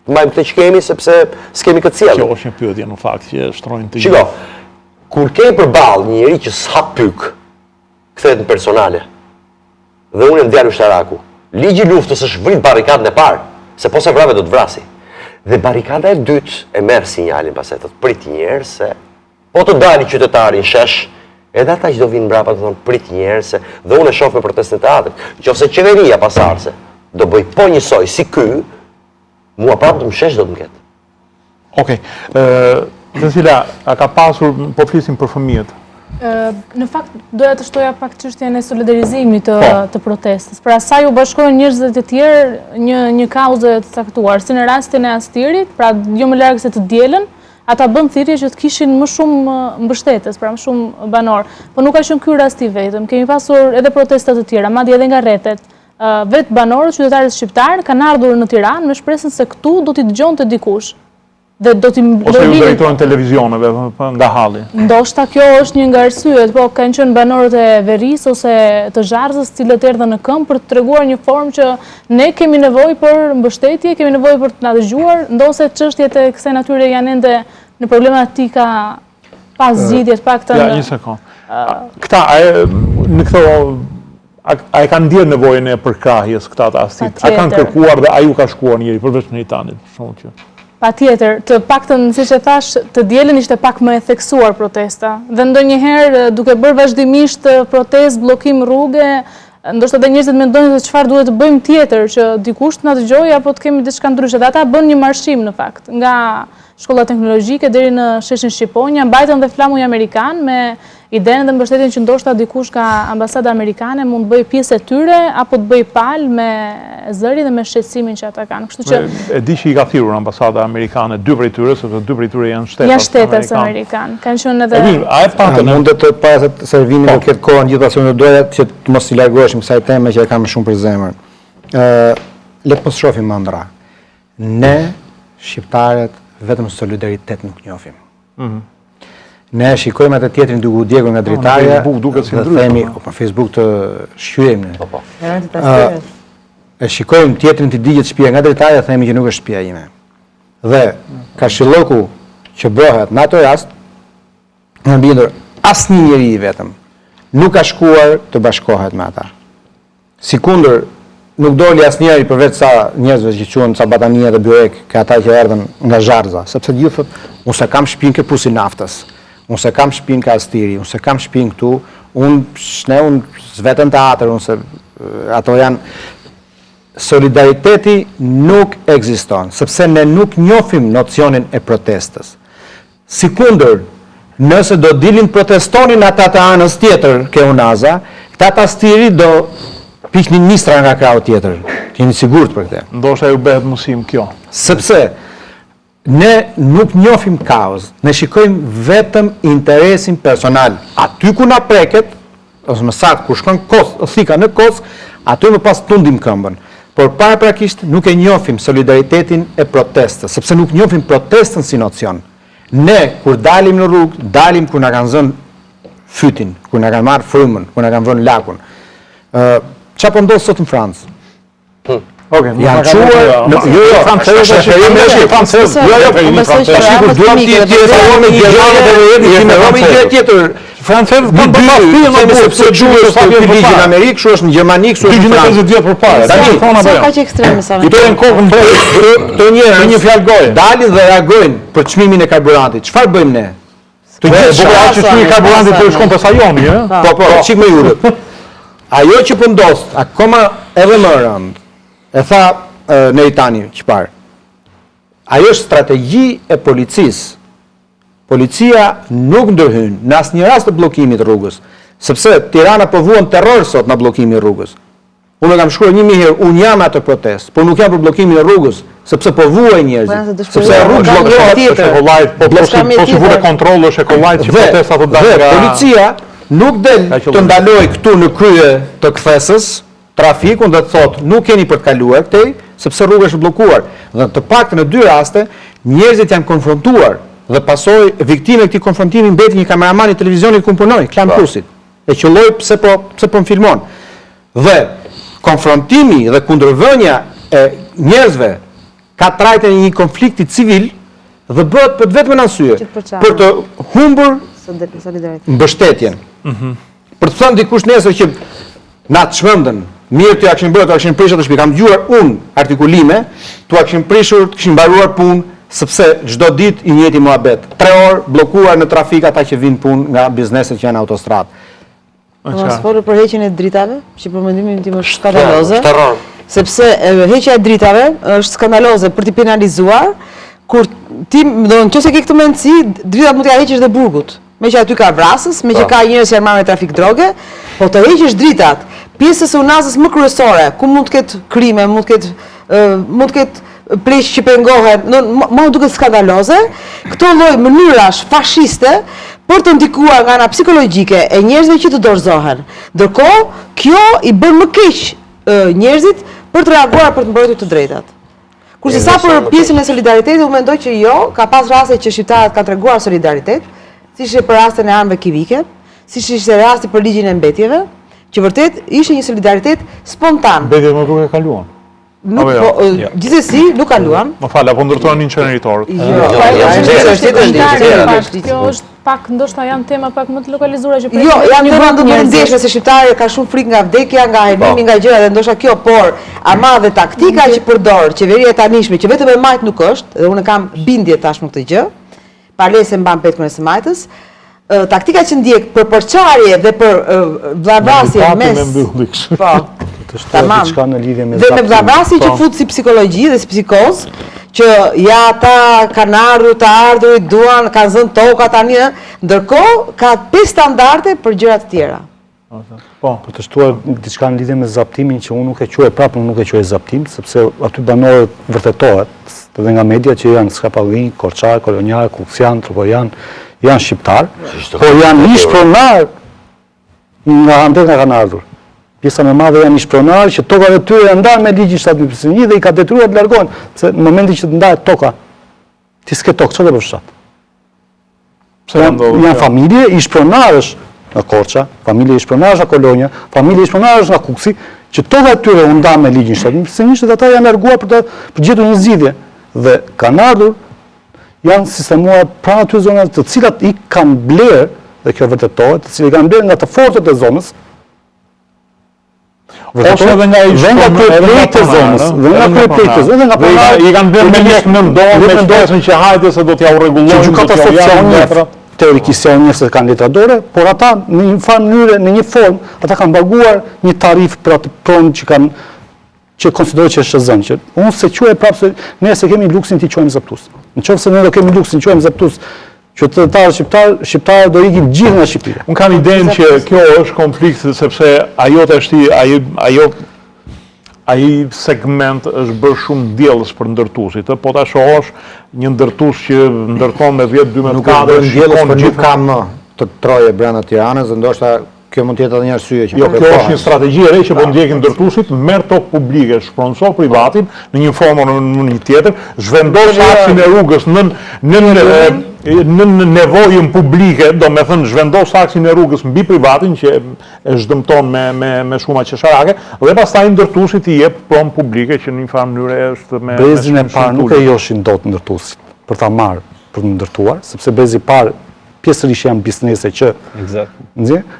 mbajmë këtë që kemi, sepse s'kemi këtë sjellë. Kjo është një pyetje në fakt që shtrojnë të Shiko, kur ke përballë një njeri që s'ha pyk, kthehet në personale, dhe unë e ndjalu shtaraku, ligji i luftës është vrit barrikadën e parë, se po se vrave do të vrasi. Dhe barikada e dytë e merr sinjalin pastaj të prit njerë se Po të dali qytetari në shesh, edhe ata që do vinë mbrapa të thonë prit njerë se dhe unë e shoh me protestën e teatrit. Qofse qeveria pasardhëse do bëj po njësoj si ky, mua prapë të më shesh do të më ketë. Okej. Cecilia, a ka pasur, po flisim për fëmijët. Në fakt, doja të shtoja pak çështjen e solidarizimit të protestës. Pra sa ju bashkojnë njerëzit e tjerë një kauze të caktuar, si në rastin e Astirit, pra jo më larg se të dielën, ata bën thirrje që të kishin më shumë mbështetës, pra më shumë banor. Po nuk ka qenë ky rasti vetëm. Kemi pasur edhe protesta të tjera, madje edhe nga rrethet. Vetë banorët, qytetarët shqiptarë kanë ardhur në Tiranë me shpresën se këtu do t'i dëgjonte dikush. Dhe do t'i Ose ju drejtojnë televizioneve nga halli. Ndoshta kjo është një nga arsyet, po kanë qenë banorët e Veris ose të Zharzës, cilët erdhën në këmbë për të treguar një formë që ne kemi nevojë për mbështetje, kemi nevojë për të na dëgjuar, ndonse çështjet e kësaj natyre janë ende në problematika pas zgjidhjes paktën. Ja, një sekond. Këta, në këto, a e kanë ndjerë nevojën e përkrahjes këta të Astit? A kanë kërkuar dhe a ju ka shkuar njëri përveç Meritanit? Shumë që. Patjetër, të paktën, siç e thash, të dielën ishte pak më e theksuar protesta. Dhe ndonjëherë duke bërë vazhdimisht protestë, bllokim rruge, ndoshta edhe njerëzit mendojnë se çfarë duhet të bëjmë tjetër që dikush të na dëgjojë apo të kemi diçka ndryshe. Dhe ata bën një marshim në fakt, nga shkolla teknologjike deri në sheshin Shqiponja, mbajtën dhe flamuj amerikan me idenë dhe mbështetjen që ndoshta dikush nga ambasada amerikane mund të bëjë pjesë e tyre apo të bëjë palë me zëri dhe me shqetësimin që ata kanë. Kështu që e di që i ka thirrur ambasada amerikane dy prej tyre, sepse dy prej tyre janë shtetas amerikan. Kanë qenë edhe a e patën mundet të para se Servini do ketë kohën gjithashtu në doja që të mos i largoheshim kësaj teme që e kam shumë për zemër. Le të mos shohim më ndra. Ne shqiptarët vetëm solidaritet nuk njohim. Ne shikojmë atë tjetrin duke u djegur nga dritarja dhe themi, po Facebook të shqyejmë ne. E shikojmë tjetrin të digjet shtëpia nga dritarja dhe themi që nuk është shtëpia ime. Dhe kashilloku që bëhet në ato rast, në bindur asnjë njeri i vetëm nuk ka shkuar të bashkohet me ata. Sikundër nuk doli asnjëri përveç sa njerëzve që quhen sa Batania dhe Byrek, ka ata që erdhën nga Zharza, sepse gjithë thotë, unë se kam shtëpinë ke Pusi Naftës, unë se kam shtëpinë ka Astiri, unë se kam shtëpinë këtu, unë s'vetën teatër, unë se ato janë. Solidariteti nuk ekziston, sepse ne nuk njohim nocionin e protestës. Sikundër, nëse do dilin protestonin ata të anës tjetër ke Unaza, këta të Astiri do pikni nistra nga krau tjetër. Jeni sigurt për këtë. Ndoshta ju bëhet mësim kjo. Sepse ne nuk njohim kaos, ne shikojmë vetëm interesin personal. Aty ku na preket, ose më saktë ku shkon thika në Kock, aty më pas tundim këmbën. Por paraprakisht nuk e njohim solidaritetin e protestës, sepse nuk njohim protestën si nocion. Ne, kur dalim në rrugë, dalim kur na kanë zënë fytin, kur na kanë marrë frymën, kur na kanë vënë lakun. Çfarë po ndodh sot në Francë? Okej, janë çuar, jo, francezë, francezë kanë bërë sepse gjuhë është ligjin në Amerikë, kështu është në Gjermani, kështu është në Francë. 250 vjet përpara. Sa ka që ekstreme sa Këto janë kokën këto njerëz me një fjalë goje. Dalin dhe reagojnë për çmimin e karburantit. Çfarë bëjmë ne? Të gjithë bukurë që çmimi i karburantit po shkon te sajoni, ë? Po, çik më urët. Ajo që po ndodh, akoma edhe më rënd, e tha Neritani që parë. Ajo është strategji e policisë. Policia nuk ndërhyn në asnjë rast të bllokimit të rrugës, sepse Tirana po vuan terror sot në bllokimin e rrugës. Unë kam shkruar 1000 herë, unë jam atë protestë, por nuk jam për bllokimin e rrugës, sepse po vuajnë njerëzit. Sepse rrugë bllokohet, po si vure kontrollosh e kollajt që protestat të dalin nga policia nuk del të ndalojë këtu në krye të kthesës trafikun dhe të thotë nuk keni për të kaluar këtej, sepse rruga është bllokuar. Dhe të paktën në 2 raste njerëzit janë konfrontuar dhe pasoj viktime këtij konfrontimi mbeti një kameraman i televizionit ku punoi, Klan Plusit. E qelloi pse po më filmon. Dhe konfrontimi dhe kundërvënia e njerëzve ka trajtën e një konflikti civil dhe bëhet për vetëm arsye për të humbur mbështetjen. Për të thënë dikush nesër që na të çmendën, mirë të ja kishin bërë, të kishin prishur të shtëpi. Kam dëgjuar unë artikulime, tu kishin prishur, të kishin mbaruar punë, sepse çdo ditë i njëjti muhabet. 3 orë bllokuar në trafik ata që vinë punë nga bizneset që janë autostradë. Mos folur për heqjen e dritave, që për mendimin tim është skandaloze. Terror. Sepse heqja e dritave është skandaloze për t'i penalizuar, kur ti, nëse ke këtë mendësi, dritat mund t'ja heqësh dhe burgut. Me që aty ka vrasës, me që ka njerëz që janë marrë me trafik droge, po të heqësh dritat, pjesës së unazës më kryesore, ku mund të ketë krime, mund të ketë pleq që pengohen, më duket skandaloze, këto lloj mënyrash fashiste për të ndikuar nga ana psikologjike e njerëzve që të dorëzohen. Ndërkohë, kjo i bën më keq njerëzit për të reaguar për të mbrojtur të drejtat. Kurse sa për pjesën e solidaritetit, unë mendoj që jo, ka pas raste që shqiptarët kanë treguar solidaritet, siç ishte për rastin e armëve kimike, siç ishte rasti për ligjin e mbetjeve, që vërtet ishte një solidaritet spontan. Mbetjet më duke kaluan. Gjithsesi, nuk kaluan. Më fal, apo ndërtohen inceneritorët. Kjo është pak, ndoshta janë tema pak më të lokalizuara që Jo, janë tema të ndeshme se shqiptarët ka shumë frikë nga vdekja, nga helmimi, nga gjëra dhe ndoshta kjo, por ama dhe taktika që përdor qeveria e tanishme, që vetëm e majt nuk është, dhe unë kam bindje tashmë këtë gjë, palese mban petkun e së majtës, taktika që ndjek për përçarje dhe për vllavrasje mes. Po. Tamam. Dhe me vllavrasje që fut si psikologji dhe si psikoz, që ja ata kanë ardhur të ardhurit, duan, kanë zënë toka tani, ndërkohë ka 5 standarde për gjëra të tjera. Po, për të shtuar diçka në lidhje me zaptimin që unë nuk e quaj prapë, nuk e quaj zaptim, sepse aty banorët vërtetohet, edhe nga media që janë skapallin, korçar, kolonial, kuksian, trovojan, janë shqiptar, por janë ish pronar nga andet nga kanë ardhur. Pjesa më madhe janë ishpronar që tokat e tyre janë ndarë me ligjin 751 dhe i ka detyruar të largohen, se në momentin që të ndahet toka, ti s'ke tokë, çfarë do bësh fshat? Janë familje ishpronarësh nga Korça, familje ishpronarësh nga Kolonja, familje ishpronarësh nga Kuksi, që tokat e tyre u ndarë me ligjin 751 dhe ata janë larguar për gjetur një zgjidhje dhe kanë ardhur, janë sistemuar pranë aty zonave të cilat i kanë blerë, dhe kjo vërtetohet, të cilat i kanë blerë nga të fortët e zonës. Ose edhe nga kryeplejtë e zonës, dhe nga kryeplejtë e zonës, dhe nga pronarët. I kanë bërë me njështë në ndonë, me shpresën që hajde se do t'ja u rregullojnë. Që gjykata sot teorikisht janë njëse kanë letradore, por ata në një farë mënyrë, në një formë, ata kanë paguar një tarif për atë pronë që konsideroj që është zënë. Që unë se quaj prapë se ne se kemi luksin t'i quajmë zaptus. Në qoftë se ne do kemi luksin t'i quajmë zaptus, qytetarë shqiptarë do ikin gjithë nga Shqipëria. Unë kam idenë që kjo është konflikt sepse ajo të është ai segment është bërë shumë diellës për ndërtuesit, po ta shohësh një ndërtues që ndërton me 10-12 diellës, por nuk ka më të troje brenda Tiranës, dhe ndoshta kjo mund të jetë edhe një arsye që jo, kjo është një strategji e re që po ndjekin ndërtuesit, merr tokë publike, shpronson privatin në një formë o në një tjetër, zhvendos aksin e rrugës në nevojën publike, do me thënë zhvendos aksin e rrugës mbi privatin që e zhdëmton me shuma qesharake, dhe pastaj ndërtuesit i jep pronë publike që në një farë mënyrë është me brezin e parë nuk e joshin dot ndërtuesit për ta marrë për të ndërtuar, sepse brezi i parë pjesërisht janë biznese që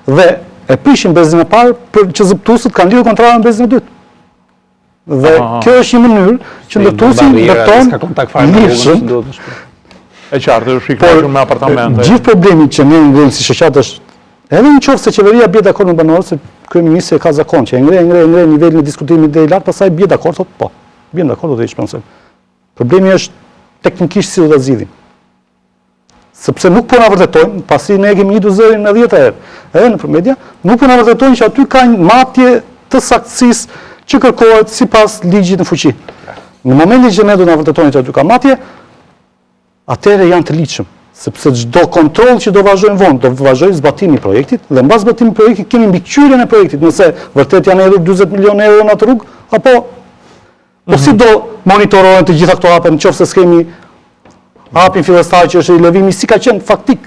dhe e prishin brezin e parë që zëptuesët kanë lidhur kontratën me brezin e dytë. Dhe kjo është një mënyrë që ndërtuesi ndërton lirshëm. E qartë, është i krahur me apartamente. Gjithë problemi që ne ngrenim si shoqat është edhe në qoftë se qeveria bie dakord me banorët, se kryeministri ka zakon që e ngre nivelin e diskutimit deri lart, pastaj bie dakord, thotë po. Bie dakord do të shpensoj. Problemi është teknikisht si do ta zgjidhim. Sepse nuk po na vërtetojnë, pasi ne kemi njitur zërin në 10 herë, edhe nëpër media, nuk po na vërtetojnë që aty ka një matje të saktësisë që kërkohet sipas ligjit në fuqi. Në momentin që ne do na vërtetojnë që aty ka matje, atëherë janë të ligjshëm, sepse çdo kontroll që do vazhdojnë vonë, do vazhdojë zbatimi i projektit, dhe mbas zbatimit të projektit kemi mbikëqyrjen e projektit, nëse vërtet janë hedhur 40 milionë euro në atë rrugë, apo si do monitorohen të gjitha këto hape nëse s'kemi hapin fillestar që është i lëvimi si ka qenë faktik.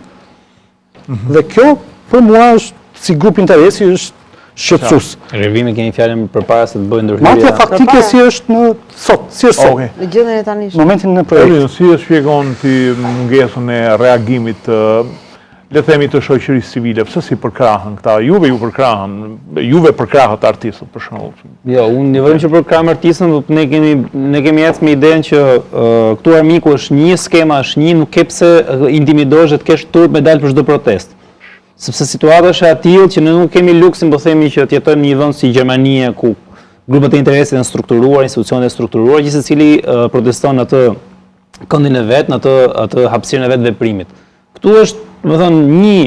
Dhe kjo për mua është si grup interesi është shqetësues. Revimi keni fjalën përpara se të bëjë ndërhyrje. Matja faktike si është në sot, si është sot. Në gjendjen e tani. Momentin në projekt. Si e shpjegon ti mungesën e reagimit le themi të shoqërisë civile, pse si përkrahën këta? Juve ju përkrahën, juve përkrahët artistët për shembull. Jo, unë një vërim që përkrahëm artistën, ne kemi ecë me idenë që këtu armiku është një, skema është një, nuk ke pse intimidosh dhe të kesh turp me dalë për çdo protestë. Sepse situata është e tillë që ne nuk kemi luksin, po themi që të jetojmë në një vend si Gjermania ku grupet e interesit janë strukturuar, institucionet e strukturuar, gjithë secili proteston atë këndin e vet, në atë hapësirën e vet veprimit. Këtu është, më thënë, një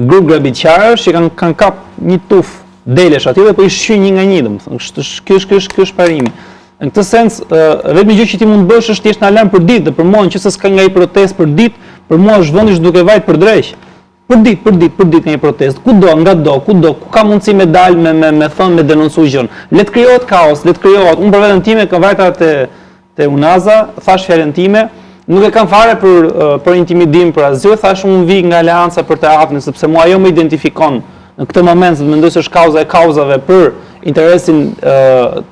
grup grabitqarësh që kanë kap një tuf delesh aty dhe po i shqy një nga një, domethënë, ky është parimi. Në këtë sens, vetëm gjë që ti mund bësh është thjesht në alarm për ditë, dhe për mua nëse s'ka nga një protestë për ditë, për mua është vendi duke vajt për dreq. Për ditë nga një protestë, kudo, ku ka mundësi me dalë, me thënë, me denoncu gjën. Le të krijohet kaos, le të krijohet. Unë për veten time ka vajta te Unaza, thash fjalën time, nuk e kam fare për intimidim, për asgjë, thash unë vi nga Aleanca për teatrin, sepse mua ajo më identifikon në këtë moment, se mendoj se është kauza e kauzave për interesin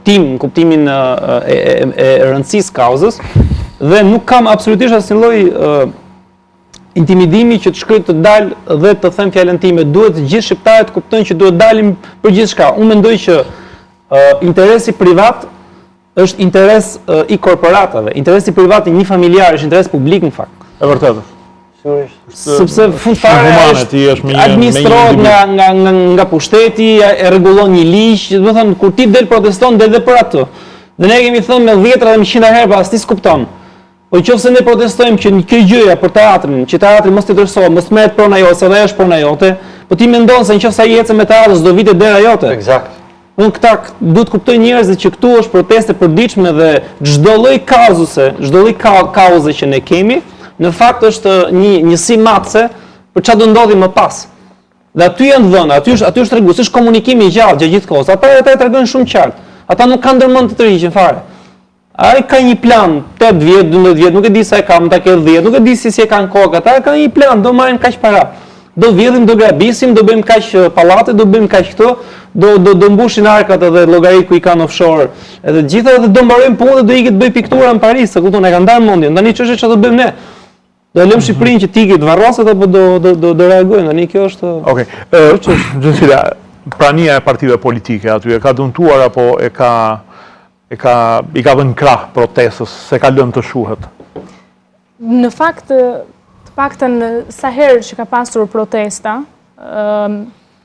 tim, në kuptimin e rëndësisë kauzës, dhe nuk kam absolutisht asnjë lloj intimidimi që të shkruaj të dalë dhe të them fjalën time. Duhet gjithë shqiptarët të kuptojnë që duhet dalim për gjithçka. Unë mendoj që interesi privat është interes i korporatave. Interesi privat i një familjar është interes publik në fakt. E vërtetë. Sepse fund fare administrohet nga pushteti, e rregullon një ligj, do të thënë kur ti del proteston del edhe për atë. Dhe ne kemi thënë me 10 dhe me 100 herë, pas ti s'kupton. Po nëse ne protestojmë që kjo gjëja për teatrin, që teatri mos të dërsohet, mos merret prona jote, se ajo është prona jote, po ti mendon se nëse ai ecën me teatrin do vite dera jote. Eksakt. Unë këta duhet kuptojnë njerëzit që këtu është proteste përditshme dhe çdo lloj kauze që ne kemi, në fakt është një si matse për çfarë do ndodhi më pas. Dhe aty janë dhëna, aty është tregues, është komunikimi i gjallë gjatë gjithë kohës. Ata tregojnë shumë qartë. Ata nuk kanë ndërmend të tërhiqen fare. Ai ka një plan 8 vjet, 12 vjet, nuk e di sa e ka, më ta ke 10, nuk e di si e kanë kokë. Ata kanë një plan, do marrin kaq para. Do vjedhim, do grabisim, do bëjmë kaq pallate, do bëjmë kaq këto, do mbushin arkat edhe llogarit ku i kanë offshore. Edhe gjithë edhe do mbarojmë punë dhe do ikit bëj piktura në Paris, se kupton, e kanë ndarë mendjen. Tani ç'është çfarë do bëjmë ne? Do lëm Shqipërinë që tikit varroset apo do reagojnë? Tani kjo është. Okej. Gjësila, prania e partive politike aty e ka dëmtuar apo i ka dhënë krah protestës, se ka lënë të shuhet? Në fakt, të paktën sa herë që ka pasur protesta,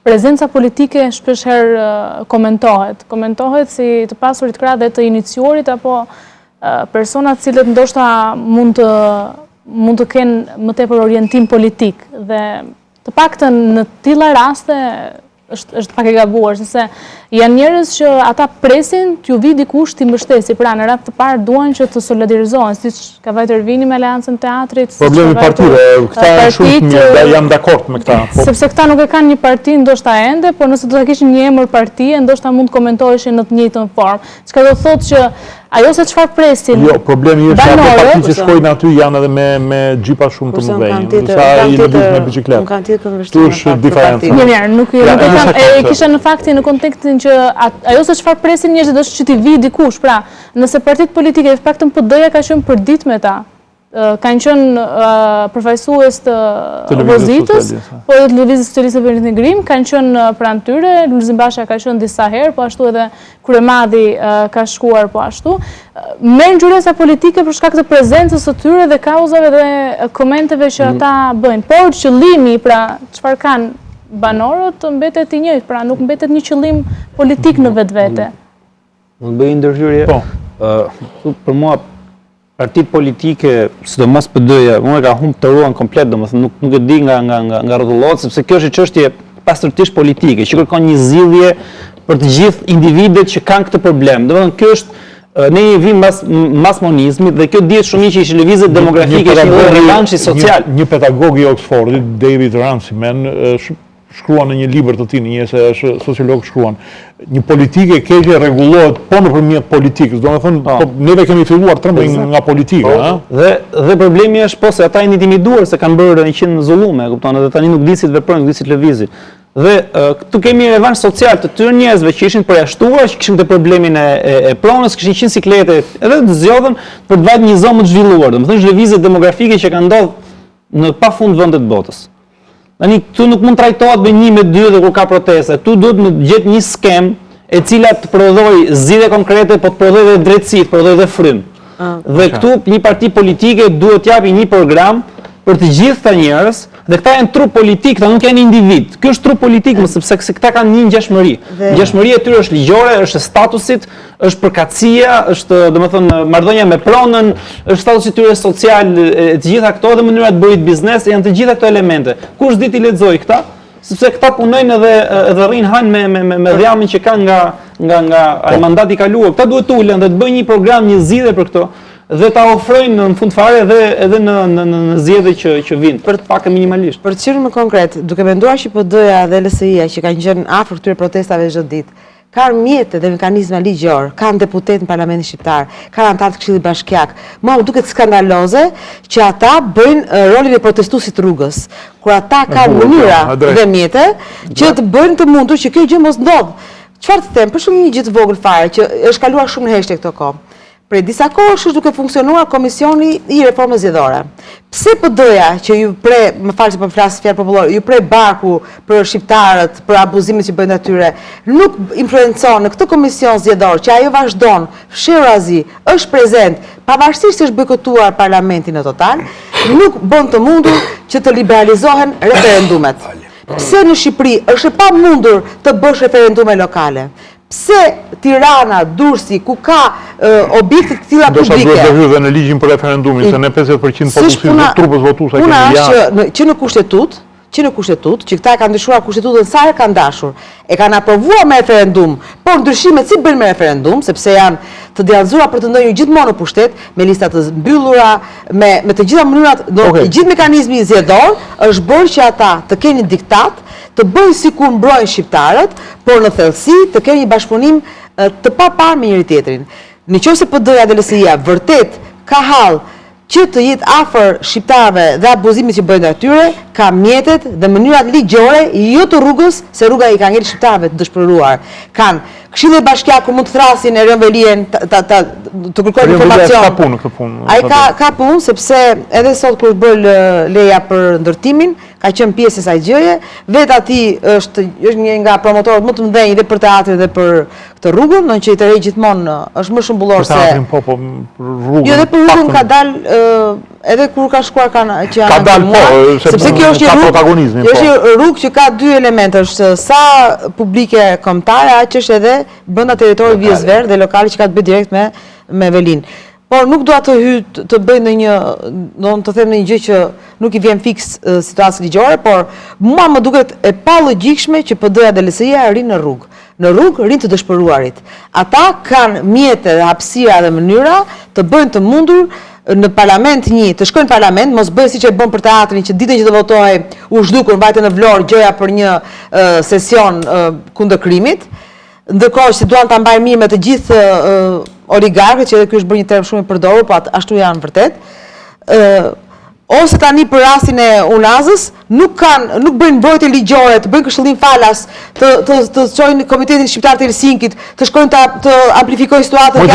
prezenca politike shpeshherë komentohet si të pasurit krah dhe të iniciuarit apo personat cilët ndoshta mund të kenë më tepër orientim politik, dhe të paktën në tilla raste është pak e gabuar, sepse janë njerëz që ata presin t'ju vi dikush t'i mbështesi, pra në radhë të parë duan që të solidarizohen, siç ka vajtur Ervini me Aleancën Teatrit. Problemi partive, këta janë shumë të mirë, dhe jam dakord me këta. Sepse këta nuk e kanë një parti ndoshta ende, por nëse do ta kishin një emër partie, ndoshta mund të komentoheshin në të njëjtën formë. Çka do thotë që ajo se çfarë presin. Jo, problemi është se ato parti që shkojnë aty janë edhe me xhipa shumë të mëdhenj, sa i lëviz me biçikletë. Nuk kanë tjetër Tu është diferencë. Mirë, nuk e kisha në faktin në kontekstin që ajo se çfarë presin njerëzit është që t'i vi dikush. Pra, nëse partitë politike, të paktën PD-ja ka qenë për ditë me ta, kanë qenë përfaqësues të opozitës, po edhe të Lëvizjes Socialiste për Integrim, kanë qenë pranë tyre, Lulzim Basha ka qenë disa herë, po ashtu edhe Kryemadhi ka shkuar po ashtu. Merr ngjyresa politike për shkak të prezencës së tyre dhe kauzave dhe komenteve që ata bëjnë. Por qëllimi, pra çfarë kanë banorët, mbetet i njëjtë, pra nuk mbetet një qëllim politik në vetvete. Mund bëj ndërhyrje? Po. Për mua partitë politike, sidomos PD-ja, unë e ka humbur të ruan komplet, domethënë nuk e di nga rrotullohet, sepse kjo është çështje pastërtisht politike, që kërkon një zgjidhje për të gjithë individet që kanë këtë problem. Domethënë kjo është ne i vim mas monizmit dhe kjo dihet shumë që ishte lëvizje demografike, është një revanshi social. Një pedagog i Oxfordit, David Runciman, shkruan në një libër të tij, një se është sociolog, shkruan, një politikë e keqe rregullohet po nëpërmjet politikës. Domethënë, neve kemi filluar trembëng nga politika, ha? Dhe problemi është po se ata janë intimiduar se kanë bërë 100 zullume, kupton, edhe tani nuk di si të veprojnë, nuk di si të lëvizin. Dhe këtu kemi revansh social të tyre njerëzve që ishin përjashtuar, që kishin të problemin e pronës, kishin 100 siklete, edhe të zgjodhen për të vajtur një zonë më të zhvilluar. Domethënë është lëvizje demografike që ka ndodhur në pafund vende të botës. Tani këtu nuk mund trajtohet me 1 me 2 dhe kur ka proteste. Këtu duhet të gjetë një skem e cila të prodhoj zgjidhje konkrete, po të prodhoj dhe drejtësi, të prodhoj dhe frym. Dhe këtu një parti politike duhet të japi një program për të gjithë këta njerëz, dhe këta janë trup politik, këta nuk janë individ. Ky është trup politik, sepse këta kanë një ngjashmëri. Ngjashmëria e tyre është ligjore, është e statusit, është përkatësia, është domethënë marrëdhënia me pronën, është statusi i tyre social, të gjitha këto dhe mënyra të bërit biznes, janë të gjitha këto elemente. Kush di ti lexoj këta? Sepse këta punojnë edhe rrin hanë me dhjamin që kanë nga ai mandati i kaluar. Këta duhet të ulen dhe të bëjnë një program, një zgjidhje për këto dhe ta ofrojnë në fund fare edhe në zgjedhje që vinë, për të pakën minimalisht. Për të qenë më konkret, duke menduar që PD-ja dhe LSI-ja që kanë qenë afër këtyre protestave çdo ditë, kanë mjete dhe mekanizma ligjor, kanë deputet në Parlamentin Shqiptar, kanë antar të Këshillit Bashkiak. Mua më duket skandaloze që ata bëjnë rolin e protestuesit rrugës, kur ata kanë mënyra dhe mjete që të bëjnë të mundur që kjo gjë mos ndodh. Çfarë të them, për shembull një gjë të vogël fare që është kaluar shumë në heshtje këto kohë. Prej disa kohësh është duke funksionuar Komisioni i Reformës Zgjedhore. Pse PD-ja që ju pre, më falë që po flas fjalë popullore, ju pre barku për shqiptarët, për abuzimet që bëjnë atyre, nuk influencon në këtë komision zgjedhor që ajo vazhdon, fshirazi, është prezent, pavarësisht se është bojkotuar parlamenti në total, nuk bën të mundur që të liberalizohen referendumet. Pse në Shqipëri është e pamundur të bësh referendume lokale? Pse Tirana, Durrësi, ku ka objekte të tilla publike? Do të duhet të hyjë dhe në ligjin për referendumin, se ne 50% popullsisë trupës votuese kemi ja. Që në kushtetut, që këta e kanë ndryshuar kushtetutën sa herë kanë dashur, e kanë aprovuar me referendum, por ndryshimet si bëjnë me referendum, sepse janë të djallëzuara për të ndonjë gjithmonë në pushtet, me lista të mbyllura, me të gjitha mënyrat, gjithë mekanizmi zgjedhor është bërë që ata të kenë një diktat, të bëjnë sikur mbrojnë shqiptarët, por në thellësi të kenë një bashkëpunim të paparë me njëri tjetrin. Nëse PD-ja dhe LSI-ja vërtet ka hall që të jetë afër shqiptarëve dhe abuzimit që bëjnë atyre, ka mjetet dhe mënyrat ligjore, jo të rrugës, se rruga i ka ngel shqiptarëve të dëshpëruar. Kanë Këshilli Bashkiak kur mund të thrasin e Rënvelien të kërkojnë informacion. Ai ka punë sepse edhe sot kur bërë leja për ndërtimin, ka qenë pjesë e kësaj gjëje, vetë ati është një nga promotorët më të mëdhenj dhe për teatrin dhe për këtë rrugën, në që i të rej gjithmonë është më shëmbullor se... Për teatrin po, rrugën... Jo, dhe për rrugën ka dalë, edhe kur ka shkuar që janë anëmuar, sepse kjo është një rrugë që ka dy elemente, është sa publike kombëtare, aq është edhe brenda territorit Vijës Verdh dhe lokali që ka të bëjë direkt me Velin. Por nuk dua të hyj të bëj në një, të them në një gjë që nuk i vjen fiks situatës ligjore, por mua më duket e palogjikshme që PD-ja dhe LSI-ja rinë në rrugë. Në rrugë rinë të dëshpëruarit. Ata kanë mjete dhe hapësira dhe mënyra të bëjnë të mundur në parlament të shkojnë në parlament, mos bëjnë siç e bën për teatrin që ditën që të votohej u zhdukur mbajtën në Vlorë gjëja për një sesion kundër krimit. Ndërkohë që duan ta mbajnë mirë me të gjithë oligarkët, që edhe ky është bërë një term shumë i përdorur, po ashtu janë vërtet. Ose tani për rastin e Unazës, nuk bëjnë mbrojtje ligjore, të bëjnë këshillim falas, të çojnë Komitetin Shqiptar të Helsinkit, të shkojnë të amplifikojnë situatën që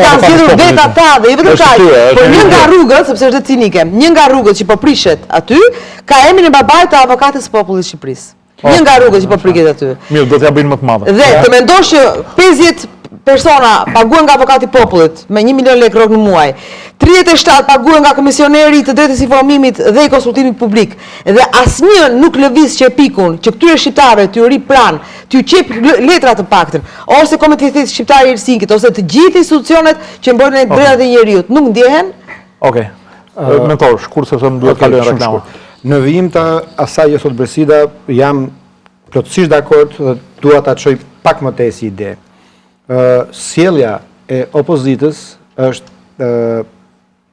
kanë zgjedhur vetë ata dhe jo vetëm kaq. Por një nga rrugët, sepse është cinike, një nga rrugët që po prishet aty, ka emrin e babait të avokatës së popullit të Shqipërisë. Një nga rrugët që po priket aty. Mirë, do t'ja bëjnë më të madhe. Dhe të mendosh që 50 persona paguhen nga avokati i popullit me 1 milion lekë rrogë në muaj, 37 paguhen nga komisioneri të drejtës informimit dhe i konsultimit publik, dhe asnjë nuk lëviz që e pikun që këtyre shqiptarëve t'ju ri pranë, t'ju qep letra të paktën, ose Komiteti Shqiptar i Helsinkit, ose të gjithë institucionet që mbrojnë drejtat e njerëzit, nuk ndjehen? Okej. Mentor, shkurt sepse më duhet kalojnë reklama. Në vijim të asaj që thot Bresida, jam plotësisht dakord dhe dua ta çoj pak më tej si ide. Sjellja e opozitës është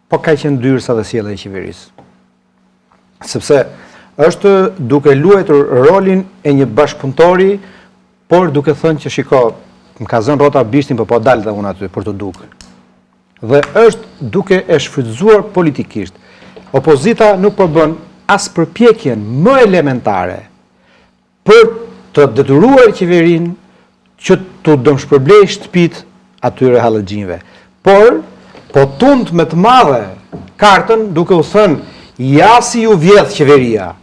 po ka qenë ndyrë sa dhe sjellja e qeverisë. Sepse është duke luajtur rolin e një bashkëpunëtori, por duke thënë që shiko, më ka zënë rrota bishtin, po dalë dhe unë aty për të duke. Dhe është duke e shfrytzuar politikisht. Opozita nuk po bën as përpjekjen më elementare për të detyruar qeverinë që të dëmshpërblej shtëpitë atyre hallëxhinjve. Por, po tund me të madhe kartën duke u thënë ja si ju vjedh qeveria,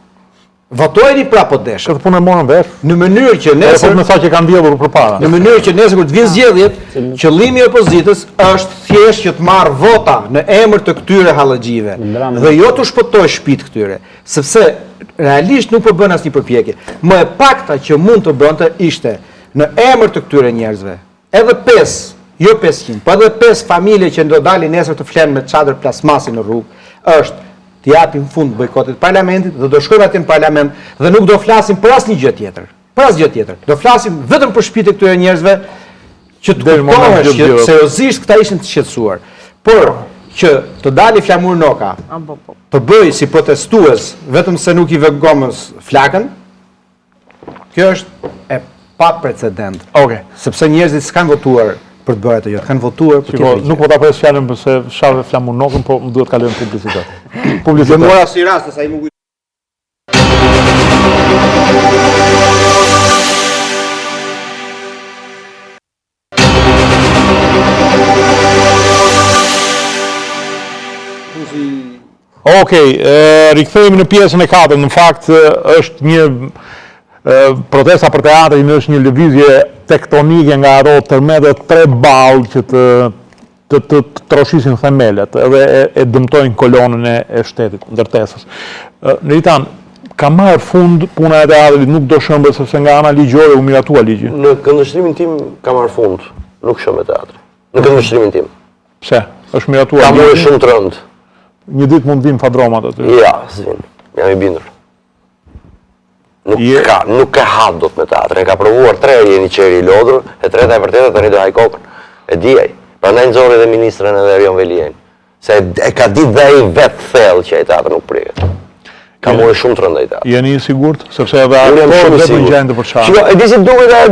votojni pra po deshëm. Këtë punë e morën vesh. Në mënyrë që nesër Po më tha që kanë vjedhur përpara. Në mënyrë që nesër kur të vinë zgjedhjet, qëllimi i opozitës është thjesht që të marrë vota në emër të këtyre hallëxhive dhe jo të shpëtoj shtëpitë këtyre, sepse realisht nuk po bën asnjë përpjekje. Më e pakta që mund të bënte ishte në emër të këtyre njerëzve, edhe 5, jo 500, po edhe 5 familje që do dalin nesër të flenë me çadër plasmasi në rrugë, është të japim fund bojkotit parlamentit dhe do shkojmë atje në parlament dhe nuk do flasim për asnjë gjë tjetër. Për asnjë gjë tjetër. Do flasim vetëm për shtëpitë e këtyre njerëzve që të kuptohesh që seriozisht këta ishin të shqetësuar. Por që të dali Flamur Noka, të bëj si protestues vetëm se nuk i vë gomës flakën, kjo është e pa precedent. Okej. Sepse njerëzit s'kanë votuar për të bërë atë gjë, kanë votuar për tjetër gjë. Nuk po ta pres fjalën përse sharve Flamur Nokën, po më duhet kalojmë publicitet. Dhe Publicitet. mora si rast, sa i më Okej, rikthehemi në pjesën e 4. Në fakt është një protesta për teatrin, është një lëvizje tektonike nga ato tërmete 3 ballë që të troshisin themelet edhe e dëmtojnë kolonën e shtetit, ndërtesës. Neritan, ka marrë fund puna e teatrit, nuk do shëmbet sepse nga ana ligjore u miratua ligji. Në këndvështrimin tim ka marrë fund, nuk shëmbet teatri. Në këndvështrimin tim. Pse? Është miratua Ka ligji? morë shumë të rëndë. Një ditë mund vim fadromat aty. Ja, s'vin. Jam i bindur. Nuk ka hat dot me teatrin. E ka provuar 3 herë jeni qeri i lodhur, e treta e vërtetë tani do haj kokën. E dijaj. Prandaj nxorri dhe ministrën edhe Erion Velien. Se e ka ditë dhe ai vetë thellë që ai teatri nuk priket. Ka morë shumë të rëndë ai teatri. Jeni i sigurt sepse edhe Unë jam ato shumë i vetëm sigurt. gjajnë të përçarë. Shiko, e di si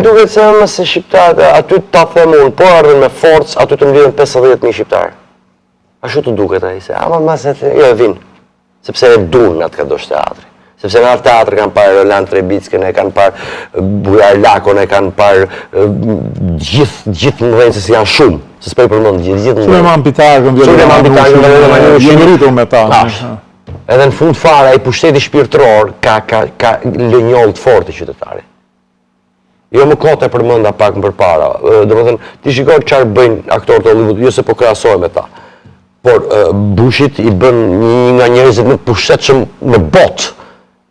duket se më se shqiptarët aty ta them unë, po ardhen me forcë, aty të mblidhen 50.000 shqiptarë. Ashtu të duket ai se ama mas e jo e vin. Sepse e duan atë ka dosh teatri. Sepse në atë teatr kanë parë Roland Trebickën, e kanë parë Bujar Lakon, e kanë parë gjithë mëdhenjtë që janë shumë. Se s'po i përmend gjithë. Sulejman Pitarkën, jemi rritur me ta. Edhe në fund fare ai pushteti shpirtëror ka lënjoll të fortë qytetarit. Jo më kote përmenda pak më përpara. Domethënë, ti shikoj çfarë bëjnë aktorët e Hollywood, jo se po krahasoj me ta. Por Bushit i bën një nga njerëzit më të pushtshëm në botë.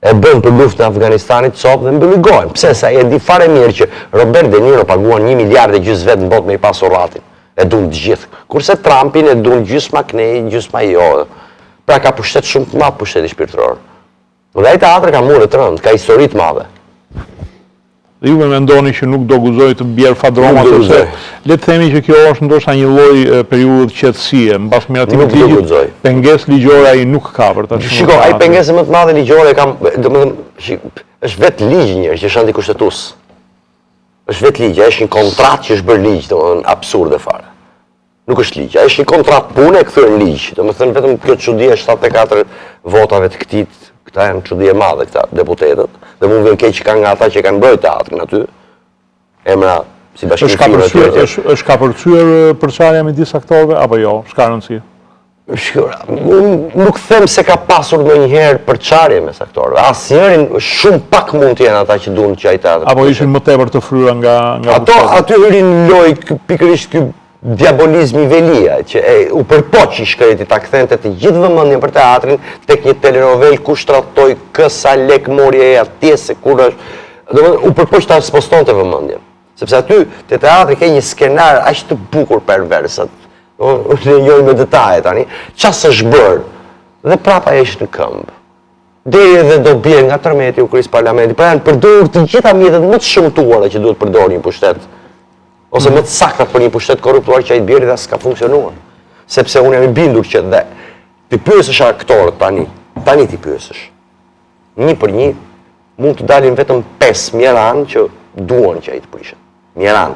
E bën për luftën e Afganistanit copë dhe mbylli gojën. Pse? Se ai e di fare mirë që Robert De Niro paguan 1,5 miliard vetë në botë me i pasur ratin. E duan të gjithë. Kurse Trumpin e duan gjysma knej, gjysma jo. Pra ka pushtet shumë të madh pushteti shpirtëror. Dhe ai teatri ka mure të rëndë, ka histori të madhe. Dhe juve mendoni që nuk do guzoj të bjerë fadroma, Nuk do sepse guzoj. le të themi që kjo është ndoshta një lloj periudhë qetësie, mbas miratimit Nuk do ligjit, guzoj. pengesë ligjore ai nuk ka për ta. Shiko, ai pengesë më të madhe ligjore kam, domethënë, është vetë ligj njërë që është antikushtetues. Është vetë ligj, ai është një kontratë që është bërë ligj, domethënë absurde fare. Nuk është ligj, ai është një kontratë pune e kthyer në ligj. Domethënë vetëm kjo çudi e 74 votave të këtij, këta janë çudi e madhe këta deputetët, dhe mund vjen keq që kanë nga ata që kanë mbrojtur teatrin aty. Emra si bashkimi është ka përcyer përçarja midis aktorëve apo jo? S'ka rëndësi. Unë nuk them se ka pasur ndonjëherë përçarje mes aktorëve. Asnjërin shumë pak mund të jenë ata që duan që ai teatri. Apo ishin më tepër të fryra nga Ato aty hyrin loj pikërisht ky diabolizmi Velia, që u përpoq i shkreti ta kthente të gjithë vëmendjen për teatrin tek një telenovel ku shtratoi sa lek mori ai atje se kur është. Domethënë u përpoq ta spostonte vëmendjen. Sepse aty te teatri ka një skenar aq të bukur perversat. Unë njoj me detaje tani, qasë është bërë, dhe prapa e ishtë në këmbë. Deri edhe do bje nga tërmeti u krisë parlamenti, pra janë përdorur të gjitha mjetet më të shëmtuara që duhet përdorur një pushtet, ose më të sakta për një pushtet korruptuar që ai të bjeri dhe s'ka funksionuar. Sepse unë jam i bindur që dhe ti pyesësh aktorët tani ti pyesësh. Një për një, mund të dalin vetëm 5 mjeran që duan që ai të prishet. Mjeran.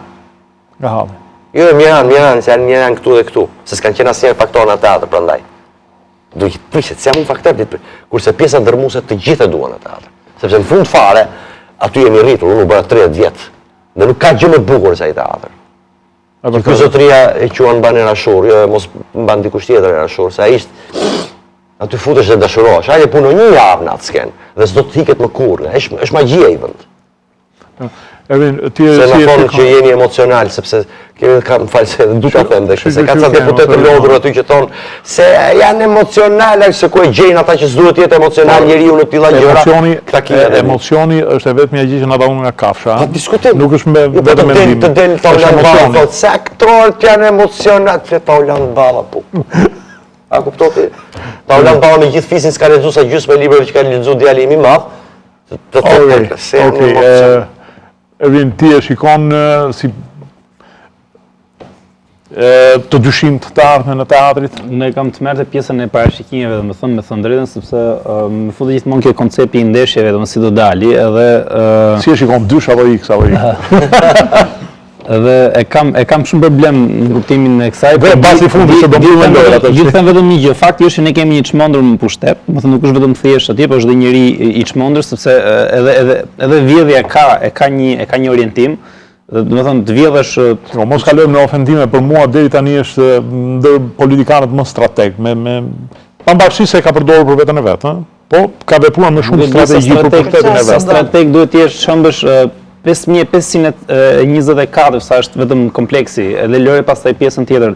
nga halli. Jo, mjeran, se janë mjeran këtu dhe këtu, se s'kanë qenë asnjëherë faktor në teatr prandaj. Do të prishet, se jam un faktor ditë. Kurse pjesa ndërmuese të gjithë duan në teatr. Sepse në fund fare, aty jemi rritur, unë u bëra 30 vjet. Dhe nuk ka gjë më bukur se ai teatr. Ky zotëria e quan Baner Ashur, jo mos mban dikush tjetër Ashur, se ai ishte Aty futesh dhe dashurohesh. Hajde puno një javë në atë skenë dhe s'do të hiket më kurrë. Është magjia i vend. Ervin, ti Se na thonë që jeni emocional, sepse kemi më falë se du ta them dhe se ka ca deputet të lodhur aty që thonë se janë emocionale, se ku e gjejnë ata që s'duhet jetë emocional njeriu në tilla gjëra. Emocioni është e vetmja gjë që na dallon nga kafsha. Pa diskutim. Nuk është vetëm mendim. Të del Taulan Balla, thotë se aktorët janë emocional, se Taulan Balla po. A kuptoti? Taulan Balla me gjithë fisin s'ka lexuar sa gjysmë librave që ka lexuar djali im i madh. Të thotë se janë emocional. Ervin, ti e shikon si të dyshim të ardhmen në teatrit? Ne kam të merrte pjesën e parashikimeve, me thënë drejtën, sepse më futet gjithmonë kjo koncepti i ndeshjeve, domethënë si do dali, edhe si e shikon dysh apo x apo y? Edhe e kam shumë problem në kuptimin e kësaj. Dhe basi fundit që do bëjmë lojë atë. Gjithë them vetëm një gjë, fakti është që ne kemi një çmendur në pushtet, domethënë nuk është vetëm thjesht atje, por është edhe njëri i çmendur sepse edhe vjedhja ka një orientim. Domethënë të vjedhësh, mos kalojmë në ofendime, për mua deri tani është ndër politikanët më strateg, pavarësisht se ka përdorur për veten e vet, po ka vepruar me shumë strategji për pushtetin e vet. Strateg duhet të jesh shëmbësh 5524, sa është vetëm kompleksi, edhe lëre pastaj pjesën tjetër.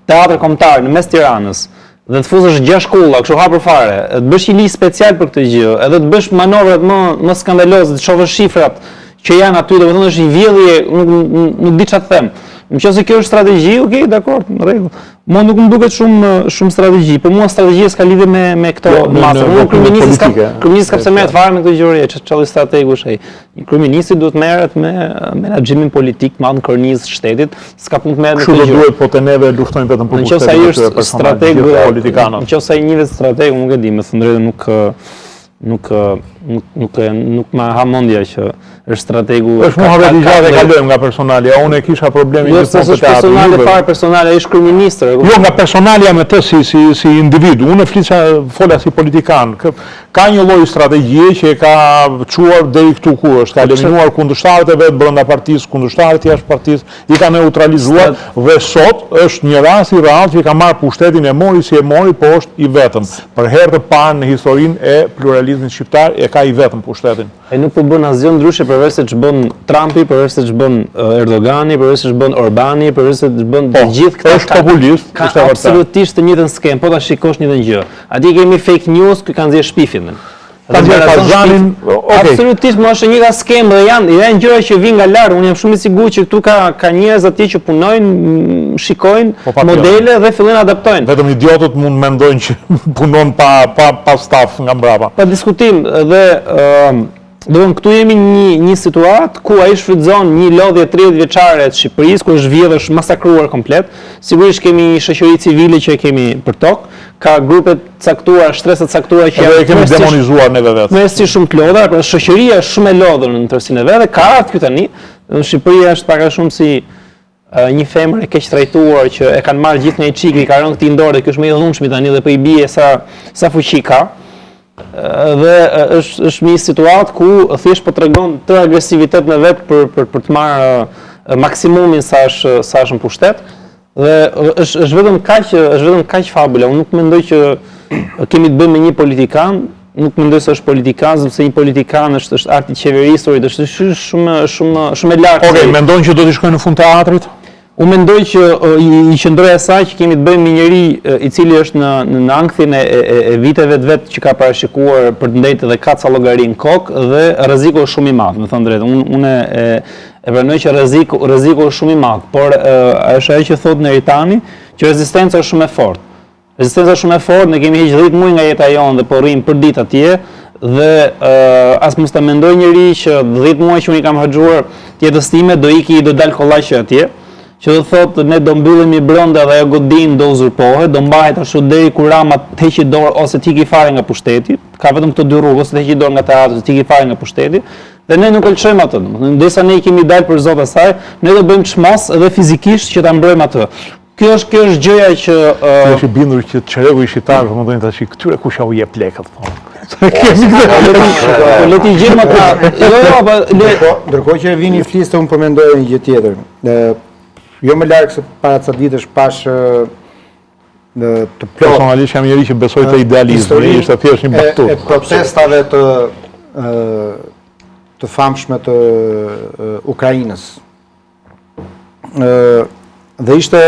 Teatri kombëtar në mes Tiranës, dhe të fuzësh 6 shkolla, kështu hapur fare, të bësh një ligj special për këtë gjë, edhe të bësh manovrat më skandaloze, të shohësh shifrat që janë aty, domethënë është një vjedhje, nuk di çfarë të them. Nëse kjo është strategji, okay, dakor, në rregull. Mua nuk më duket shumë strategji. Për mua strategjia s'ka lidhje me këto masë. Kryeministri ka pse merret fare me këtë gjëri, çfarë strategu është ai. Një kryeminist duhet merret me menaxhimin politik, me anë kornizë shtetit, s'ka punë të merret me këtë gjë. Kështu duhet, po te neve luftojmë vetëm për pushtetin. Nëse ai është strateg politikanët. Nëse ai një vetë strateg, nuk e di, me thënë drejtën nuk ma ha mendja që është strategu. Është muhabet i gjatë, kalojmë nga personalia. Unë e kisha problemi jo se është personale fare, personale ai është kryeminist. Jo, nga personalia me të si individu. Unë fola si politikan. Ka një lloj strategjie që e ka çuar deri këtu ku është, ka eliminuar kundërshtarët e vet brenda partisë, kundërshtarët jashtë partisë, i ka neutralizuar dhe sot është një rast i rrallë që ka marrë pushtetin, e mori si e mori, po është i vetëm. Për herë të parë në historinë e pluralizmit shqiptar e ka i vetëm pushtetin. Ai nuk po bën asgjë ndryshe përveç se ç'bën Trumpi, përveç se ç'bën Erdogani, përveç se ç'bën Orbani, përveç se ç'bën të gjithë këta. Është populist, është absolutisht të njëjtën skem, po ta shikosh një gjë. Atje kemi fake news që kanë nxjerrë shpifin. Absolutisht, më është një nga skem dhe janë gjëra që vijnë nga larg. Unë jam shumë i sigurt që këtu ka njerëz atje që punojnë, shikojnë modele dhe fillojnë adaptojnë. Vetëm idiotët mund mendojnë që punon pa staf nga mbrapa. Pa diskutim dhe këtu jemi një situatë ku ai shfrytëzon një lodhje 30 vjeçare të Shqipërisë, ku është vjedhur, është masakruar komplet. Sigurisht kemi një shoqëri civile që e kemi për tokë, ka grupe caktuara, shtresa caktuara që janë kemi demonizuar neve vetë. Me si shumë të lodhura, por shoqëria është shumë e lodhur në tërsinë e vet, ka ardhur këtu tani. Në Shqipëri është pak a shumë si një femër e keq trajtuar që e kanë marrë gjithë nga i çikri, ka rënë këtij dorë, kjo është më i dhunshmi tani dhe po i bie sa fuqi ka. Dhe është një situatë ku thjesht po tregon të agresivitet në vet për të marrë maksimumin sa është në pushtet. Dhe është vetëm kaq fabula. Unë nuk mendoj që kemi të bëjmë me një politikan, nuk mendoj se është politikan, sepse një politikan është arti i qeverisurit, është shumë e lartë. Okej, mendojnë që do të shkojnë në fund teatrit? Unë mendoj që i qëndroj asaj që kemi të bëjmë me njëri i cili është në ankthin e viteve të vet që ka parashikuar për të ndejtë dhe ka ca llogari në kokë dhe rreziku është shumë i madh, me thënë drejtë. Unë e pranoj që rreziku është shumë i madh, por është ajo që thotë Neritani, që rezistenca është shumë e fortë. Rezistenca është shumë e fortë, ne kemi heqë 10 muaj nga jeta jonë dhe po rrim për ditë atje dhe as mos ta mendoj njëri që 10 muaj që unë i kam harxuar jetës time do iki do dal kollaqe atje. Që do thotë ne do mbyllemi brenda dhe ajo godin do uzurpohet, do mbahet ashtu deri kur Rama të heqë dorë ose të ikë fare nga pushteti. Ka vetëm këto dy rrugë, ose të heqë dorë nga teatri, ose të ikë fare nga pushteti. Dhe ne nuk e lëshojmë atë. Ndërsa ne kemi dalë për zot asaj, ne do bëjmë çmos edhe fizikisht që ta mbrojmë atë. Kjo është gjëja që është i bindur që çeregu i shqiptar domethënë tash këtyre kush ja u jep lekët thonë. Le t'i gjejmë atë. Ndërkohë që vini fliste unë po mendoj një gjë tjetër. Jo më larg se para ca ditësh pash një intervistë të një kryeministri, një kryeministri i Shqipërisë, që thoshte se Shqipëria është një vend i paqes. Dhe unë mendoj që kjo është një gjë që duhet të trajtohet. të plot Personalisht jam njeri që besoj të idealizmi, ishte thjesht një batut. e protestave të famshme të Ukrainës. Dhe ishte,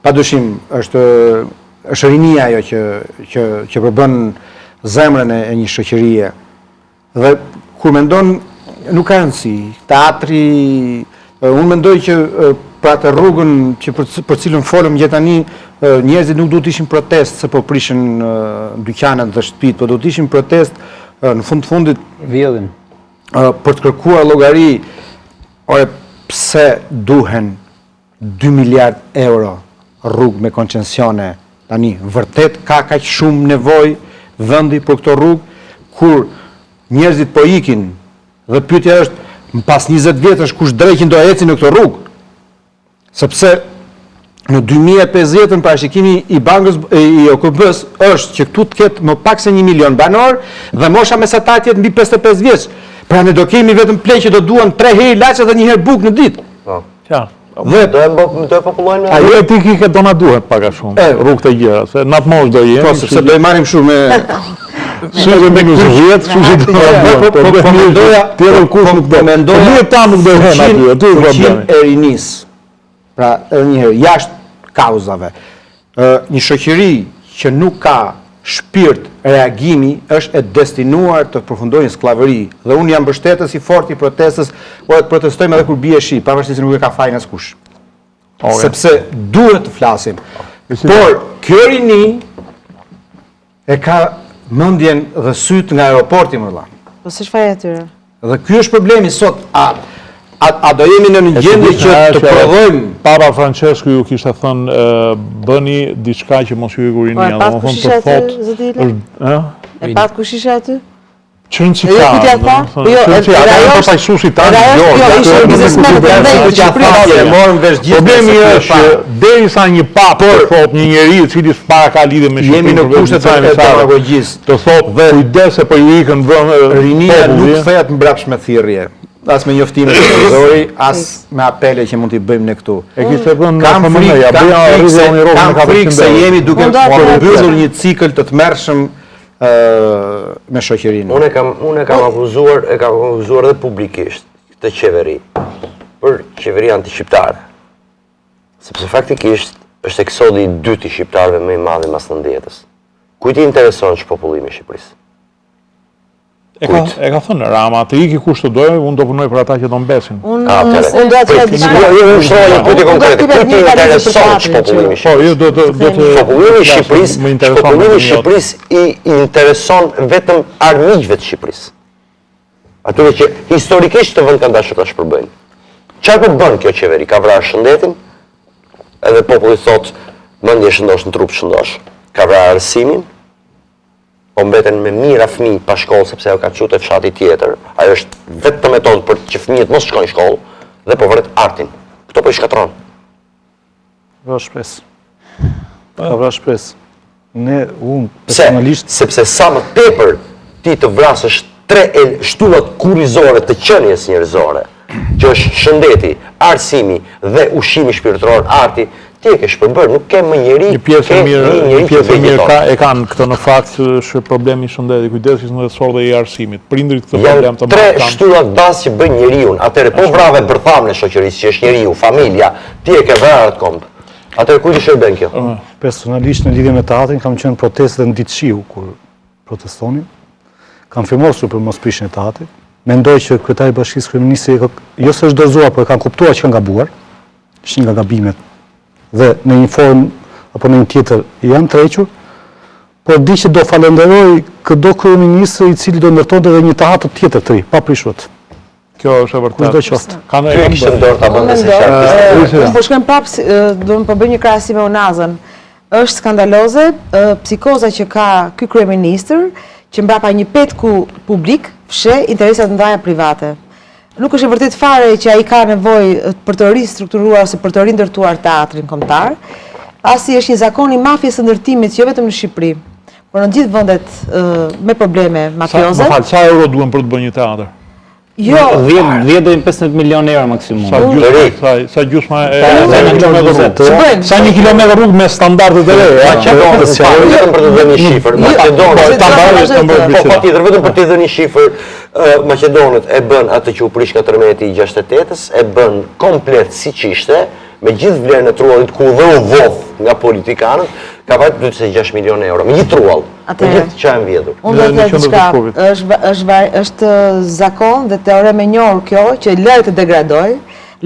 padyshim, është rinia ajo që përbën zemrën e një shoqërie. Dhe kur mendon, nuk ka rëndësi, teatri, unë mendoj që pra të rrugën që për cilën folëm gjithani, njerëzit nuk duhet të ishin protest se po prishin dyqanet dhe shtëpitë, po duhet të ishin protest në fundit Vjedhin. për të kërkuar llogari, pse duhen 2 miliard euro rrugë me koncesione tani? Vërtet ka kaq shumë nevojë vendi për këto rrugë, kur njerëzit po ikin dhe pyetja është, pas 20 vjetësh kush dreqin do ecin në këto rrugë? Sepse në 2050 parashikimi i bankës i OKB-s është që këtu të ketë më pak se 1 milion banor dhe mosha mesatare të jetë mbi 55 vjeç. Pra ne do kemi vetëm pleqë që do duan 3 herë ilaç dhe 1 herë bukë në ditë. Dhe do e popullojnë Ajo etike do na duhet pak a shumë, rrugë të gjera, se në atë moshë do jemi. Po, sepse do e marrim shumë me Syze me minus 10, kështu që do na duhet. Po mendoja, tjetër kush nuk do. mendoja Ta nuk do hen aty, aty është problemi. e rinis. Pra, edhe një herë, jashtë kauzave. Një shoqëri që nuk ka shpirt reagimi është e destinuar të përfundojë në skllavëri. Dhe unë jam mbështetës i fortë i protestës, po të protestojmë edhe kur bie shi, pavarësisht se nuk e ka fajin askush. Sepse duhet të flasim. Por kjo rini e ka mendjen dhe syt nga aeroporti më dhan. Po s'është fare atyre. Dhe ky është problemi sot. A do jemi në një gjendje që të prodhojmë? Papa Francesku ju kishte thënë bëni diçka që mos ju iku rinia, domethënë për fot. E pat kush ishe aty? Çën si Jo, ka. ku t'ja tha? Jo, ajo pa sushi tani. Jo, ishte biznesmen të vërtetë që e morën vesh gjithë. Problemi është që derisa një papë thot një njeri i cili s'para ka lidhje me jemi në kushtet e demagogjisë. Të thot kujdes se po ju ikën rinia nuk thehet mbrapsht me thirrje. As me njoftime të televizori, as me apele që mund t'i bëjmë ne këtu. E kishte thënë Kam frikë se jemi duke mbyllur një cikël të tmerrshëm me shoqërinë. Unë e kam akuzuar dhe publikisht këtë qeveri për qeveri antishqiptare. Sepse faktikisht është eksodi i dytë i shqiptarëve më i madh i mas 90-s. Kujt i intereson çpopullimi i Shqipërisë? E ka thënë Rama, të iki kush të dojë, unë do punoj për ata që do mbesin. Unë do të Popullimi i Shqipërisë i intereson vetëm armiqve të Shqipërisë. Atyre që historikisht të vend kanë dashur ta shpërbëjnë. Çfarë po bën kjo qeveri? Ka vrarë shëndetin? Edhe populli thotë mendje shëndosh në trup shëndosh. Ka vrarë arsimin? Po mbeten me mira fëmijë pa shkollë sepse ajo ka çuar te fshati tjetër. Ajo është vetëm metodë për që fëmijët mos shkojnë në shkollë dhe po vret artin. Kto po i shkatron? Ka shpresë. Ka vrarë shpresë. Unë Pse? personalisht Sepse sa më tepër ti të vrasësh 3 shtullat kurrizore të qenies njerëzore, që është shëndeti, arsimi dhe ushqimi shpirtëror, arti, ti e ke shpërbërë, nuk ke më njeri, Një pjesë e mirë e kanë këtë në fakt është problemi i shëndetit, kujdesi shëndetësor dhe i arsimit. Prindrit këtë problem të Janë 3 shtyllat bazë që bëjnë njeriun. Atëherë po vrave bërthamën e shoqërisë që është njeriu, familja, ti e ke vrarë atë komb. Atëherë kujt i shërben kjo? personalisht në lidhje me teatrin kam qenë protestë dhe në ditë shiu kur protestonin. Kam firmosur për mos prishjen e teatrit. Mendoj që kryetari i Bashkisë Kryeministri jo se është dorëzuar, por kanë kuptuar që kanë gabuar. Është një nga gabimet dhe në një formë apo në një tjetër janë trequr, por di që do falenderoj këdo kryeministër i cili do ndërtonte edhe një teatr tjetër të ri, pa prishur. Kjo është e vërtetë. Kushdo qoftë. Ty e kishte dorë ta bënte se qartë. Po shkojmë prapë, do të bëj një krahasim me Unazën. Është skandaloze psikoza që ka ky kryeministër, që mbrapa një petku publik fshe interesat ndaja private. Nuk është e vërtet fare që ai ka nevojë për të ristrukturuar ose për të rindërtuar teatrin kombëtar, pasi është një zakon i mafjes së ndërtimit jo vetëm në Shqipëri, por në gjithë vendet me probleme mafioze. Më fal, sa euro duhen për të bërë një teatr? Jo, 10 deri në 15 milionë euro maksimum. Sa gjysma e... Sa 1 kilometër rrugë me standardet e reja. Vetëm për të dhënë një shifër, patjetër, vetëm për të dhënë një shifër, Maqedonët e bën atë që u prish 14 i 68-s, e bën komplet siç ishte, me gjithë vlerën e trullit ku dhe u vodh nga politikanët, ka vajt 26 milionë euro, me gjithë trull, me gjithë që e mbjedhur. Unë do të diçka, është zakon dhe teorem e njohur kjo që lëhet të degradoj,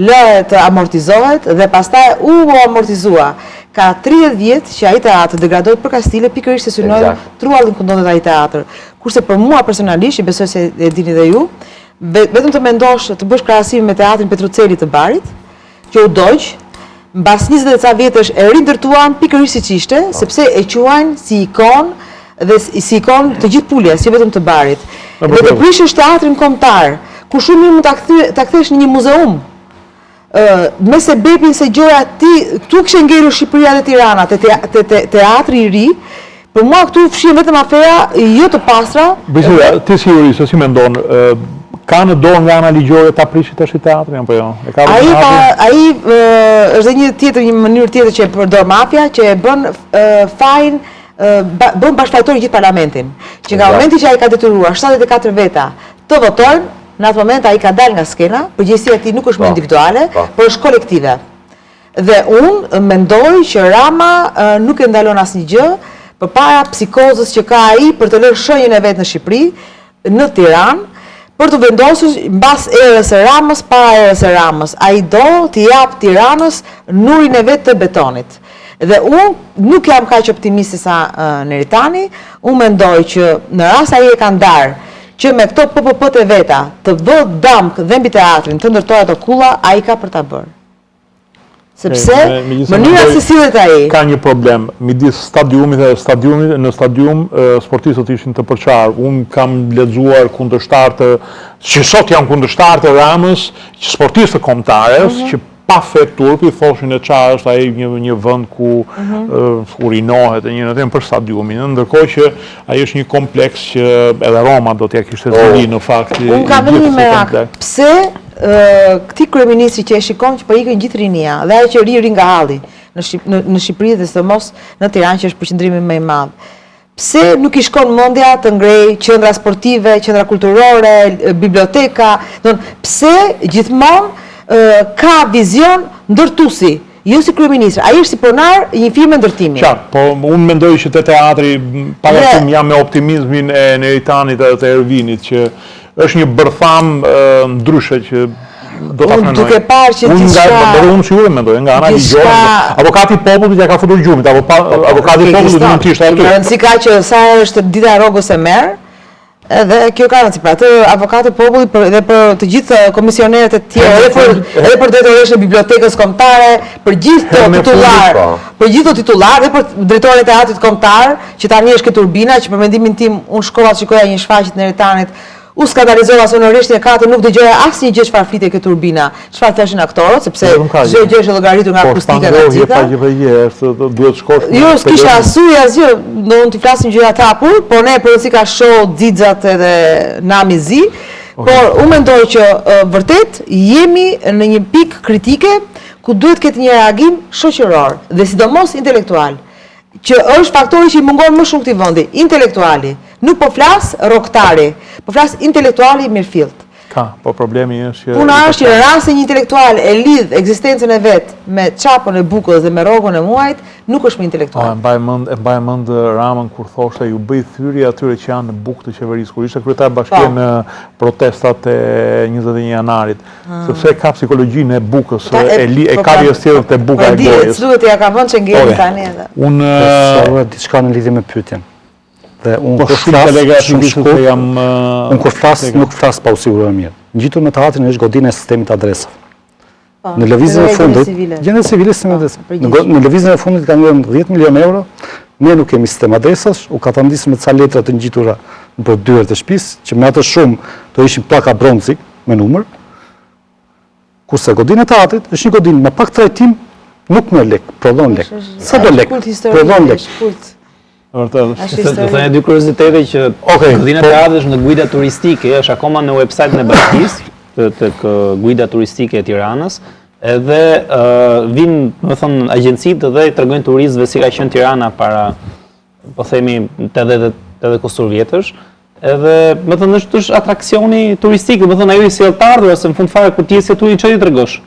lëhet të amortizohet dhe pastaj u amortizua. Ka 30 vjet që ai teatr degradohet për Kastile pikërisht se synoi trullin ku ndodhet ai teatr. Kurse për mua personalisht, që besoj se e dini dhe ju, vetëm të mendosh të bësh krahasim me teatrin Petruceli të Barit, që u dogj, mbas 20 e ca vjetësh e rindërtuan pikërisht siç ishte, sepse e quajnë si ikon dhe si ikon të gjithë Puljes, jo vetëm të Barit. Dhe të prishësh teatrin kombëtar, ku shumë mirë mund ta kthesh në një muzeum. Me sebepin se gjoja ti, këtu kështë ngelur Shqipëria dhe Tirana, teatri i ri, për mua këtu fshin vetëm afera jo të pastra. Bisera, ti si jurist, si mendon, ka në dorë nga ana ligjore ta prishit tash teatrin apo jo? Ai është dhe një mënyrë tjetër që e përdor mafia, që e bën fajin, bën bashkëfajtor gjithë parlamentin. Që nga momenti që ai ka detyruar 74 veta të votojnë, në atë moment ai ka dalë nga skena, përgjegjësia e tij nuk është më individuale, por është kolektive. Dhe unë mendoj që Rama nuk e ndalon asnjë gjë përpara psikozës që ka ai për të lërë shenjën e vet në Shqipëri, në Tiranë, për të vendosur mbas erës së Ramës, para erës së Ramës. Ai do t'i jap Tiranës nurin e vet të betonit. Dhe unë nuk jam kaq optimiste sa Neritani, unë mendoj që në rast ai e ka ndarë që me këto PPP-t e veta të vë damk dhe mbi teatrin, të ndërtojë ato kulla, ai ka për ta bërë. Sepse mënyra se sillet ai. Ka një problem midis stadiumit dhe stadiumit, në stadium sportistët ishin të përçarë. Unë kam lexuar kundërshtarë që sot janë kundërshtarë të Ramës, sportistë kombëtares që pa fet turpi thoshin e çfarë është ai një vend ku urinohet e një për stadiumin, ndërkohë që ai është një kompleks që edhe Roma do t'ja kishte zgjidhur në fakt. Unë kam një merak, pse këti kryeministri që e shikon që po ikën gjithë rinia dhe ai që ri nga halli në Shqipëri dhe sidomos në Tiranë që është përqendrimi më i madh. Pse nuk i shkon mendja të ngrej qendra sportive, qendra kulturore, biblioteka, pse gjithmonë ka vizion ndërtuesi, jo si kryeministër, ai është si pronar një firme ndërtimi. Qartë, po unë mendoj që te teatri pavarësisht jam me optimizmin e Neritanit dhe të Ervinit që është një bërtham ndryshe që do ta pranoj. Duke parë që unë sigurisht mendoj nga ana ligjore, avokati i popullit ja ka futur gjumit, avokati i popullit mund të ishte aty. Rëndësi ka që sa është dita e rrogës e merr, edhe kjo ka rëndësi, pra atë avokati i popullit dhe për të gjithë komisionerët e tjerë, edhe për drejtoreshin e bibliotekës kombëtare, për gjithë të titullar, dhe për drejtorin e teatrit kombëtar, që tani është këtë Turbina, që për mendimin tim unë shkova të shikoja një shfaqje të Neritanit, u skandalizova se në rreshtjen e 4 nuk dëgjoja asnjë gjë çfarë flitej këtë Turbina, çfarë thoshin aktorët, sepse çdo gjë është llogaritur nga akustika e gjitha. Duhet shkosh. Jo, s'kisha asnjë asgjë, do unë të flasim gjëra të hapur, por ne përse ka show Xixat edhe Nami Zi, por unë mendoj që vërtet jemi në një pikë kritike ku duhet ketë një reagim shoqëror dhe sidomos intelektual, që është faktori që i mungon më shumë këtij vendi, intelektuali. Nuk po flas rroktari, po flas intelektuali mirëfillt. Ka, po problemi është që... Puna është që në rast se një intelektual e lidh ekzistencën e vet me çapën e bukës dhe me rrogën e muajit, nuk është më intelektual. E mbaj mend Ramën kur thoshte ju bëj thyrje atyre që janë në bukë të qeverisë, kur ishte kryetar bashkie në protestat e 21 janarit, sepse ka psikologjinë e bukës, e ka rrjedhën të buka e gojës. Duhet ja ka vënë çengeli tani edhe. Unë diçka në lidhje me pyetjen. Dhe unë kur flas nuk flas pa u siguruar mirë. Ngjitur me teatrin është godina e sistemit adresave. Në lëvizjen e fundit, gjendja civile sistemi adresave. Në lëvizjen e fundit kanë dhënë 10 milionë euro. Ne nuk kemi sistem adresash, u ka thandisur me ca letra të ngjitura në përdyrat e shtëpisë, që me atë shumë do ishin pllaka bronzi me numër. Kurse godina e teatrit është një godinë me pak trajtim, nuk merr lek, prodhon lek. Sa do lek? Prodhon lek. Vërtet. Të thënë dy kuriozitete që godina e teatrit në guida turistike është akoma në website-in e Bashkisë, tek guida turistike e Tiranës, edhe vinë, më thonë, agjencitë dhe i tregojnë turistëve si ka qenë Tirana para, po themi, 80 kusur vjetësh, edhe, më thonë, është atraksioni turistik, më thonë, ajo i sjelltarëve, ose në fund fare kur ti je si turist çfarë i tregosh?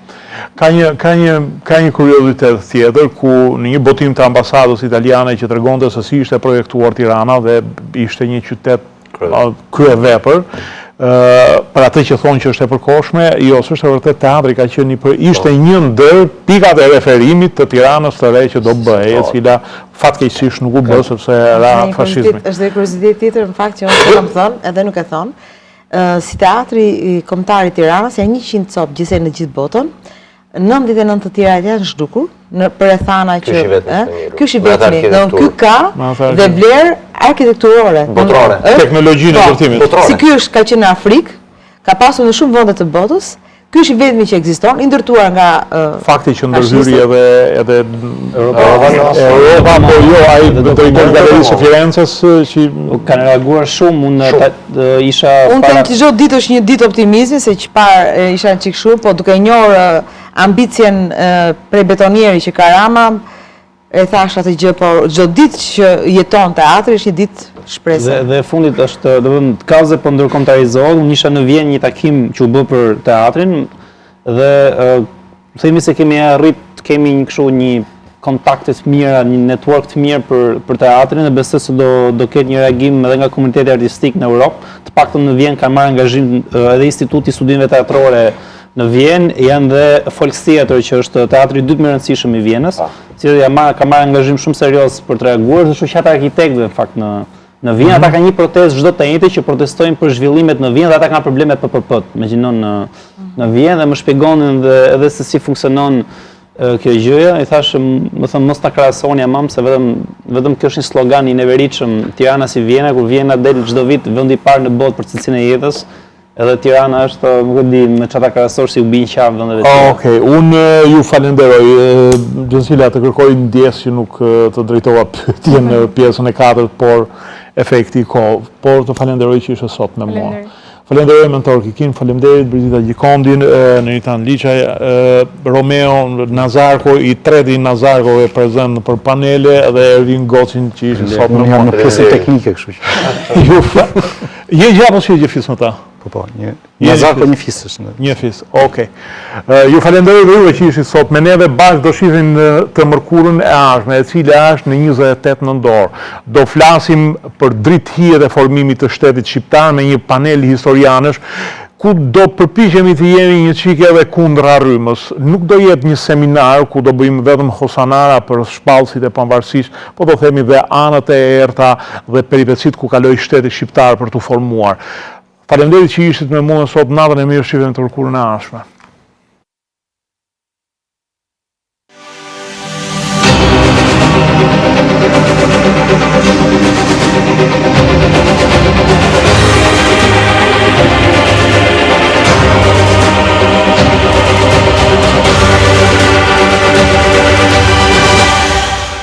Ka një kuriozitet tjetër ku në një botim të ambasadës italiane që tregonte se si ishte projektuar Tirana dhe ishte një qytet kryevepër, për atë që thonë që është e përkohshme, jo, s'është e vërtet teatri ka qenë ishte një ndër pikat e referimit të Tiranës të re që do bëhej, e cila fatkeqësisht nuk u bë sepse ra fashizmi. Është dhe kuriozitet tjetër në fakt që unë kam thënë, edhe nuk e thonë, si teatri kombëtar i Tiranës janë 100 copë gjithsej në gjithë botën. 99 të tjera janë zhdukur për rrethana që ky është i vetmi, ky ka dhe vlerë arkitekturore, botrore, teknologjinë e ndërtimit. Si ky ka qenë në Afrikë, ka pasur në shumë vende të botës. Ky është i vetmi që ekziston, i ndërtuar nga fakti që ndërhyri edhe Europa, po jo, ai drejtori galerisë së Firencës që kanë reaguar shumë, unë isha unë them që çdo ditë është një ditë optimizmi, se çfarë isha çik shumë, po duke njohur ambicien prej betonieri që ka Rama, e thash atë gjë, po çdo ditë që jeton teatri është një ditë shpresë. Dhe fundit është, do të thënë, kauze po ndërkombëtarizohet. Unë isha në Vjenë një takim që u bë për teatrin dhe themi se kemi një kontakte të mira, një network të mirë për teatrin dhe besoj se do ketë një reagim edhe nga komuniteti artistik në Europë. Të paktën në Vjenë ka marrë angazhim edhe Instituti i Studimeve Teatrore në Vjenë, janë dhe Volkstheater që është teatri i dytë më i rëndësishëm i Vjenës, që ka marrë angazhim shumë serioz për të reaguar, dhe shoqata e arkitektëve në fakt në Vjenë. Ata kanë një protestë çdo të njëjtë që protestojnë për zhvillimet në Vjenë dhe ata kanë probleme PPP-t, imagjinon në Vjenë, dhe më shpjegonin edhe se si funksionon kjo gjëja. I thash, më thënë, mos ta krahasoni ama, se vetëm kjo është një slogan i neveritshëm, Tirana si Vjena, kur Vjena del çdo vit vendi i parë në botë për cilësinë e jetës. Edhe Tirana është, nuk e di, me çata krahasosh si u bin qafë vendeve tjera. Okej, unë ju falenderoj. Gjensila, të kërkoj ndjes që nuk të drejtova pyetjen në pjesën e 4, por efekti i kohë. Por të falenderoj që ishe sot me mua. Falenderoj Mentor Kikin, faleminderit Brizita Gjikondin, Neritan Liçaj, Romeo Nazarko, i treti Nazarko e prezent për panele, dhe Ervin Gocin që ishe sot me mua. Unë jam në pjesën teknike, kështu që. Je gjatë ose je gjithë me ta? Po, Nazarko një fis është. Një fis, okej. Ju falenderoj dhe juve që ishit sot me neve, bashkë do shihim të mërkurën e ardhshme, e cila është në 28 nëntor. Do flasim për drithijet e formimit të shtetit shqiptar me një panel historianësh, ku do përpiqemi të jemi një çike edhe kundër arrymës. Nuk do jetë një seminar ku do bëjmë vetëm hosanara për shpallësit e pavarësisë, po do themi dhe anët e errta dhe peripecitë ku kaloi shteti shqiptar për t'u formuar. Faleminderit që ishit me mua sot, natën e mirë, shihemi të mërkurën e ardhshme.